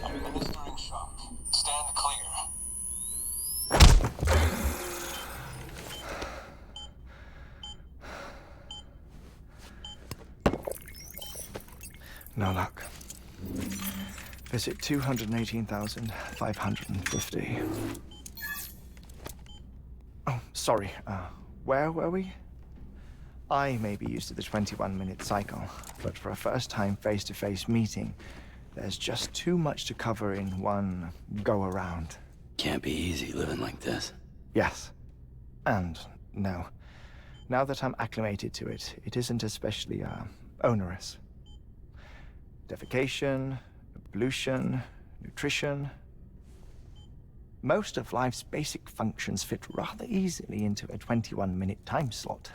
Administering shock. Stand clear. No luck. Visit 218,550. Oh, sorry. Where were we? I may be used to the 21-minute cycle, but for a first-time face-to-face meeting, there's just too much to cover in one go-around. Can't be easy living like this. Yes. And no. Now that I'm acclimated to it, it isn't especially, onerous. Defecation, pollution, nutrition. Most of life's basic functions fit rather easily into a 21-minute time slot.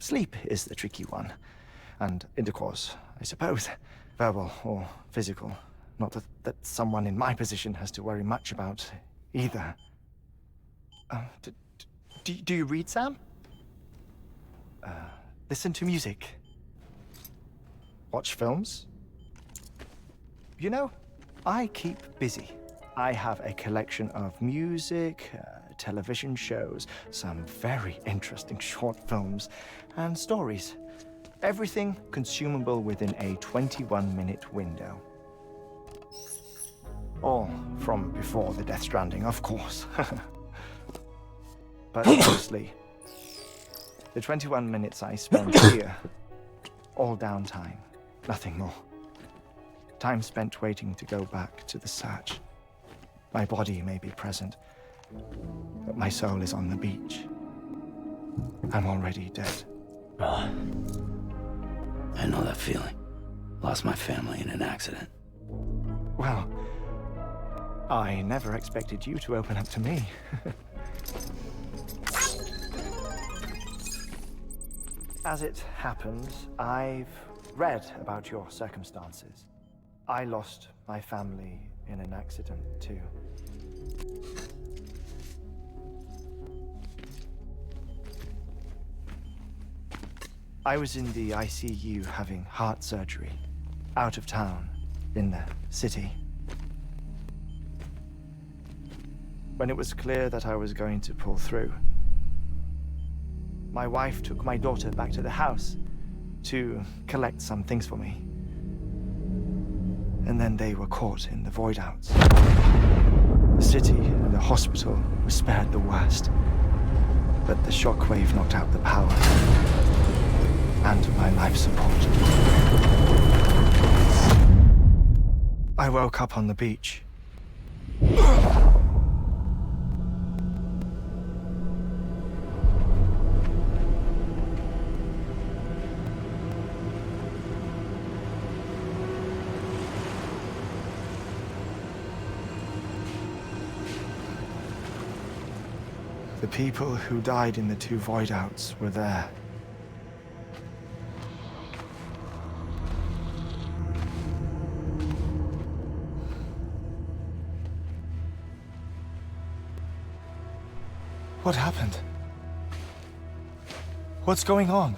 Sleep is the tricky one, and intercourse, I suppose. Verbal or physical. Not that someone in my position has to worry much about either. Do you read, Sam? Listen to music. Watch films? You know, I keep busy. I have a collection of music, television shows, some very interesting short films, and stories. Everything consumable within a 21-minute window. All from before the Death Stranding, of course. But mostly, the 21 minutes I spent here, all downtime, nothing more. Time spent waiting to go back to the search. My body may be present, but my soul is on the beach. I'm already dead. I know that feeling. Lost my family in an accident. Well, I never expected you to open up to me. As it happens, I've read about your circumstances. I lost my family in an accident too. I was in the ICU having heart surgery, out of town, in the city. When it was clear that I was going to pull through, my wife took my daughter back to the house to collect some things for me. And then they were caught in the void outs. The city and the hospital were spared the worst, but the shockwave knocked out the power and my life support. I woke up on the beach. The people who died in the two void outs were there. What happened? What's going on?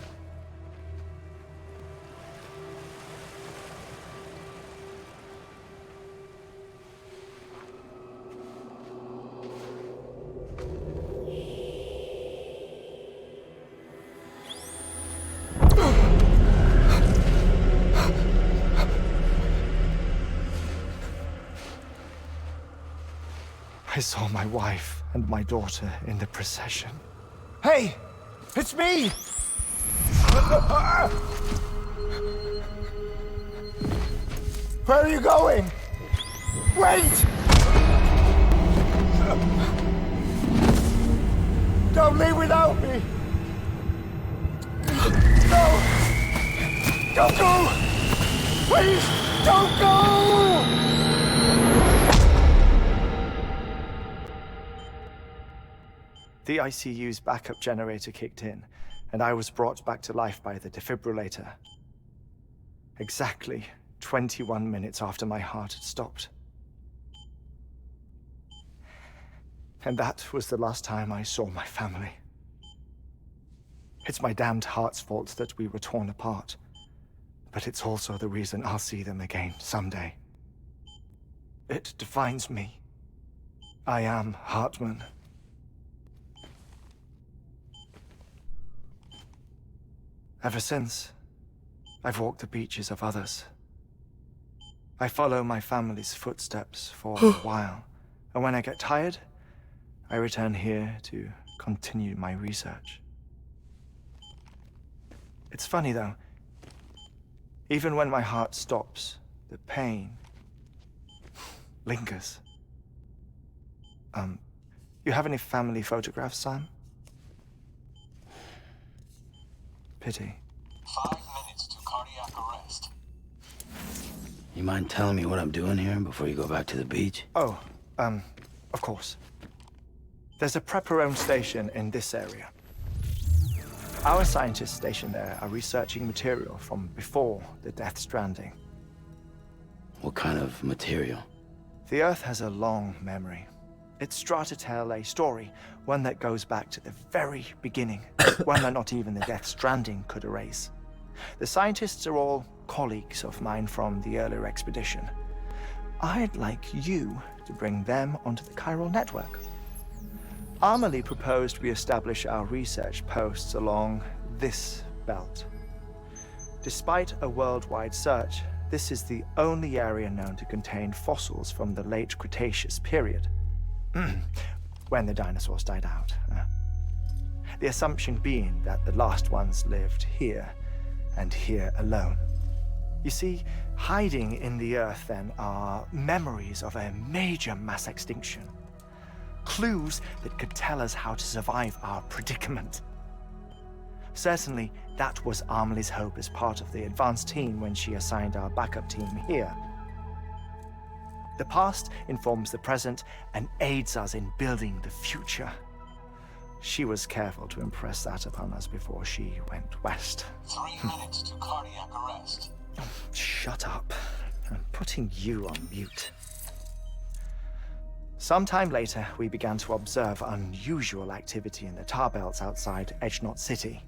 I saw my wife and my daughter in the procession. Hey! It's me! Where are you going? Wait! Don't leave without me! No! Don't go! Please, don't go! The ICU's backup generator kicked in, and I was brought back to life by the defibrillator. Exactly 21 minutes after my heart had stopped. And that was the last time I saw my family. It's my damned heart's fault that we were torn apart, but it's also the reason I'll see them again someday. It defines me. I am Hartman. Ever since, I've walked the beaches of others. I follow my family's footsteps for a while, and when I get tired, I return here to continue my research. It's funny though, even when my heart stops, the pain lingers. You have any family photographs, Sam? Pity. 5 minutes to cardiac arrest. You mind telling me what I'm doing here before you go back to the beach? Oh, of course. There's a prepper-owned station in this area. Our scientists stationed there are researching material from before the Death Stranding. What kind of material? The Earth has a long memory. It's trying to tell a story, one that goes back to the very beginning, one that not even the Death Stranding could erase. The scientists are all colleagues of mine from the earlier expedition. I'd like you to bring them onto the chiral network. Amelie proposed we establish our research posts along this belt. Despite a worldwide search, this is the only area known to contain fossils from the late Cretaceous period, when the dinosaurs died out. The assumption being that the last ones lived here, and here alone. You see, hiding in the Earth then are memories of a major mass extinction. Clues that could tell us how to survive our predicament. Certainly, that was Amelie's hope as part of the advanced team when she assigned our backup team here. The past informs the present and aids us in building the future. She was careful to impress that upon us before she went west. 3 minutes to cardiac arrest. Shut up. I'm putting you on mute. Sometime later, we began to observe unusual activity in the tar belts outside Edgenot City.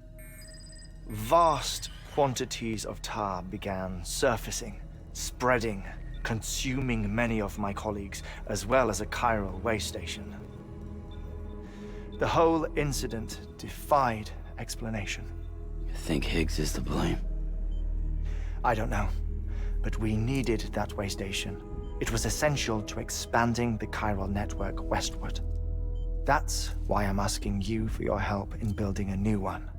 Vast quantities of tar began surfacing, spreading, consuming many of my colleagues, as well as a chiral way station. The whole incident defied explanation. You think Higgs is to blame? I don't know, but we needed that way station. It was essential to expanding the chiral network westward. That's why I'm asking you for your help in building a new one.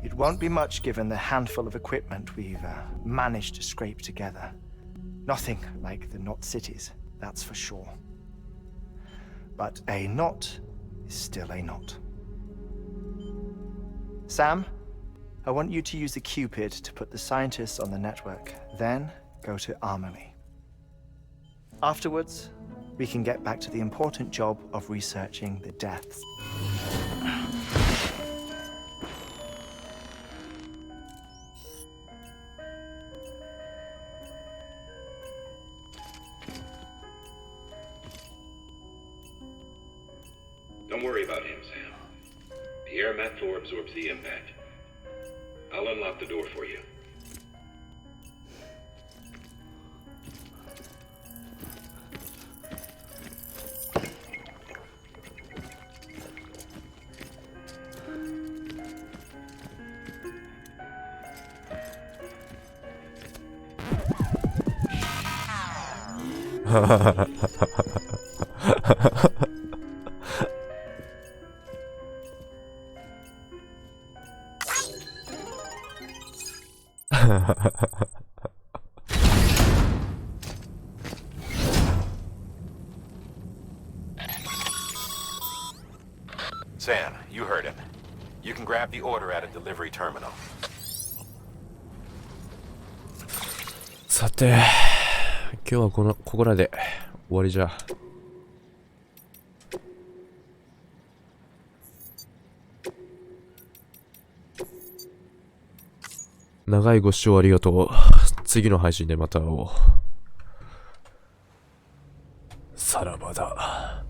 It won't be much given the handful of equipment we've managed to scrape together. Nothing like the knot cities, that's for sure. But a knot is still a knot. Sam, I want you to use the Cupid to put the scientists on the network, then go to Amelie. Afterwards, we can get back to the important job of researching the deaths. Don't worry about him, Sam. The air mat floor absorbs the impact. I'll unlock the door for you. Sam, you heard him. You can grab the order at a delivery terminal. さて、今日はここらで終わりじゃ。長いご視聴ありがとう。次の配信でまた会おう。さらばだ。